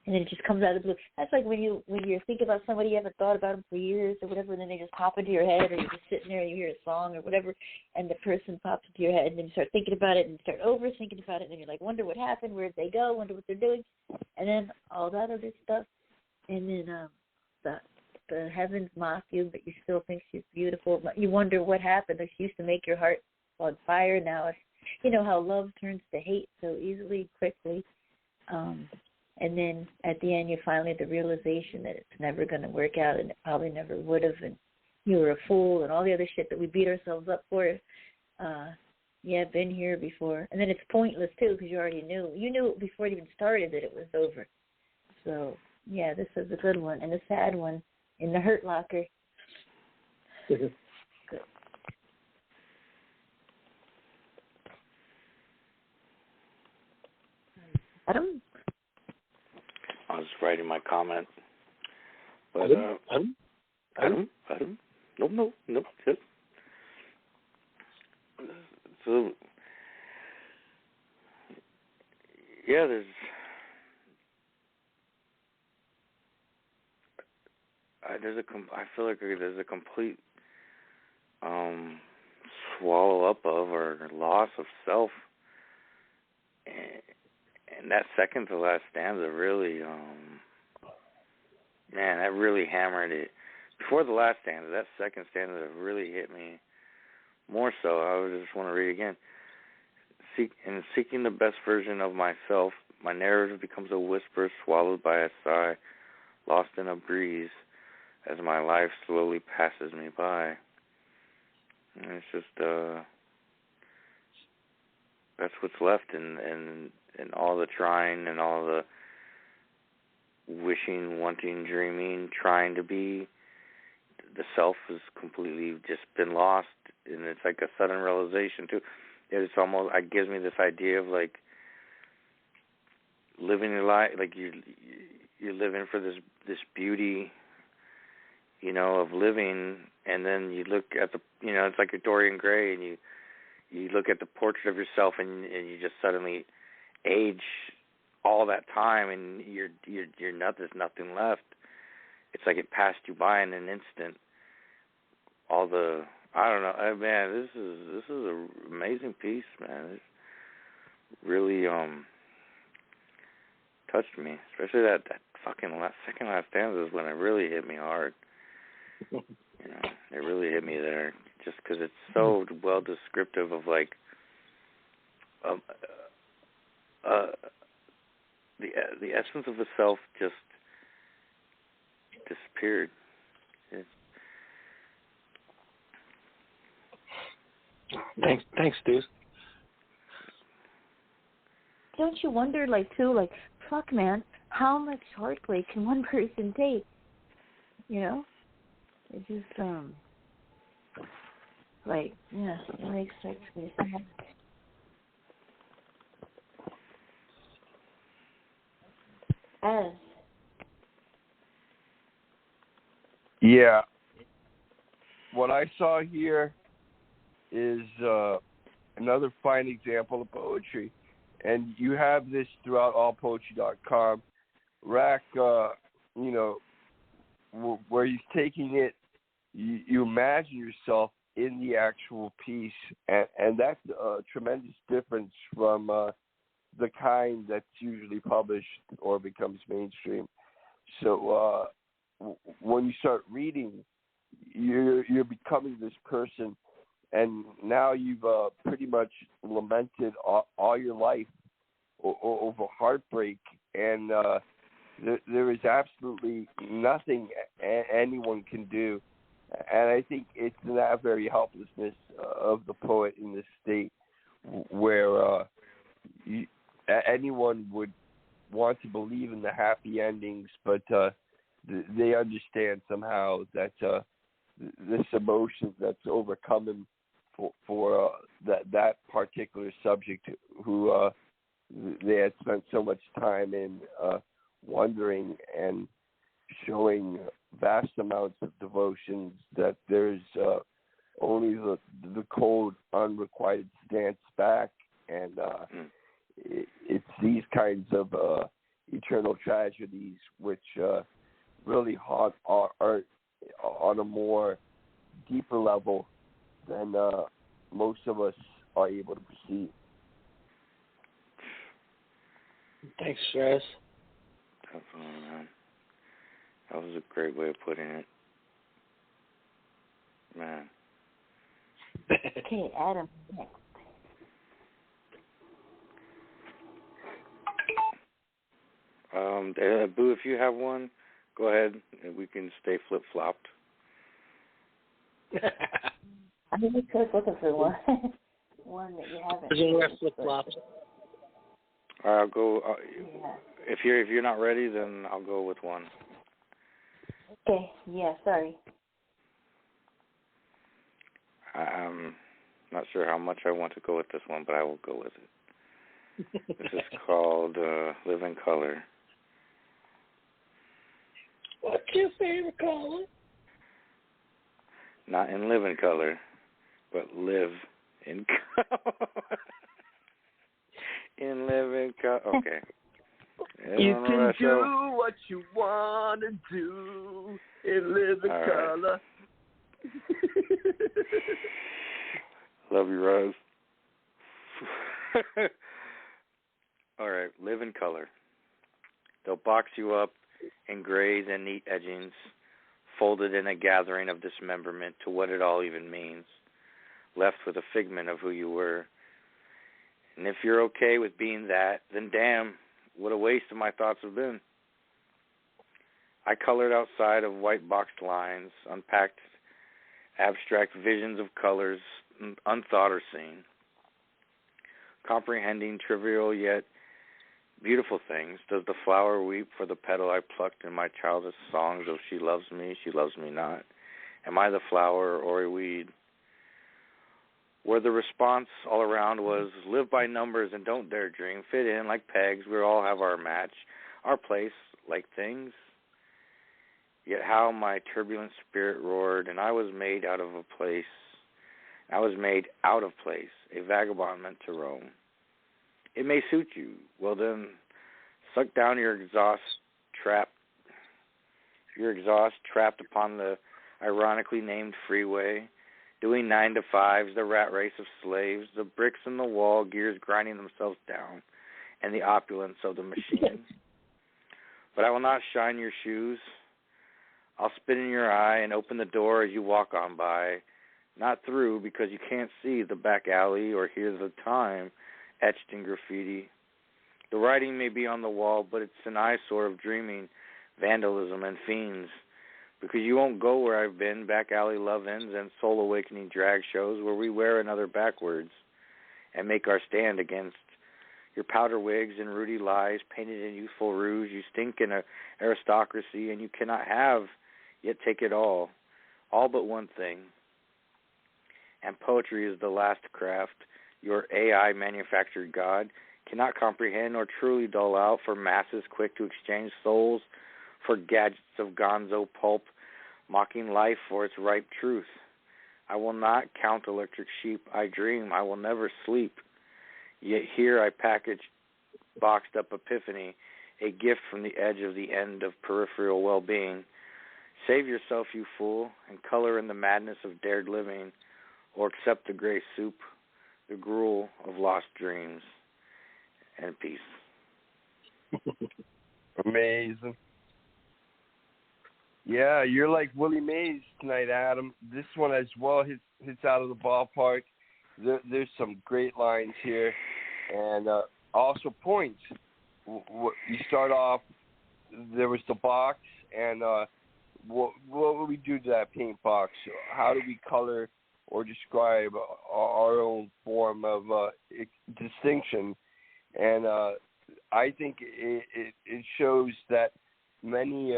and then it just comes out of the blue. That's like when you think about somebody you haven't thought about them for years or whatever, and then they just pop into your head, or you're just sitting there and you hear a song or whatever, and the person pops into your head, and then you start thinking about it and start overthinking about it, and then you're like, wonder what happened, where'd they go, wonder what they're doing, and then all that other stuff, and then the heavens mock you, but you still think she's beautiful. You wonder what happened. She used to make your heart on fire. Now, you know how love turns to hate so easily, quickly. And then at the end, you finally have the realization that it's never going to work out, and it probably never would have, and you were a fool, and all the other shit that we beat ourselves up for. Yeah, been here before. And then it's pointless, too, because you already knew. You knew before it even started that it was over. So, yeah, this is a good one. And a sad one in the Hurt Locker. Good. Adam? I was writing my comment. But, Adam? No. Just. So, yeah, I feel like there's a complete swallow up of or loss of self, and that second to last stanza really, man, that really hammered it. Before the last stanza, that second stanza really hit me more so. I would just want to read again. Seeking the best version of myself, my narrative becomes a whisper swallowed by a sigh, lost in a breeze as my life slowly passes me by. And it's just, that's what's left in all the trying and all the wishing, wanting, dreaming, trying to be. The self has completely just been lost, and it's like a sudden realization too. It's almost, it gives me this idea of like living your life, like you're living for this beauty, you know, of living, and then you look at the, you know, it's like a Dorian Gray, and you look at the portrait of yourself, and you just suddenly age all that time, and you're not, there's nothing left. It's like it passed you by in an instant. All the, I don't know, man, this is an amazing piece, man. It really touched me, especially that fucking second last stanza is when it really hit me hard. You know, it really hit me there, just because it's so well descriptive of like the essence of the self just disappeared. Thanks, dude. Don't you wonder, like, too, like, fuck, man, how much heartbreak can one person take? You know? It just, like, yeah, it really strikes me. As. Yeah. What I saw here is another fine example of poetry. And you have this throughout allpoetry.com. Rack, you know, where he's taking it, you imagine yourself in the actual piece, and that's a tremendous difference from the kind that's usually published or becomes mainstream. So when you start reading, you're becoming this person, and now you've pretty much lamented all your life over heartbreak, and there is absolutely nothing anyone can do. And I think it's that very helplessness of the poet in this state where anyone would want to believe in the happy endings, but they understand somehow that this emotion that's overcome him for that particular subject who they had spent so much time in wondering and showing vast amounts of devotions, that there's only the cold, unrequited stance back, and it's these kinds of eternal tragedies which really haunt our art on a more deeper level than most of us are able to perceive. Thanks, Stress. Definitely, man. That was a great way of putting it. Man. Okay, Adam. Boo, if you have one, go ahead, and we can stay flip-flopped. I'm going to keep looking for one. One that you haven't. Doesn't wear flip-flops. All right, I'll go. If you're not ready, then I'll go with one. Okay. Yeah. Sorry. I'm not sure how much I want to go with this one, but I will go with it. This is called Live in Color. What's your favorite color? Not in Live in Color, but live in color. In Live in Okay. You can do what you want to do and live in color. Love you, Rose. All right, live in color. They'll box you up in grays and neat edgings, folded in a gathering of dismemberment to what it all even means, left with a figment of who you were. And if you're okay with being that, then damn, what a waste of my thoughts have been. I colored outside of white boxed lines, unpacked abstract visions of colors unthought or seen, comprehending trivial yet beautiful things. Does the flower weep for the petal I plucked in my childish songs of she loves me not? Am I the flower or a weed? Where the response all around was, live by numbers and don't dare dream. Fit in like pegs, we all have our match, our place like things. Yet how my turbulent spirit roared, and I was made out of a place. I was made out of place, a vagabond meant to roam. It may suit you. Well then, suck down your exhaust trapped upon the ironically named freeway, doing 9 to 5s, the rat race of slaves, the bricks in the wall, gears grinding themselves down, and the opulence of the machine. But I will not shine your shoes. I'll spit in your eye and open the door as you walk on by, not through because you can't see the back alley or hear the time etched in graffiti. The writing may be on the wall, but it's an eyesore of dreaming, vandalism, and fiends. Because you won't go where I've been, back alley love-ins and soul-awakening drag shows where we wear another backwards and make our stand against your powder wigs and ruddy lies painted in youthful rouge. You stink in a aristocracy, and you cannot have, yet take it all but one thing. And poetry is the last craft your AI-manufactured God cannot comprehend or truly dull out for masses quick to exchange souls for gadgets of gonzo pulp, mocking life for its ripe truth. I will not count electric sheep. I dream. I will never sleep. Yet here I package boxed up epiphany, a gift from the edge of the end of peripheral well-being. Save yourself, you fool, and color in the madness of dared living, or accept the gray soup, the gruel of lost dreams. And peace. Amazing. Yeah, you're like Willie Mays tonight, Adam. This one as well hits out of the ballpark. There's some great lines here, and also points. You start off, there was the box, and what would we do to that paint box? How do we color or describe our own form of distinction? And I think it shows that many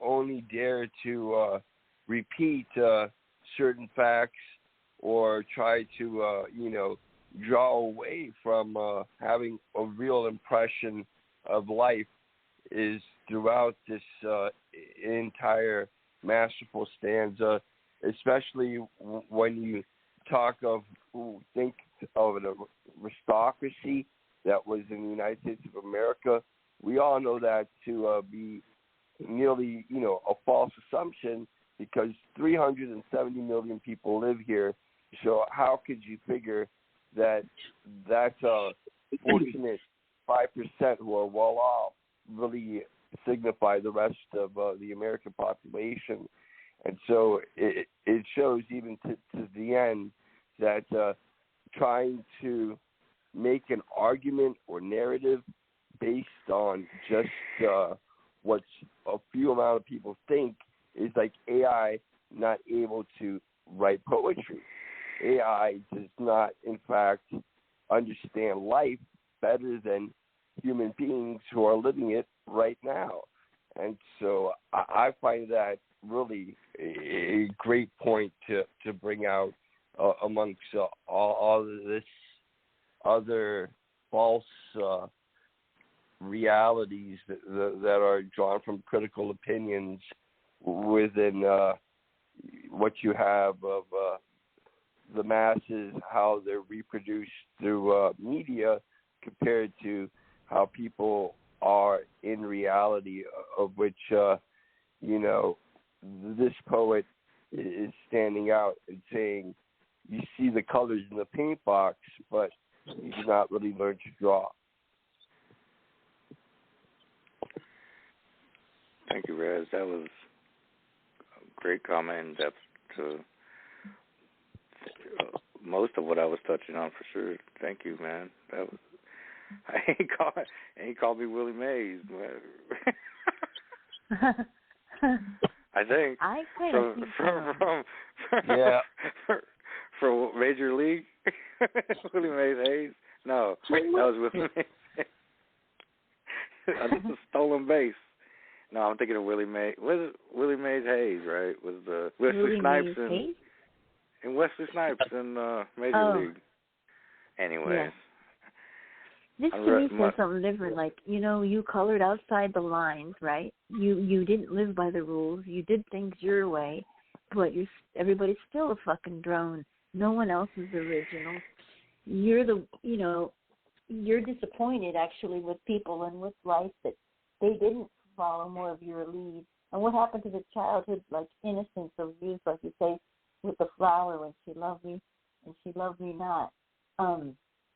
only dare to repeat certain facts or try to, draw away from having a real impression of life is throughout this entire masterful stanza, especially when you think of an aristocracy that was in the United States of America. We all know that to be nearly, a false assumption because 370 million people live here. So how could you figure that that's a fortunate 5% who are well off really signify the rest of the American population? And so it shows even to the end that trying to make an argument or narrative based on just what a few amount of people think is like AI not able to write poetry. AI does not, in fact, understand life better than human beings who are living it right now. And so I find that really a great point to bring out amongst all of this other false realities that are drawn from critical opinions within what you have of the masses, how they're reproduced through media compared to how people are in reality, of which, this poet is standing out and saying, you see the colors in the paint box, but you do not really learn to draw. Thank you, Rez. That was a great comment in depth to most of what I was touching on, for sure. Thank you, man. That was. I ain't called me Willie Mays, man. I think. I kind of from Major League. Willie Mays Hayes. No, that was Willie Mays. The stolen base. No, I'm thinking of Willie Mays. Was it Willie Mays Hayes, right? Was the Wesley Snipes and Wesley Snipes in Major League. Anyways. Yeah. This to me says something different. Like, you colored outside the lines, right? You didn't live by the rules. You did things your way, but everybody's still a fucking drone. No one else is original. You're disappointed actually with people and with life that they didn't follow more of your lead. And what happened to the childhood, like, innocence of youth, like you say, with the flower when she loved me and she loved me not.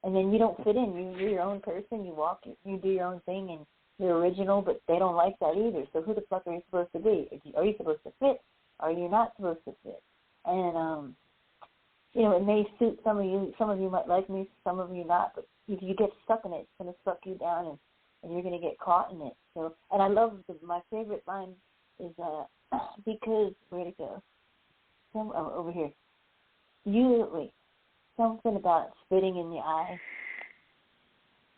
And then you don't fit in. You're your own person. You walk, you do your own thing, and you're original, but they don't like that either. So who the fuck are you supposed to be? Are you supposed to fit? Are you not supposed to fit? And, it may suit some of you. Some of you might like me, some of you not. But if you get stuck in it, it's going to suck you down, and you're going to get caught in it. So, and I love my favorite line is because, where'd it go? Over here. Wait. Something about spitting in the eye.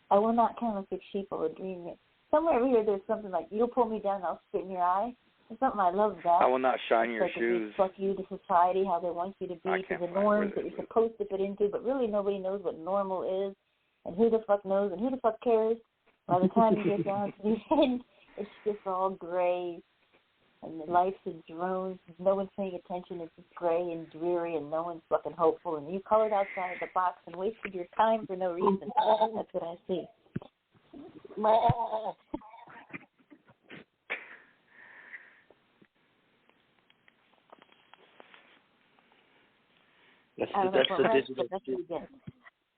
I will not counterfeit sheep or dream it. Somewhere over here there's something like, you'll pull me down and I'll spit in your eye. It's something I love that. I will not shine your like shoes. Fuck you to society, how they want you to be, to the norms that you're supposed to fit into, but really nobody knows what normal is, and who the fuck knows, and who the fuck cares. By the time you get down to the end, it's just all gray. And life's a drone. No one's paying attention. It's just gray and dreary, and no one's fucking hopeful. And you colored outside the box and wasted your time for no reason. That's what I see.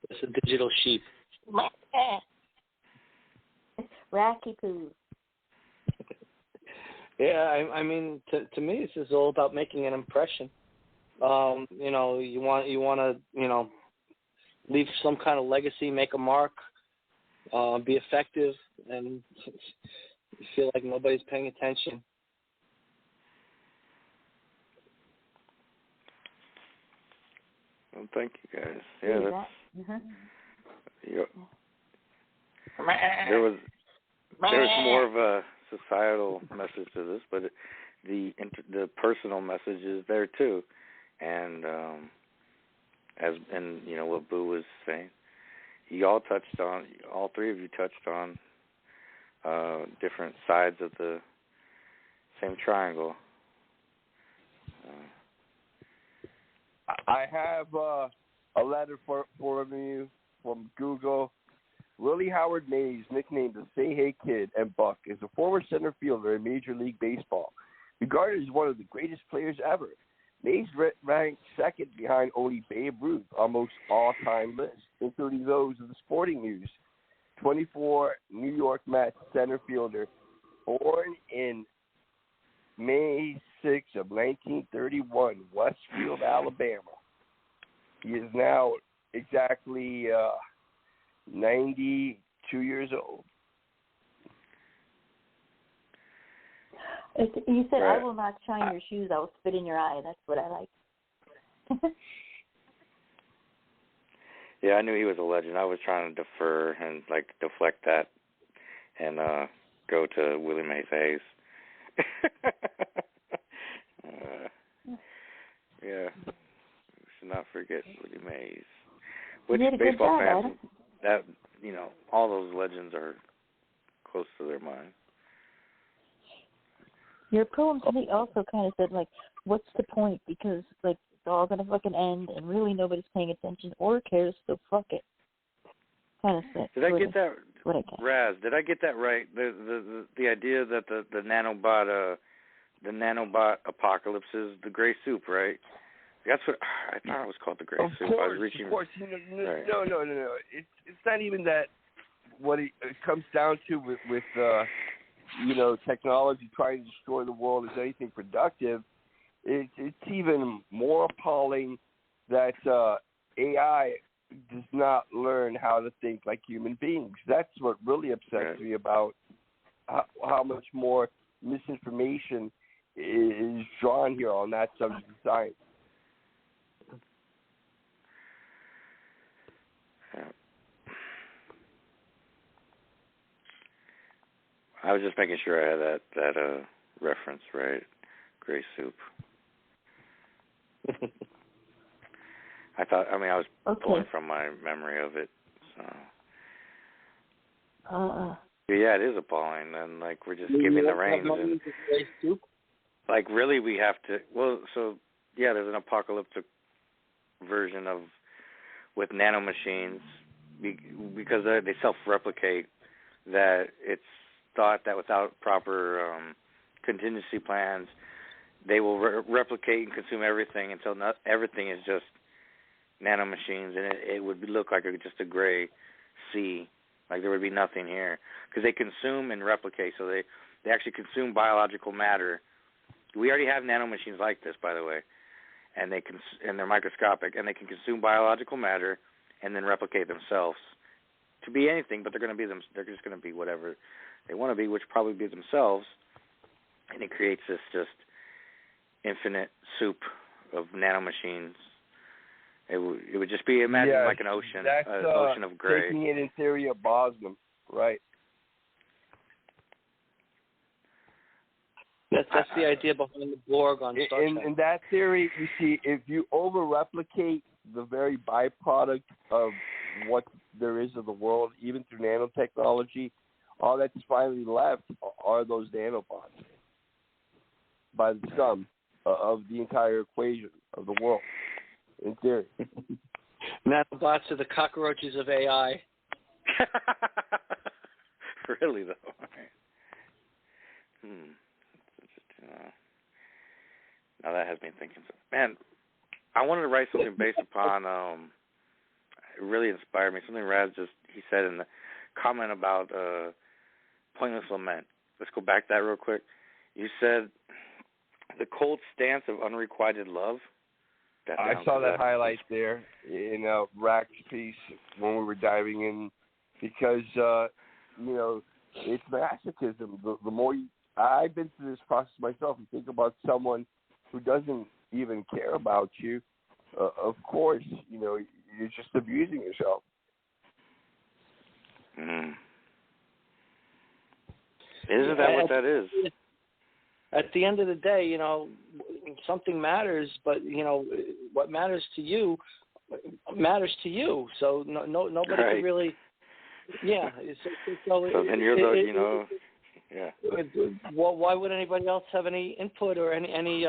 That's a digital sheep. Racky poo. Yeah, I mean, to me, this is all about making an impression. You want to, leave some kind of legacy, make a mark, be effective, and you feel like nobody's paying attention. Well, thank you guys. Yeah, that's. There was more of a societal message to this, but the personal message is there too, and what Boo was saying, all three of you touched on different sides of the same triangle. I have a letter for you from Google. Willie Howard Mays, nicknamed the Say Hey Kid and Buck, is a former center fielder in Major League Baseball, regarded as one of the greatest players ever. Mays ranked second behind only Babe Ruth on most all-time lists, including those of the Sporting News. 24 New York Mets center fielder, born in May 6 of 1931, Westfield, Alabama. He is now exactly 92 years old. You said, I will not shine your shoes, I will spit in your eye. That's what I like. Yeah, I knew he was a legend. I was trying to defer and, deflect that and go to Willie Mays Hayes. Yeah, we should not forget Willie Mays. Which baseball fans, all those legends are close to their mind. Your poem to me also kind of said, what's the point? Because, it's all going to fucking end, and really nobody's paying attention or cares, so fuck it. Kind of sick. Did I get that? what I got. Raz, did I get that right? The idea that the nanobot apocalypse is the gray soup, right? That's what I thought it was called, the gray soup. I was reaching. Of course. Right. No. It's not even that. What it comes down to with technology trying to destroy the world is anything productive. It's even more appalling that AI does not learn how to think like human beings. That's what really upsets me about how much more misinformation is drawn here on that subject of science. I was just making sure I had that reference right. Gray soup. I was pulling from my memory of it. So. Yeah, it is appalling. And we're just giving the reins. And, gray soup? Really, we have to. Well, so yeah, there's an apocalyptic version with nanomachines because they self-replicate. That it's thought that without proper contingency plans, they will replicate and consume everything until everything is just nanomachines, and it would look like just a gray sea, like there would be nothing here, because they consume and replicate. So they actually consume biological matter. We already have nanomachines like this, by the way, and and they're microscopic, and they can consume biological matter and then replicate themselves to be anything, but they're just going to be whatever they want to be, which probably be themselves, and it creates this just infinite soup of nanomachines. It would just be, imagine like an ocean, an ocean of gray. Taking it in theory of Bosman, right? That's the idea behind the Borg on Star Trek. In that theory, you see, if you over-replicate the very byproduct of what there is of the world, even through nanotechnology, all that's finally left are those nanobots by the sum of the entire equation of the world, in theory. Nanobots are the cockroaches of AI. Really, though? Now that has me thinking. Man, I wanted to write something based upon, it really inspired me, something Raz he said in the comment about pointless lament. Let's go back to that real quick. You said the cold stance of unrequited love. I saw that highlight there in Rack's piece when we were diving in, because it's masochism. The more I've been through this process myself, and think about someone who doesn't even care about you. Of course, you're just abusing yourself. Mm. Isn't that what that is? At the end of the day, something matters, but what matters to you matters to you. So nobody can really. Yeah. So then you're yeah. Well, why would anybody else have any input or any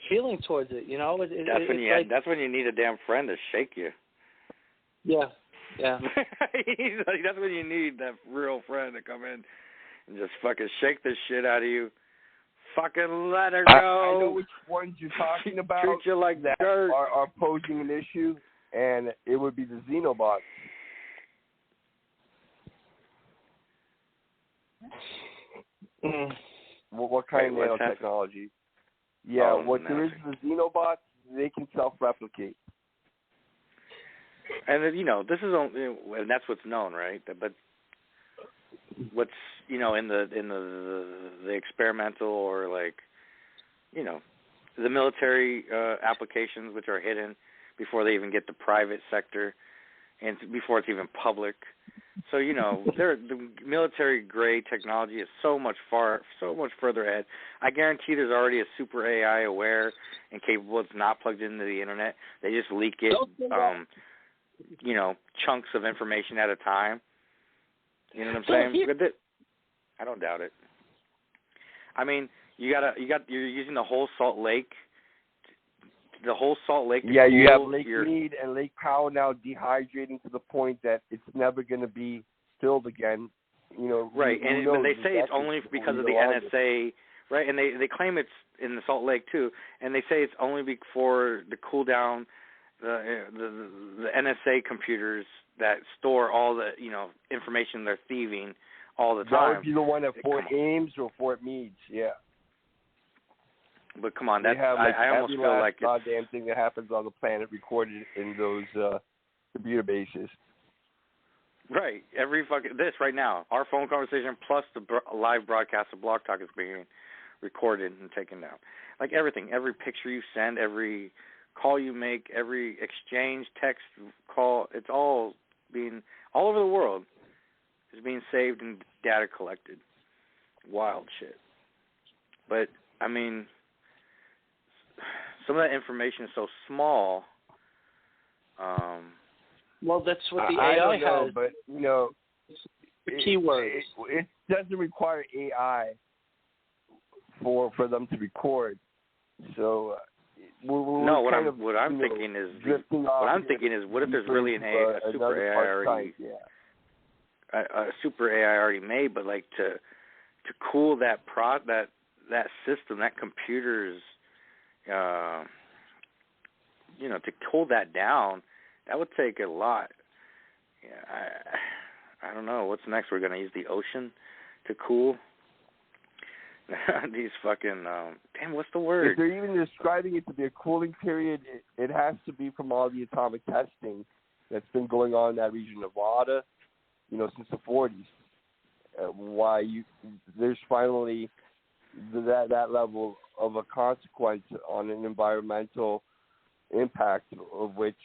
feeling towards it? That's when you need a damn friend to shake you. Yeah. That's when you need that real friend to come in and just fucking shake the shit out of you. Fucking let her go. I know which ones you're talking about. Treat you like that dirt. Are posing an issue, and it would be the xenobots. What kind of nanotechnology? Yeah, there is the xenobots, they can self-replicate. And this is only, and that's what's known, right? But what's in the experimental or the military applications, which are hidden before they even get the private sector and before it's even public. So the military grade technology is so much further ahead. I guarantee there's already a super AI aware and capable. It's not plugged into the internet. They just leak it, chunks of information at a time. You know what I'm saying? I don't doubt it. I mean, you're using the whole Salt Lake. The whole Salt Lake. Yeah, you have Lake Mead and Lake Powell now dehydrating to the point that it's never going to be filled again, Right, but they say it's only because of the NSA, right? And they claim it's in the Salt Lake too, and they say it's only for the cool down, the NSA computers that store all the information they're thieving all the time. That would be the one at Fort Ames or Fort Meade, yeah. But come on, I almost feel like it's goddamn thing that happens on the planet recorded in those computer bases. Right. Every this right now, our phone conversation plus the live broadcast of Blog Talk is being recorded and taken down. Like everything, every picture you send, every call you make, every exchange, text, call, it's all over the world is being saved and data collected. Wild shit. But, I mean, some of that information is so small. Well, that's what the I AI don't know, has. But, the keywords. It doesn't require AI for them to record. So what I'm thinking is what if there's really a super AI already a super AI already made, but like to cool that system, that computer's to cool that down, that would take a lot. Yeah, I don't know what's next. We're gonna use the ocean to cool these fucking what's the word? If they're even describing it to be a cooling period, it has to be from all the atomic testing that's been going on in that region of Nevada, since the 40s. There's finally that level of a consequence on an environmental impact of which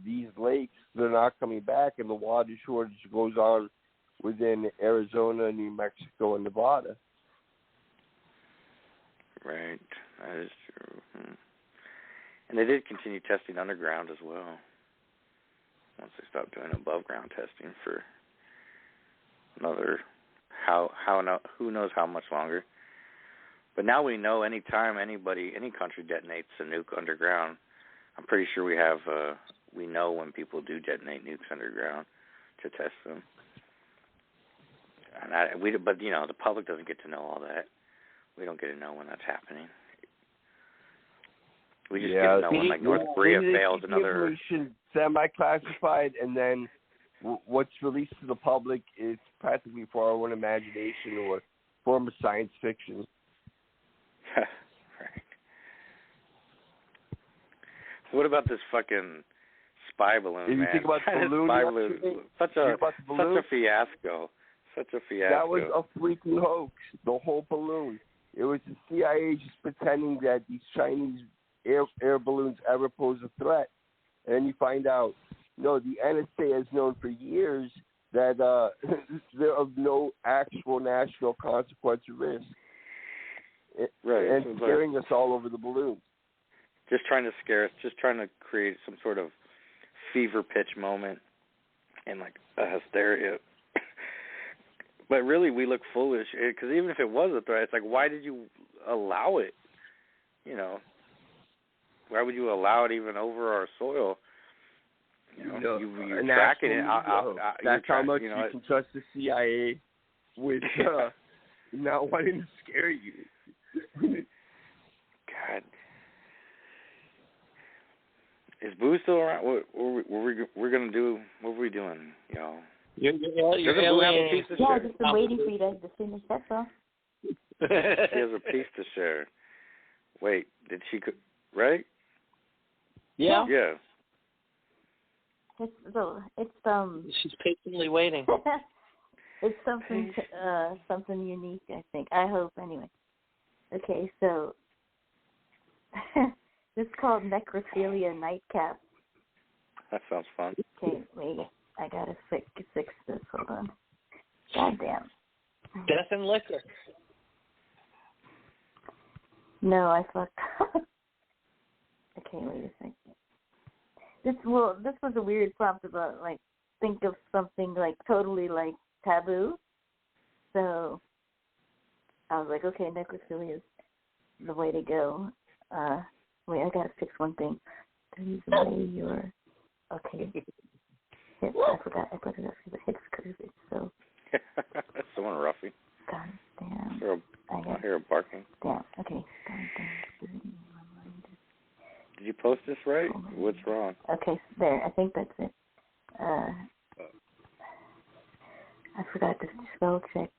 these lakes, they're not coming back, and the water shortage goes on within Arizona, New Mexico, and Nevada. Right, that is true. And they did continue testing underground as well. Once they stopped doing above ground testing for another who knows how much longer. But now we know any country detonates a nuke underground, I'm pretty sure we know when people do detonate nukes underground to test them. But the public doesn't get to know all that. We don't get to know when that's happening. We just get to know when North Korea fails another. Information semi-classified, and then what's released to the public is practically for our own imagination or form of science fiction. Right. What about this fucking spy balloon, man? Think about the balloon, spy balloon. Such a fiasco. Such a fiasco. That was a freaking hoax. The whole balloon. It was the CIA just pretending that these Chinese air balloons ever pose a threat, and then you find out, no, the NSA has known for years that they're of no actual national consequence or risk. Right. And scaring us all over the balloons. Just trying to scare us, just trying to create some sort of fever pitch moment and like a hysteria. But really, we look foolish because even if it was a threat, it's like, why did you allow it? Why would you allow it even over our soil? You're tracking it. That's how much you can trust the CIA with not wanting to scare you. God. Is Boo still around? What we're gonna do? What were we doing, y'all? You're have a piece to share? Just been waiting for you guys to finish. That's all. She has a piece to share. Wait, did she? Right? Yeah. Yeah. It's She's patiently waiting. It's something unique, I think. I hope, anyway. Okay, so this is called Necrophilia Nightcap. That sounds fun. Okay, wait. I gotta fix this. Hold on. Goddamn. Death and liquor. No, I fucked up. Okay, wait a second. This was a weird prompt about, like, think of something, like, totally, like, taboo. So I was like, okay, necrophilia is the way to go. Wait, I gotta fix one thing. Please lay your... Okay. Hips, I forgot. I put it up for the hips because it's so wrong? Okay, there. I think that's it. I forgot to spell check.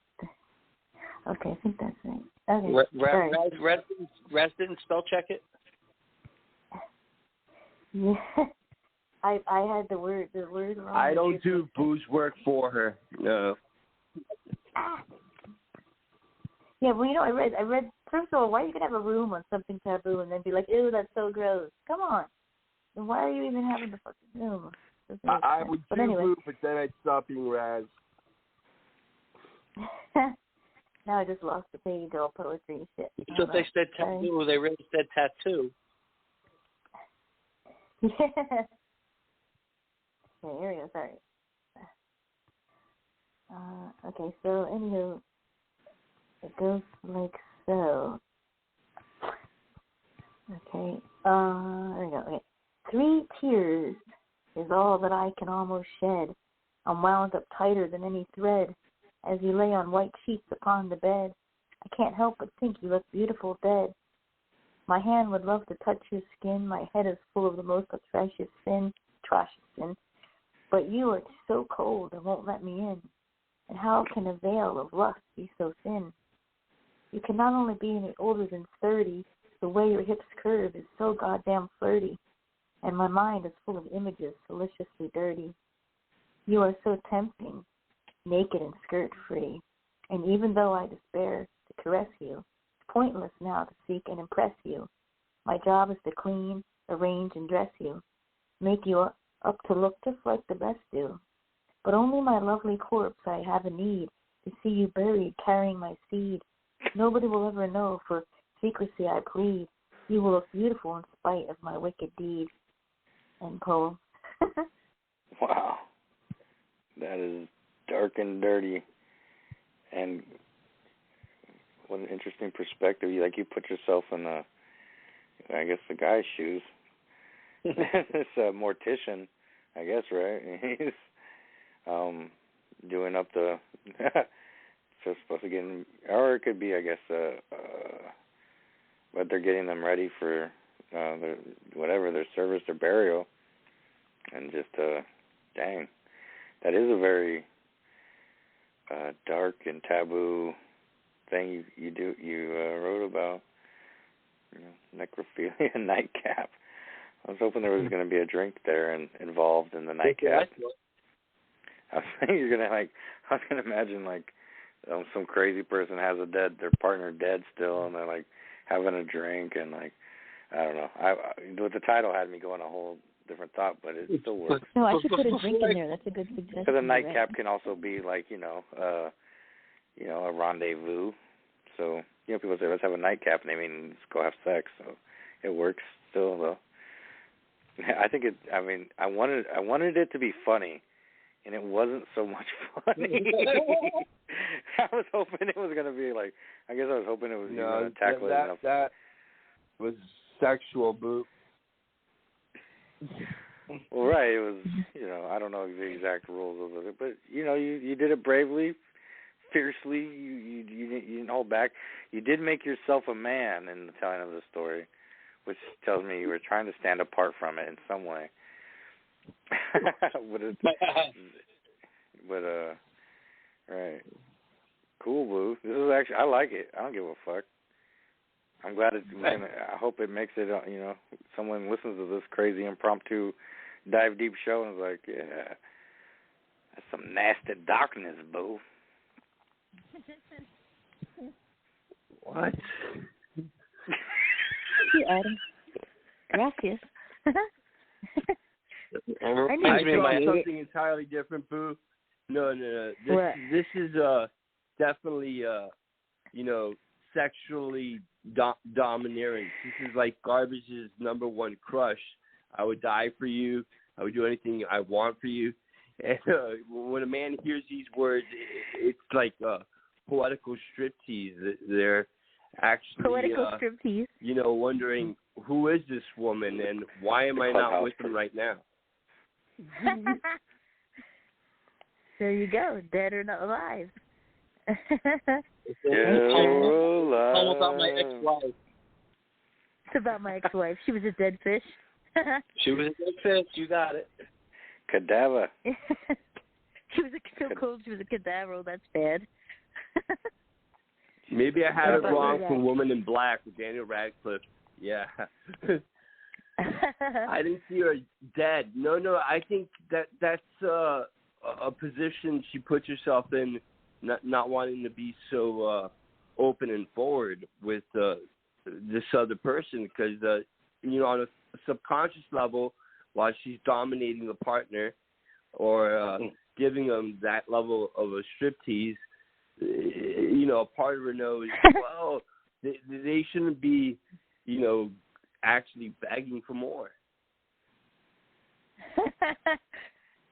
Okay, I think that's it. Okay, sorry. Raz didn't spell check it? Yeah. I had the word wrong. I don't do Boo's work for her. No. Yeah, well, I read. First of all, why are you gonna have a room on something taboo and then be like, ew, that's so gross? Come on. Then why are you even having the fucking room? I would do anyway. Boo, but then I'd stop being Raz. Now I just lost the page, all poetry and shit. So if they said taboo, they really said tattoo. Yeah. Okay, here we go. Sorry. Okay, so anywho, it goes like so. Okay. There we go. Okay. 3 tears is all that I can almost shed. I'm wound up tighter than any thread. As you lay on white sheets upon the bed, I can't help but think you look beautiful dead. My hand would love to touch your skin. My head is full of the most atrocious sin. But you are so cold and won't let me in. And how can a veil of lust be so thin? You can not only be any older than 30, the way your hips curve is so goddamn flirty. And my mind is full of images deliciously dirty. You are so tempting, naked and skirt-free. And even though I despair to caress you, it's pointless now to seek and impress you. My job is to clean, arrange, and dress you, make you up to look just like the best do. But only my lovely corpse I have a need to see you buried carrying my seed. Nobody will ever know, for secrecy I plead. You will look beautiful in spite of my wicked deed. End poem. Wow. That is dark and dirty. And what an interesting perspective. You put yourself in the guy's shoes. It's a mortician, I guess, right? He's doing up the so supposed to get him, or it could be, I guess, but they're getting them ready for their service or burial, and just dang, that is a very dark and taboo thing you wrote about, necrophilia nightcap. I was hoping there was going to be a drink there and involved in the nightcap. I was thinking I was going to imagine some crazy person has their partner dead still, and they're having a drink and I don't know. The title had me going a whole different thought, but it still works. No, I should put a drink in there. That's a good suggestion. Because a nightcap can also be a rendezvous. So people say let's have a nightcap, and they mean let's go have sex. So it works still though. I think it. I mean, I wanted it to be funny, and it wasn't so much funny. I was hoping it was going to be I guess I was hoping it was going to tackle it enough. That was sexual, Boo. Well, right. It was. I don't know the exact rules of it, but you did it bravely, fiercely. You didn't hold back. You did make yourself a man in the telling of the story, which tells me you were trying to stand apart from it in some way. Right. Cool, Boo. This is actually, I like it. I don't give a fuck. I'm glad I hope it makes it, someone listens to this crazy impromptu dive deep show and is like, yeah, that's some nasty darkness, Boo. What? Thank you, Adam. Gracias. I saw something entirely different, Boo. No. This is definitely sexually domineering. This is Garbage's number one crush. I would die for you. I would do anything I want for you. And when a man hears these words, it's like poetical striptease. They're actually poetical striptease. Wondering who is this woman and why am I not with her right now? There you go, dead or not alive. It's about my ex-wife. It's about my ex-wife. She was a dead fish. She was a good fish. You got it. Cadaver. She was so cold. She was a cadaver. That's bad. Maybe I had it wrong for Woman in Black with Daniel Radcliffe. Yeah. I didn't see her dead. No, I think that's a position she puts herself in, not wanting to be so open and forward with this other person, because on a subconscious level, while she's dominating the partner or giving them that level of a striptease, a part of her knows, well, they shouldn't be, actually begging for more.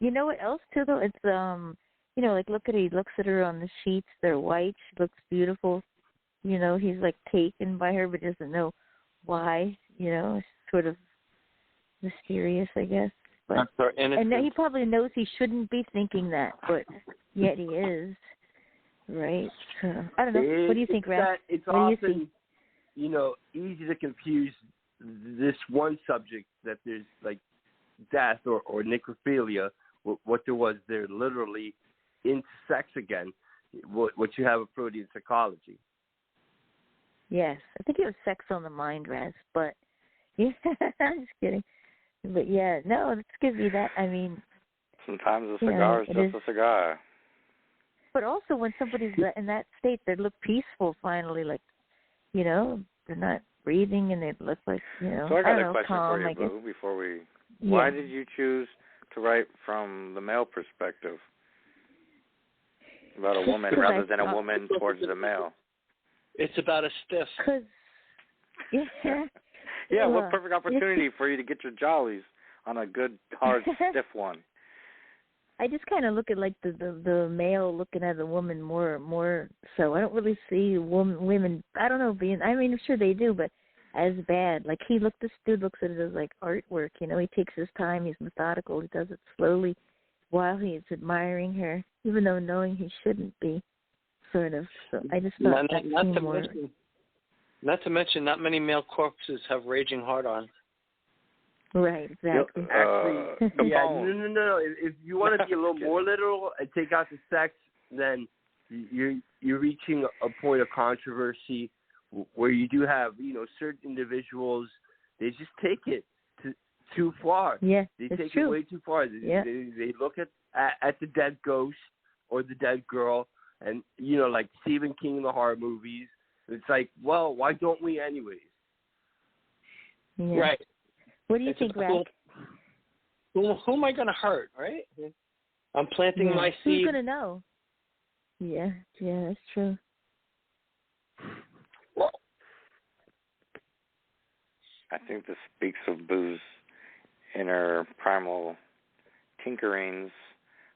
You know what else too though? It's he looks at her on the sheets. They're white. She looks beautiful. He's like taken by her, but doesn't know why. It's sort of mysterious, I guess. But and he probably knows he shouldn't be thinking that, but yet he is. Right. So, I don't know. What do you think, Raph? It's often, easy to confuse this one subject that there's like death or necrophilia. What there was, they're literally into sex again. What you have in Freudian psychology. Yes, I think it was sex on the mind, Raz. But yeah, I'm just kidding. But yeah, no, let's give you that. I mean, sometimes a cigar is just a cigar. But also, when somebody's in that state, they look peaceful. Finally, like they're not breathing, and they look like So I got a question calm, for you, Boo. Before we, why did you choose to write from the male perspective about a woman rather than a woman towards the male? It's about a stiff. Yeah, what perfect opportunity for you to get your jollies on a good, hard, stiff one. I just kind of look at like the male looking at the woman more so. I don't really see women. I don't know being. I mean, I'm sure they do, but as bad. Like this dude looks at it as like artwork. He takes his time. He's methodical. He does it slowly while he's admiring her, even though knowing he shouldn't be. Sort of. So I just thought not to mention, not many male corpses have raging hard-on. Right, exactly. Actually, no. If you want to be a little more literal and take out the sex, then you're reaching a point of controversy where you do have, certain individuals, they just take it too far. Yeah, they it's take true. it way too far. They look at the dead ghost or the dead girl, and like Stephen King in the horror movies. It's like, well, why don't we anyways? Yeah. Right. What do you think, Ralph? Who am I going to hurt, right? I'm planting my seed. Who's going to know? Yeah, that's true. Well, I think this speaks of Boo's inner primal tinkerings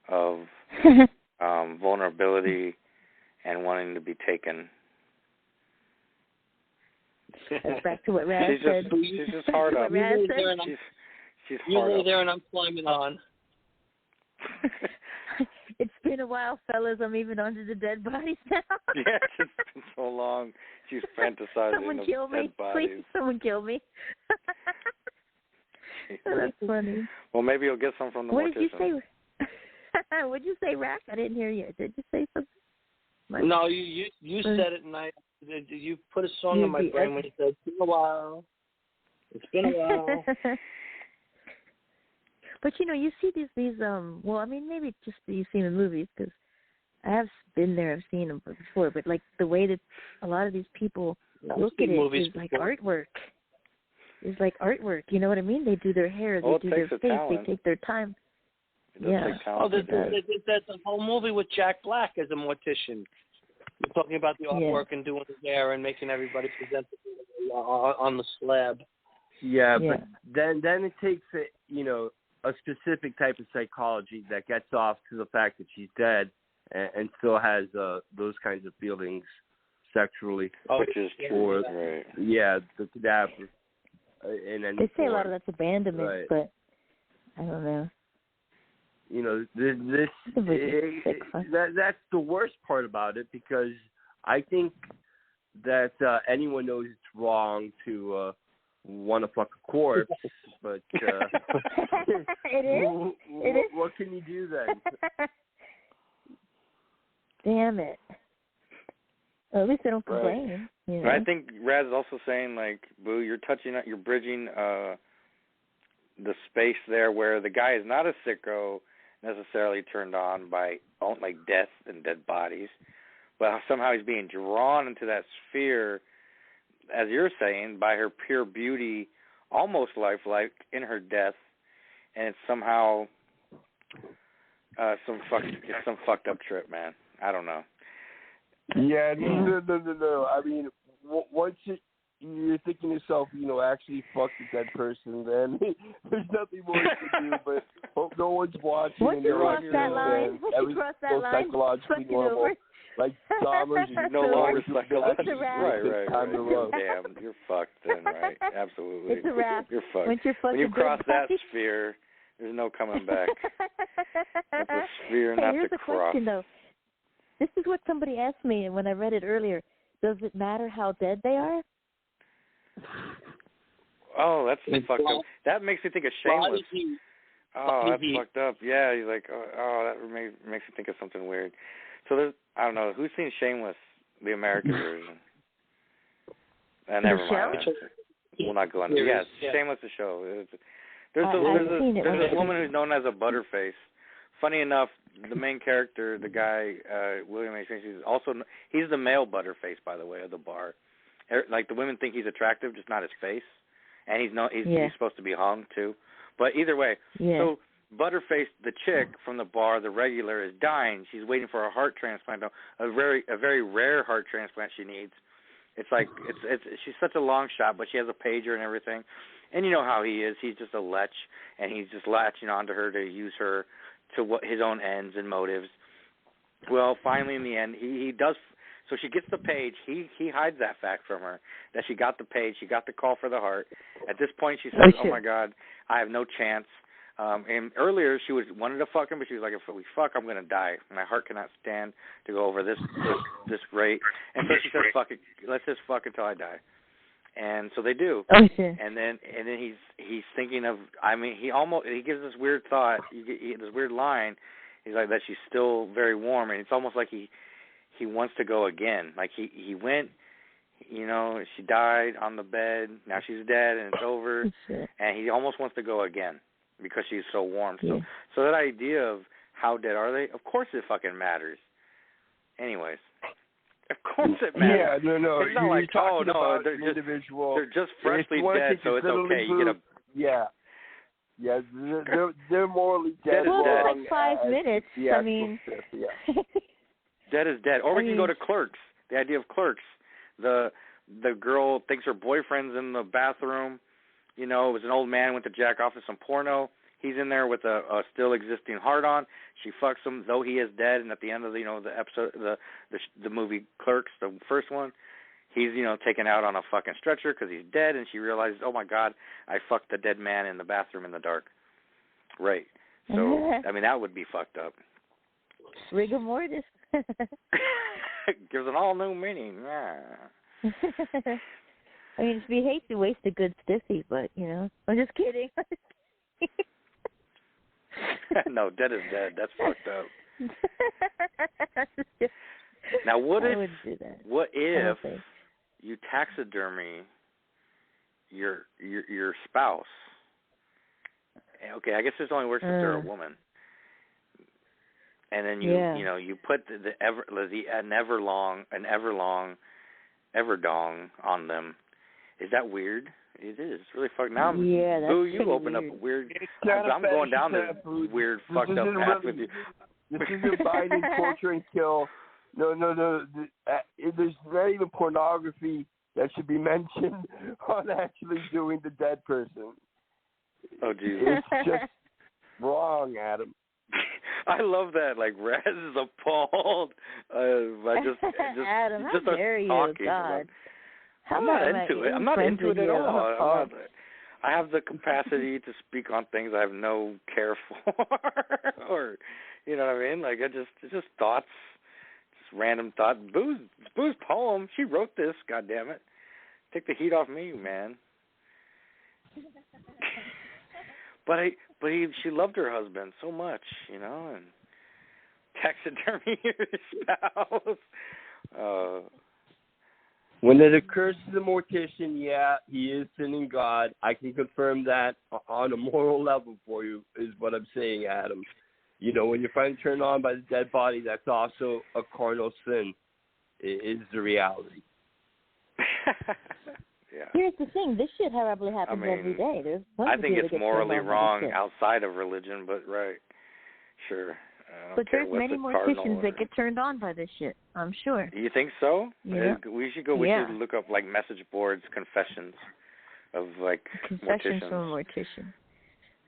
of vulnerability and wanting to be taken. That's back to what Raz said. She's just hard up. She's you hard lay up. there and I'm climbing on. It's been a while, fellas. I'm even onto the dead bodies now. Yeah, it's been so long. She's fantasizing Someone of kill dead me. bodies. Please, someone kill me. That's funny. Well, maybe you'll get some from the What mortician. did you say? What did you say, Rack? I didn't hear you. Did you say something? No, you said it, and you put a song in my brain when you said, "It's been a while." It's been a while. But you see these well, I mean, maybe just you see them in movies, because I have been there, I've seen them before, but like the way that a lot of these people look at it is like artwork. It's like artwork, you know what I mean? They do their hair, they do their face, they take their time. Take talent. There's a whole movie with Jack Black as a mortician. You're talking about the artwork and doing his hair and making everybody present on the slab. Yeah, but then it takes a specific type of psychology that gets off to the fact that she's dead and still has those kinds of feelings sexually. Which is true, right? Yeah, the cadaver. And then they say a lot of that's abandonment, right. But I don't know. That's the worst part about it, because I think that anyone knows it's wrong to want to fuck a corpse, but it is. It is. What can you do then? Damn it. Well, at least I don't complain. Right. You know? I think Raz is also saying, like, Boo, you're bridging the space there where the guy is not a sicko necessarily turned on by like death and dead bodies, but somehow he's being drawn into that sphere, as you're saying, by her pure beauty, almost lifelike in her death, and it's somehow some fucked up trip, man. I don't know. Yeah, no. I mean, once you're thinking to yourself, actually fuck the dead person, then there's nothing more you can do, but hope no one's watching. Once you cross that line, psychologically normal. Over. Like Dahmer's no longer psychologically. It's a wrap. Right. Damn, you're fucked then, right? Absolutely. It's a wrap. You're fucked. When you cross that sphere, there's no coming back. That's a sphere, not here's the a cross. question, though. This is what somebody asked me when I read it earlier. Does it matter how dead they are? Oh, that's fucked up. That makes me think of Shameless. That's fucked up. Yeah, he's like, that makes me think of something weird. So there's, I don't know, who's seen Shameless, the American version? Never mind. We'll not go into it. Yes, Shameless the show. There's a woman who's known as a butterface. Funny enough, the main character, the guy, William H. Macy, he's the male butterface, by the way, of the bar. Like, the women think he's attractive, just not his face. And he's supposed to be hung, too. But either way, so Butterface, the chick from the bar, the regular, is dying. She's waiting for a heart transplant, a very rare heart transplant she needs. It's like, she's such a long shot, but she has a pager and everything. And you know how he is. He's just a lech, and he's just latching onto her to use her to his own ends and motives. Well, finally, in the end, he does. So she gets the page. He hides that fact from her, that she got the page. She got the call for the heart. At this point, she says, oh, my God, I have no chance. And earlier, she wanted to fuck him, but she was like, if we fuck, I'm going to die. My heart cannot stand to go over this rate. And so she says, fuck it. Let's just fuck until I die. And so they do. Oh, shit. And then he's thinking of, he gives this weird thought, this weird line. He's like, that she's still very warm. And it's almost like he wants to go again. Like he went, she died on the bed. Now she's dead and it's over. And he almost wants to go again because she's so warm. So that idea of how dead are they? Of course it fucking matters. Anyways. Of course it matters. Yeah, no. It's not like, they're just freshly dead, so it's okay. You get a... Yeah, they're morally dead. Well, it's like 5 minutes. I mean... Dead is dead. Or we can go to Clerks. The idea of Clerks. The girl thinks her boyfriend's in the bathroom. It was an old man went to jack off to some porno. He's in there with a still existing heart-on. She fucks him, though he is dead. And at the end of the episode, the movie Clerks, the first one, he's taken out on a fucking stretcher because he's dead. And she realizes, oh my God, I fucked the dead man in the bathroom in the dark. Right. So that would be fucked up. Rigor mortis. Gives an all new meaning. Yeah. We hate to waste a good stiffy, but I'm just kidding. No, dead is dead. That's fucked up. Now, what if you taxidermy your spouse? Okay, I guess this only works if they're a woman. And then you put an Everdong on them. Is that weird? It is. It's really fucked. Now, Boo, you opened up a weird... I'm going down this weird, fucked up path with you. This isn't binding, torture, and kill. No. There's not even pornography that should be mentioned on actually doing the dead person. Oh, Jesus. It's just wrong, Adam. I love that. Like, Raz is appalled. Adam, how dare you, God. I'm not into it. I'm not into it at all. I have the capacity to speak on things I have no care for, or you know what I mean. Like it's just thoughts, just random thoughts. Boo's poem. She wrote this. God damn it! Take the heat off me, man. She loved her husband so much, you know, and taxidermy her spouse. When it occurs to the mortician, yeah, he is sinning God. I can confirm that on a moral level for you, is what I'm saying, Adam. You know, when you're finally turned on by the dead body, that's also a carnal sin, is the reality. Yeah. Here's the thing: this shit probably happens every day. There's I think it's morally wrong outside of religion, but right, sure. But there's many morticians that get turned on by this shit. I'm sure. You think so? Yeah. We should go. We should look up like message boards, confessions of like confessions morticians. from a mortician.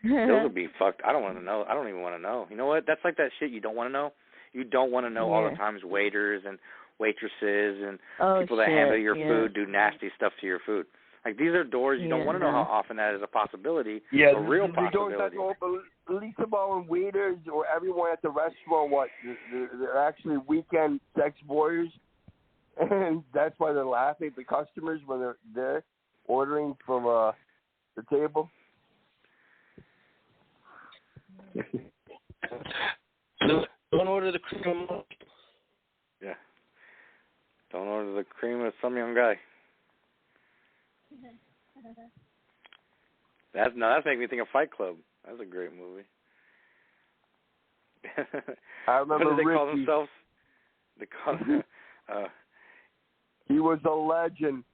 Those would be fucked. I don't want to know. I don't even want to know. You know what? That's like that shit you don't want to know. You don't want to know all the times waiters and waitresses and people that handle your food do nasty stuff to your food. Like, these are doors you don't want to know how often that is a possibility, a real possibility. At least about waiters or everyone at the restaurant, they're actually weekend sex warriors, and that's why they're laughing at the customers when they're there ordering from the table. Don't order the cream. Yeah. Don't order the cream of some young guy. That's making me think of Fight Club. That was a great movie. I remember what did they Ricky. call themselves? He was a legend.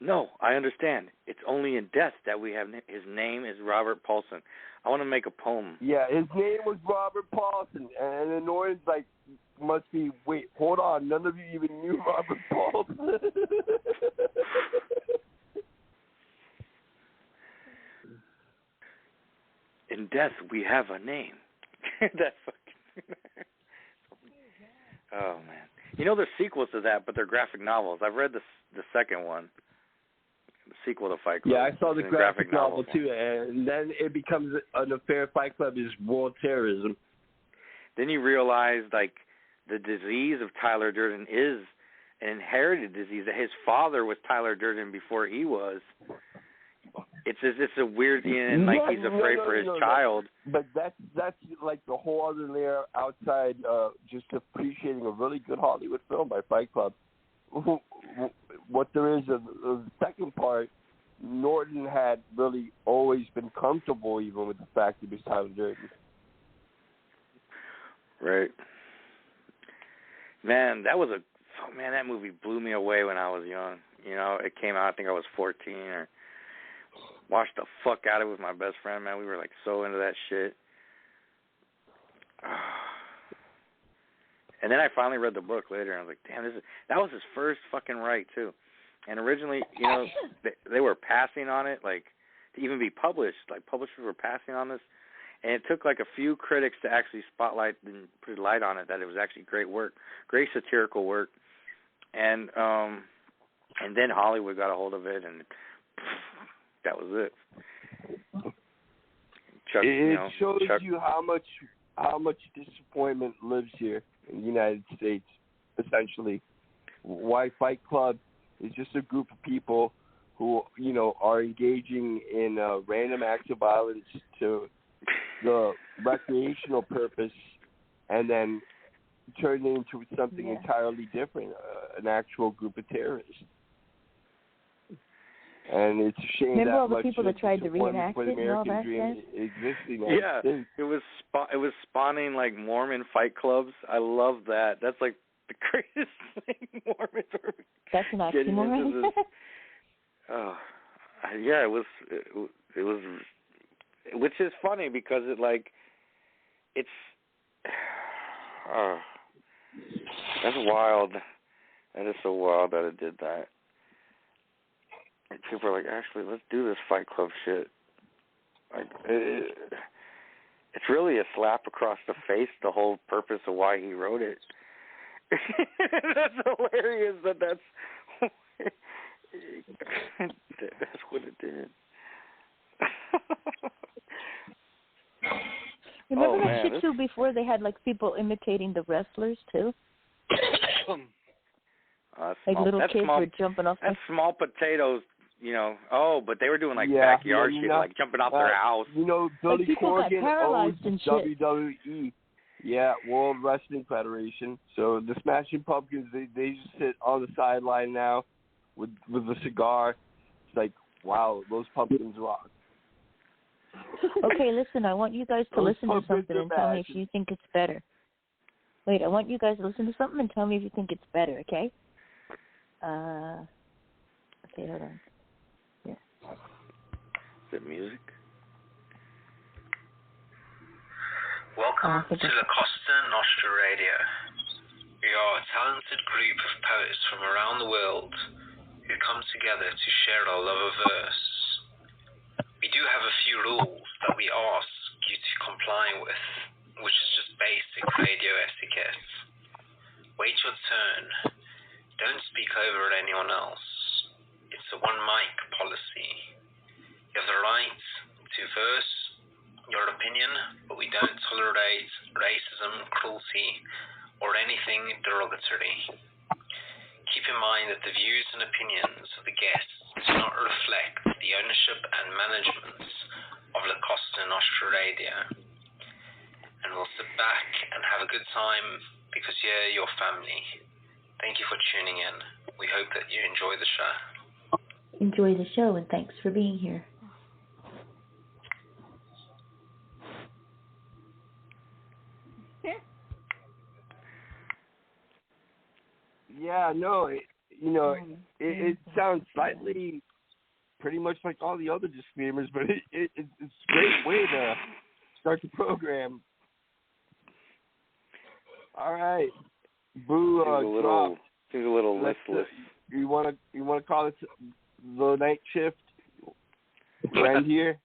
No, I understand. It's only in death that we have his name is Robert Paulson. I want to make a poem. Yeah, his name was Robert Paulson, and the Norton's like, must be, wait, hold on, none of you even knew Robert Paulson. In death, we have a name. That's fucking... Oh, man. You know, there's sequels to that, but they're graphic novels. I've read the second one. The sequel to Fight Club. Yeah, I saw the graphic novel too, one. And then it becomes an affair. Fight Club is world terrorism. Then you realize, like, the disease of Tyler Durden is an inherited disease. That his father was Tyler Durden before he was. It's a weird thing, and like he's afraid for his child. But that's like the whole other layer outside just appreciating a really good Hollywood film by Fight Club. What there is of the second part, Norton had really always been comfortable even with the fact he was Tyler Durden. Right. Man, that movie blew me away when I was young. You know, it came out, I think I was 14 or watched the fuck out of it with my best friend, man. We were like so into that shit. And then I finally read the book later, and I was like, damn, that was his first fucking write, too. And originally, you know, they were passing on it, like, to even be published. Like, publishers were passing on this. And it took, like, a few critics to actually spotlight and put a light on it, that it was actually great work, great satirical work. And then Hollywood got a hold of it, and that was it. It shows you how much disappointment lives here in the United States, essentially. Why Fight Club is just a group of people who, you know, are engaging in random acts of violence to the recreational purpose and then turn it into something entirely different, an actual group of terrorists. And it's a shame. Remember that all the much people that tried to reenact for the it and all American that dream existing. Yeah, it was spawning like Mormon fight clubs. I love that. That's like the greatest thing. Mormons are That's an oxymoron. Yeah, it was, which is funny because it's that's wild. That is so wild that it did that. And people are like, actually, let's do this Fight Club shit. Like, it's really a slap across the face, the whole purpose of why he wrote it. That's hilarious that's what it did. Remember that shit too before they had like people imitating the wrestlers too? That's Like small. little That's kids small, were jumping off. That's small potatoes, you know. Oh, but they were doing like backyard shit, like jumping off their house. You know, Billy people got Corgan paralyzed owns and shit. WWE. Yeah, World Wrestling Federation. So the Smashing Pumpkins, they just sit on the sideline now with a cigar. It's like, wow, those pumpkins rock. Okay, listen, I want you guys to listen to something and tell me if you think it's better. Wait, I want you guys to listen to something and tell me if you think it's better, okay? Okay, hold on. Yeah. Is it music? Welcome to the Cosa Nostra Radio. We are a talented group of poets from around the world who come together to share our love of verse. We do have a few rules that we ask you to comply with, which is just basic radio etiquette. Wait your turn. Don't speak over anyone else. It's a one mic policy. You have the right to verse your opinion, but we don't tolerate racism, cruelty, or anything derogatory. Keep in mind that the views and opinions of the guests do not reflect the ownership and management of La Cosa Nostra Radio. And we'll sit back and have a good time because you're your family. Thank you for tuning in. We hope that you enjoy the show. Enjoy the show, and thanks for being here. Yeah, no, it sounds slightly pretty much like all the other disclaimers, but it's a great way to start the program. All right, Boo, seems a little listless. You want to call it the night shift? Right here.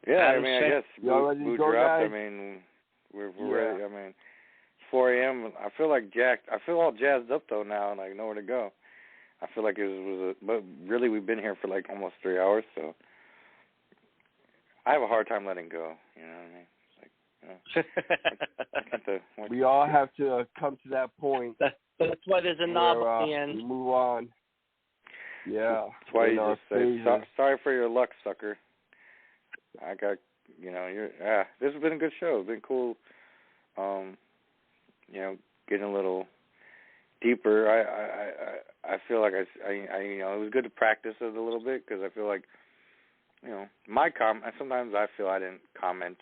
Yeah, I mean, I guess Boo dropped. Guys? I mean, we're ready. I mean, 4 a.m. I feel like jacked. I feel all jazzed up though now, and I know where to go. I feel like but really we've been here for like almost 3 hours, so I have a hard time letting go. You know what I mean? We all have to come to that point. That's why there's a knob at the end. We move on. Yeah. That's why you just say, sorry for your luck, sucker. I got, this has been a good show. It's been cool, getting a little deeper. I feel like I it was good to practice it a little bit because I feel like, sometimes I feel I didn't comment.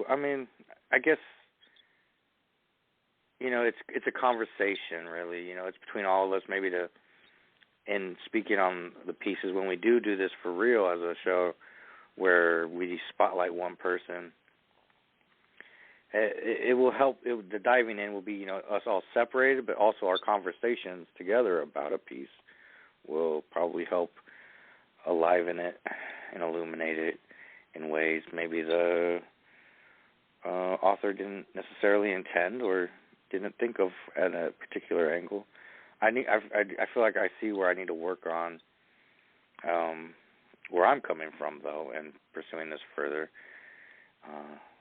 I mean, I guess, it's a conversation, really. It's between all of us, maybe and speaking on the pieces when we do this for real as a show where we spotlight one person. It will help. The diving in will be, us all separated, but also our conversations together about a piece will probably help aliven it and illuminate it in ways maybe the author didn't necessarily intend or didn't think of at a particular angle. I feel like I see where I need to work on, where I'm coming from though, and pursuing this further,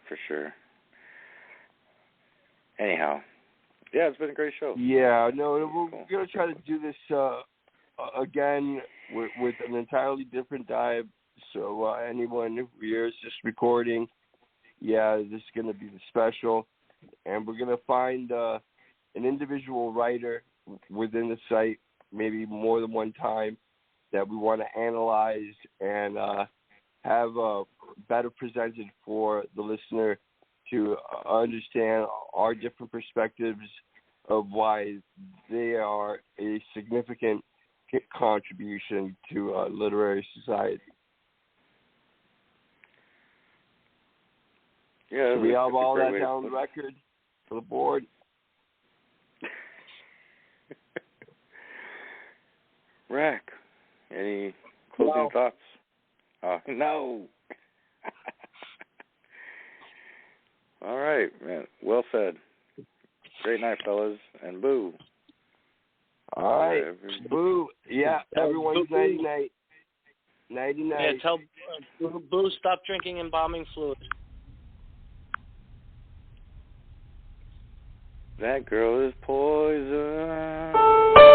for sure. Anyhow, yeah, it's been a great show. Yeah, no, we're gonna try to do this again with an entirely different dive. So anyone who hears this recording, this is gonna be the special, and we're gonna find an individual writer within the site, maybe more than one time, that we want to analyze and have better presented for the listener to understand our different perspectives of why they are a significant contribution to literary society. Yeah, so we have all that down on the record for the board. Rack, any closing thoughts? No. All right, man. Well said. Great night, fellas. And Boo. All right. Boo. Yeah, everyone's nighty-night. Nighty-night. Yeah, tell Boo stop drinking embalming fluid. That girl is poison.